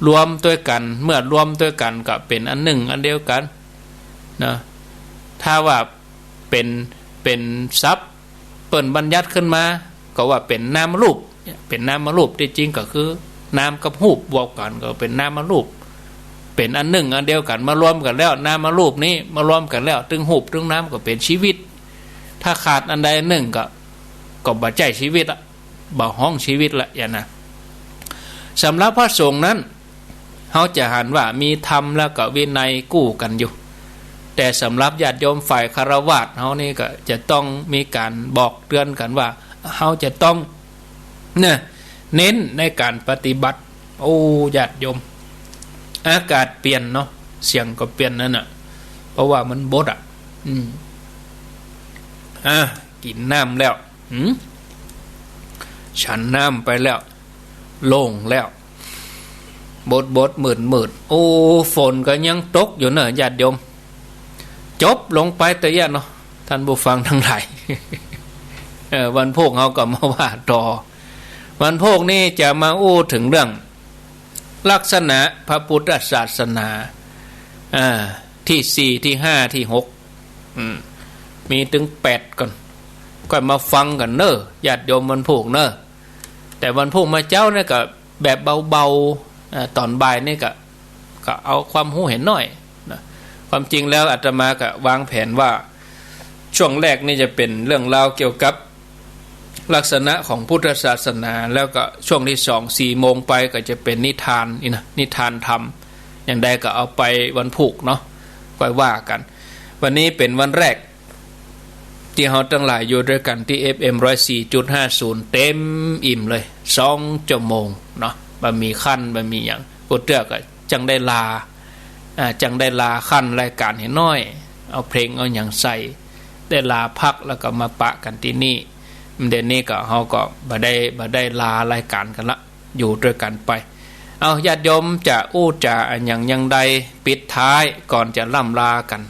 รวมด้วยกันเมื่อรวมด้วยกันก็เป็นอันหนึ่งอันเดียวกันนะถ้าว่าเป็นทรัพย์เปิ่นบัญญัติขึ้นมาก็ว่าเป็นนามรูปเป็นนามรูปที่จริงก็คือนามกับรูปบวกกันก็เป็นนามรูปเป็นอันหนึ่งอันเดียวกันมารวมกันแล้วนามรูปนี้มารวมกันแล้วตึงรูปตึงนามก็เป็นชีวิตถ้าขาดอันใดหนึ่งก็บ่ใจชีวิตละบ่ห้องชีวิตละอย่างนั้นสำหรับพระสงฆ์นั้นเขาจะหันว่ามีธรรมแล้วก็วินัยกู้กันอยู่แต่สำหรับญาติโยมฝ่ายคฤหัสถ์เขานี่ก็จะต้องมีการบอกเตือนกันว่าเขาจะต้องเนี่ยเน้นในการปฏิบัติโอ้ญาติโยมอากาศเปลี่ยนเนาะเสียงก็เปลี่ยนนั่นน่ะเพราะว่ามันบดกินน้ำแล้วฉันน้ำไปแล้วโล่งแล้วบดมืดโอ้ฝนก็ยังตกอยู่เนอะญาติโยมจบลงไปแต่ยะเนาะท่านผู้ฟังทั้งหลาย วันพวกเขาก็มาว่าต่อวันพวกนี้จะมาอู้ถึงเรื่องลักษณะพระพุทธศาสนาที่ 4 ที่ 5 ที่ 6มีถึง 8ก่อนก็มาฟังกันเนอะญาติโยมวันพวกเนอะแต่วันพวกมาเจ้าเนี่ยก็แบบเบาๆตอนบ่ายนี่ก็เอาความรู้เห็นหน่อยนะความจริงแล้วอาตมาก็วางแผนว่าช่วงแรกนี่จะเป็นเรื่องราวเกี่ยวกับลักษณะของพุทธศาสนาแล้วก็ช่วงที่4 โมงไปก็จะเป็นนิทานนี่นะนิทานธรรมอย่างใดก็เอาไปวันพุธเนาะก็ว่ากันวันนี้เป็นวันแรกที่เราทั้งหลายอยู่ด้วยกันที่ FM 104.50 เต็มอิ่มเลย2 ชั่วโมงเนาะบ่มีขั้นบ่มีหยังกูเตื้อก็จังได้ลาขั้นรายการให้น้อยเอาเพลงเอาหยังใส่ได้ลาพักแล้วก็มาปะกันที่นี่เดี๋ยวนี้ก็เขาก็บ่ได้ลารายการกันละอยู่ด้วยกันไปเอาญาติโยมจะอู้จะอย่างใดปิดท้ายก่อนจะล่ำลากัน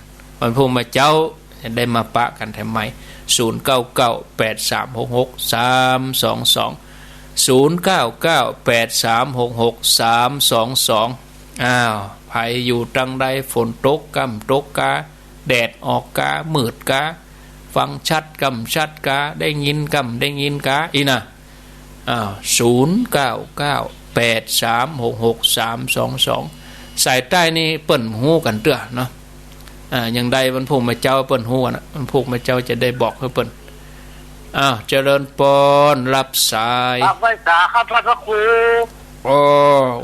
วันพรุ่งมาเจ้าจะได้มาปะกันทำไม0998366322 อ้าวไผอยู่ตังใดฝนตกกำตกกาแดดออกกามืดกาฟังชัดกำชัดกาได้ยินกำได้ยินกาอีนะ0998366322สายใต้นี่เปิ้นฮู้กันเตื้อเนาะอย่างใดวันพวกมาเจ้าเปิ้นฮู้นะวันพวกมาเจ้าจะได้บอกให้เปิ้นเจริญปอนรับสายครับไว้สาครับพระครู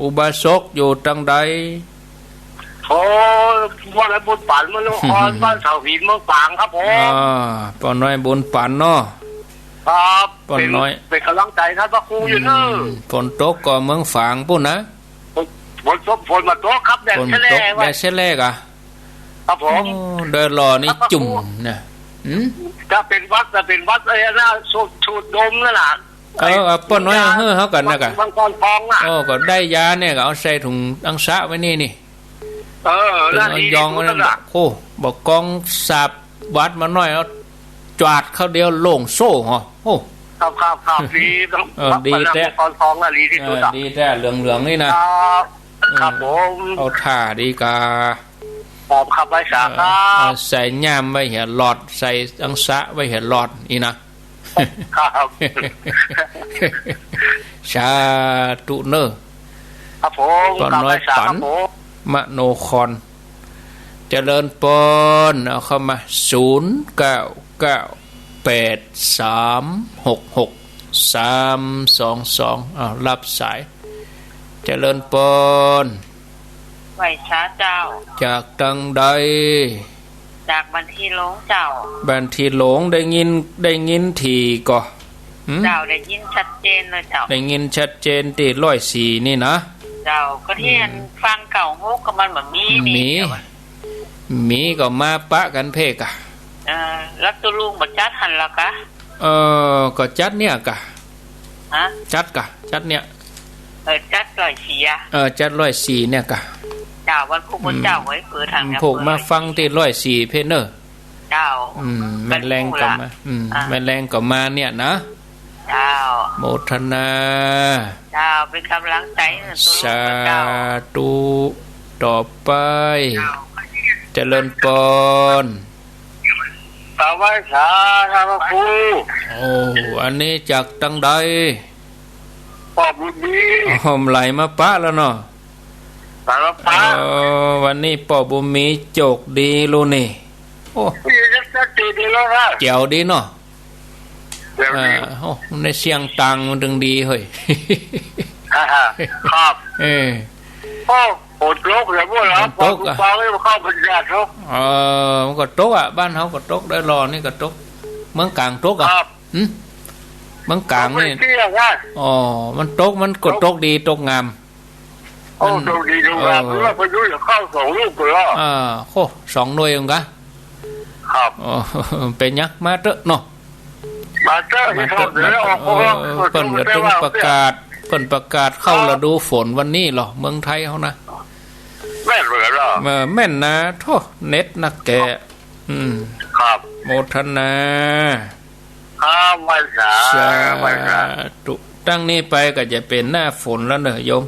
อุบาสกอยู่ตังใดว่าอะไรบุญปันเมืองครบ้านเสาหินเมืองปางครับผมปอนน้อยบุญปันเนาะครับปอนน้อยเป็นกำลังใจท่านพระครูอยู่เนอะฝนตกก็เมืองฝางปุ่นนะฝนมาตกครับแดดแฉลกแดดแฉลกครับผมเดินรอนี่จุ่มนะจะเป็นวัดอะไรนะสูดดมนั่นแหละป้อนน้อยเขากันนะกันบางกรฟองอ่ะก็ได้ยาเนี่ยก็เอาใส่ถุงอังสะไว้นี่นั่นดียองนั่นโอ้บอกกองสาบวัดมาหน่อยเอาจวาดเขาเดียวโล่งโซ่เหรอโอ้ครับดีดีแต่กรฟองน่ะดีที่สุดดีแต่เหลืองนี่นะครับผมเอาท่าดีกาขับไปสาครับใส่ย่ามไว้เห็นหลอดใส่อังสะไว้เห็นหลอดอีนะครับชาตุเนอร์ครับผมตอนน้อยปันมโนคอนเจริญปอนเอาเข้ามา0998366322รับสายเจริญปอนส ไหวช้าเจ้าจากตังใดจากบันทีหลงเจ้าบันทีหลงได้ยินทีก่อเจ้าได้ยินชัดเจนเลยเจ้าได้ยินชัดเจนตี104นี่นะเจ้าก็ที่ฟังเก่าฮุกกับมันแบบมีก็มาปะกันเพกอะแล้วตัวลุงบัดจัดหันละกะก็จัดเนี่ยกะฮะจัดเนี่ยจัด104จัด104เนี่ยกะเจ้าวันพุธเจ้าไว้เปิดทางพวกมาฟังที่104เพเนอร์เจ้าแม่แรงก็มาแม่แรงก็มาเนี่ยนะเจ้าโมทนาเจ้าเป็นกำลังใจสาธุต่อไปเจริญปอนสวัสดีครับครูอันนี้จากตังใดป่อบุญมีไหลมาปะแล้วเนาะวันนี้ป่อบุญมีโจกดีลูนี่โอ้เจ๋วดีเนาะในเสียงตังมันดึงดีเฮ้ยครับโอ้โตกเลยพวกเราโตกอะเข้าพันยาโตกมันก็โตกอ่ะบ้านเขาก็โตกได้รอนี่ก็โตกเมืองกลางโตกอ่ะเมืองกลางนี่มันโตกมันกดโตกดีโตกงามโอ้โตกดีโตกงามเพราะว่าพายุจะเข้า2 ลูกเลยโอ้2 หน่วยองกะครับเป็นยักษ์มาเตอะเนาะมาเตอะเพิ่นก็ต้องประกาศเข้าฤดูฝนวันนี้เหรอเมืองไทยเขานะแม่นเลยเหรอแม่นนะโธ่เน็ตนักแกครับโมทนาวันตุตั้งนี้ไปก็จะเป็นหน้าฝนแล้วเนอะโยม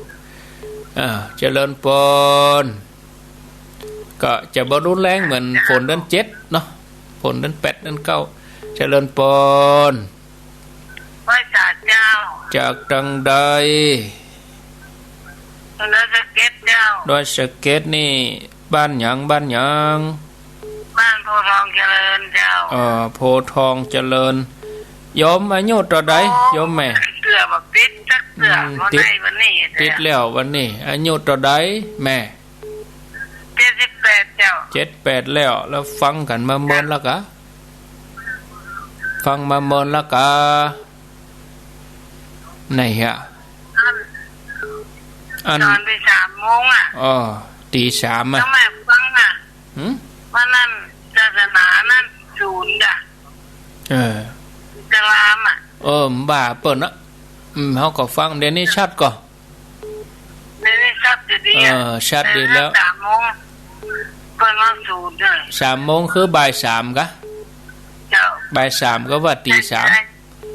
เจริญปนก็จะบ่รุนแรงเหมือนฝนเดือน7เนาะฝนเดือน8เดือน9เจริญปนพระเจ้าจากตังใดดอยสะเก็ดเจ้าดอยสะเก็ดนี่บ้านหยังบ้านโพทองเจริญเจ้าโพทองเจริญโยมอายุต่อใดโยมแม่เกือบติดจักเกือบวันนี้ติดแล้ววันนี้อายุต่อใดแม่78เจ้า78แล้วฟังกันมาเมินแล้วกะฟังมาเมินแล้วกะไหนฮะตอนไป3 โมงตี 3ทำไมฟังวันนั้นศาสนานั้นศูนย์จะลามบ่าเปิดนะเขาก็ฟังเดี๋ยวนี้ชัดก่อนเดี๋ยวนี้ชัดดีชัดดีแล้ว3 โมงเปิดมาศูนย์เลย3 โมงคือบ่าย 3กะบ่าย 3ก็ว่าตี 3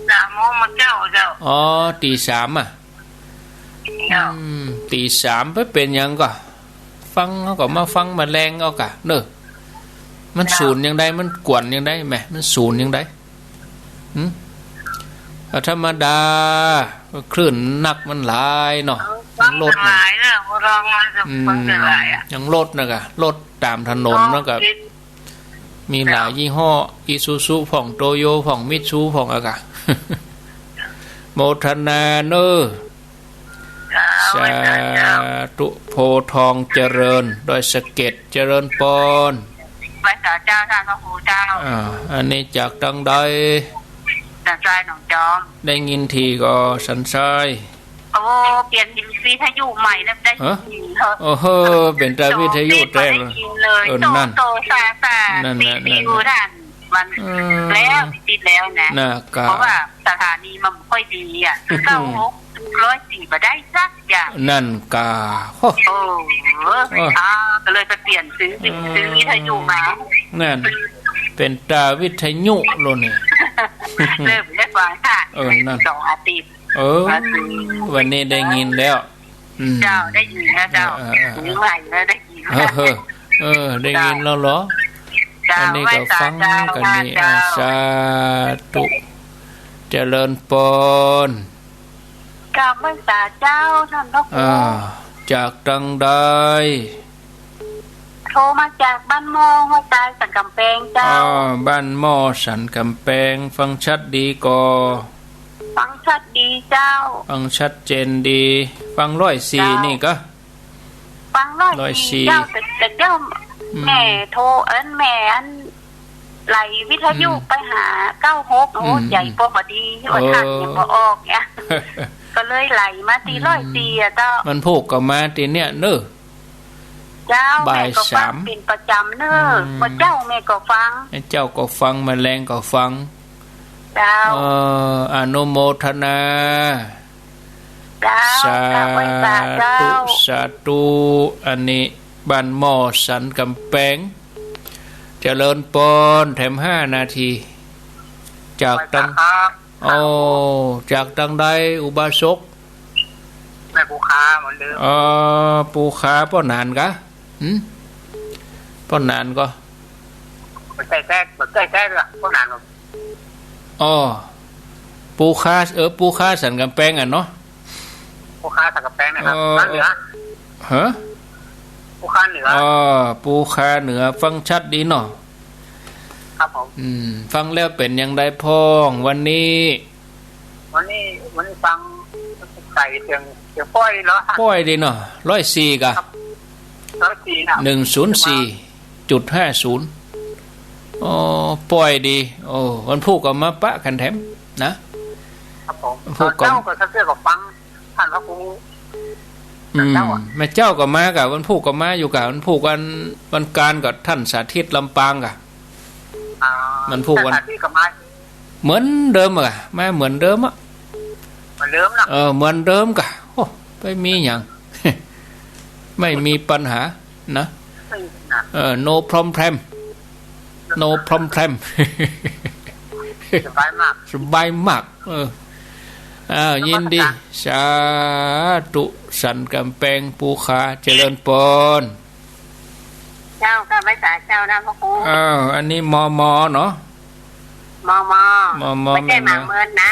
3 โมงมาเจ้าตี 3ตี 3ไปเป็นยังก็ฟังเขาก็มาฟังมาแรงเอากะเนอะมันศูนย์ยังได้มันกวนยังได้แม่มันศูนย์ยังได้ธรรมดาคลื่นหนักมันหลายเนาะรถหลายนะรองมาจะฟังหลายยังรถนะกะรถตามถนนแล้วก็มีหลายยี่ห้ออิซูซุของโตโยของมิตซูของอะกะโมทนาเนอสาธุโพทองเจริญโดยสะเก็ดเจริญปอนพระเจ้าทางพระหูเจ้าอันนี้จากตังใดสันทรายหนองจอมได้ยินทีก็สันทรายเปลี่ยนวิทยุใหม่แล้วได้ยินเถอะโอ้โหเป็นตาวิทยุแท้เลยนั่นโตซาติดอยู่ท่านมันแล้วติดแล้วนะเพราะว่าสถานีมันค่อยดี96-104มาได้สักอย่างนั่นกาก็เลยไปเปลี่ยนซื้อวิทยุมานั่นเป็นตาวิทยุโลนี่เริ่มได้ฟังค่ะนั่น2 อาทิตย์วันนี้ได้ยินแล้วเจ้าได้ยินแล้วเจ้าซื้อใหม่แล้วได้ยินได้ยินแล้วเหรออันนี้ก็ฟังกันนี่สาธุเจริญปนกราบไหว้ศาลเจ้าท่านพระครูจากตังใดโทรมาจากบ้านหม้อห้วยใต้สันกำแพงเจ้าบ้านหม้อสันกำแพงฟังชัดดีก่อฟังชัดดีเจ้าฟังชัดเจนดีฟัง104นี่ก็ฟั ฟัง104เจ้าแต่เจ้าแม่โทรแม่อันไหลวิทยุไปหา96โอ้ใหญ่พอดีว่าท่านยังบ่ออกเนี่ยก็เลยไหลมาตี104อ่ะเจ้ามันพูกก็มาตีเนี่ยเนอะเจ้าแม่ก็ฟังเป็นประจำเนอะเมื่อเจ้าแม่ก็ฟังเจ้าก็ฟังแมลงก็ฟังเจ้าอนุโมทนาสาธุสาธุอันนี้บ้านหม้อสันกำแพงเจริญปนแถม5 นาทีจากตังจากตังใดอุบาสกแม่ปูคาเหมือนเดิมปูคาป้อนานกะป้อนานก็ใกล้ละป้อนานปูคาปูคาสันกำแพงอ่ะเนาะปูคาสันกำแพงนะครับบ้านเหนือฮะปูคาเหนือปูคาเหนือฟังชัดดีเนาะครับผมฟังแล้วเป็นยังไงพ้องวันนี้ฟังใส่เสียงป้อยแล้วป้อยดีเนาะ104กะ104.50ป้อยดีวันพูกก็มาปะกันแถมนะครับผมพูกก็เจ้าก็เสื้อกับฟังท่านพระครูแม่เจ้าก็มากับวันพูกก็มาอยู่กับวันพูกวันการกับท่านสาธิตลำปางกะมันพูกวันเหมือนเดิมอะมาเหมือนเดิมอะเหมือนเดิมนะเหมือนเดิมกะไม่มีอย่างไม่มีปัญหานะno problem no problem สบายมากยินดีสาธุสันกำแพงปูคาเจริญปนเจ้ากับภาษาเจ้านะพ่อครูอันนี้มเนาะมไม่ใช่หมาเมินนะ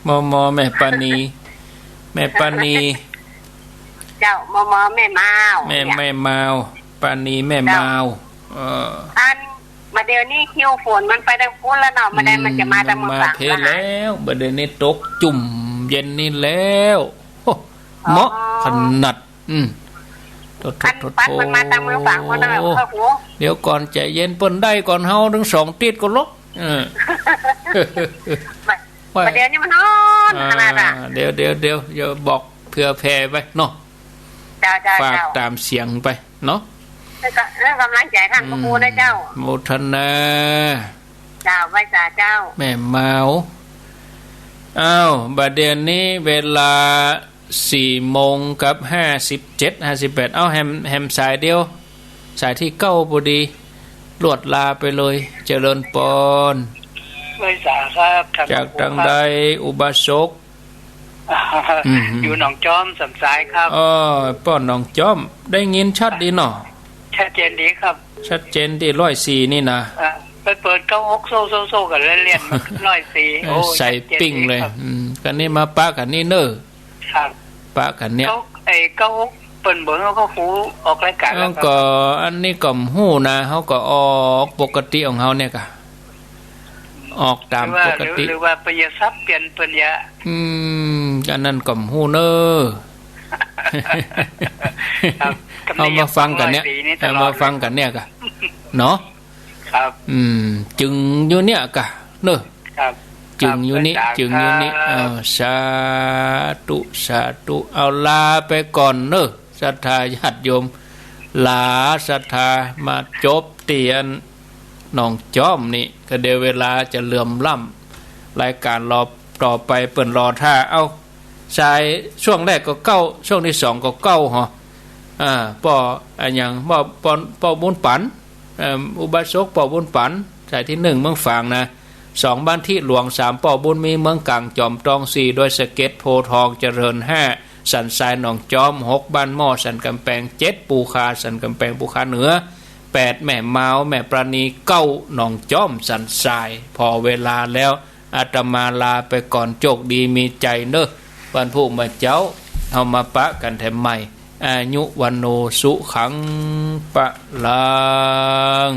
มแม่ปานีเจ้ามแม่เมาแม่เมาปานีแม่เมาอันมาเดี๋ยวนี้คิวฝนมันไปดังพุ่นแล้วเนาะมาได้มันจะมาดังมือฝั่งแล้วมาเดี๋ยวนี้ตกจุ่มเย็นนี่แล้วเหมาะขนาดปัดมันมาดังมือฝั่งมันแบบเดี๋ยวก่อนใจเย็นเปิ้นได้ก่อนเฮาถึง2 ติดก็ลกมาเดี๋ยวนี้มันนอนขนาดน่ะเดี๋ยวอย่าบอกเผื่อแผ่ไปเนาะฝากตามเสียงไปเนาะเรื่องกำลังใจท่านพระครูนะเจ้าโมทนาเจ้าไว้จ่าเจ้าแม่เมาบัดเดี๋ยวนี้เวลา4:57 แฮมสายเดียวสายที่9พอดีลวดลาไปเลยเจริญปนไว้จ่าครับจากทางใดอุบาสกอยู่หนองจอมสำสายครับป้อนหนองจอมได้ยินชัดดีเนาะชัดเจนดีครับชัดเจนที่104นี่นะไปเปิด96โซ่กันเล่น104ใส่ปิ้งเลยกันนี่มาปะกันนี่เน้อครับปะกันเนี่ยไอ้96เปิ้นเบิ่งเขาก็ฮู้ออกรายการแล้วก็อันนี้ก็ฮู้นะเฮาก็ออกปกติของเฮาเนี่ยก็ออกตามปกติหรือว่าปริยทรัพย์เปลี่ยนปริยะอันนั้นก็ฮู้เน้อเอามาฟังกันเนี่ยกะเนาะครับจึงอยู่เนี่ยกะเนอะจึงอยู่นี่สาธุเอาลาไปก่อนเนอะศรัทธาญาติโยมลาศรัทธามาจบเตียนหนองจอมนี่ก็เดี๋ยวเวลาจะเหลื่อมล้ำรายการรอต่อไปเปิ่นรอท่าชายช่วงแรกก็เก้าช่วงที่2ก็เก้าฮะป่ออย่างป่อบุญปันอุบาสกป่อบุญปันสายที่1เมืองฝางนะ2บ้านที่หลวง3ป่อบุญมีเมืองกลางจอมตอง4โดยสะเก็ดโพทองเจริญ5สันทรายหนองจอม6บ้านหม้อสันกำแพง7ปูคาสันกำแพงปูคาเหนือ8แม่เมาแม่ปราณี9หนองจอมสันทรายพอเวลาแล้วอาตมาลาไปก่อนโชคดีมีใจเนอะวันผู้มาเจ้าเอามาปะกันแถมใหม่อายุวันโนสุขังปะลัง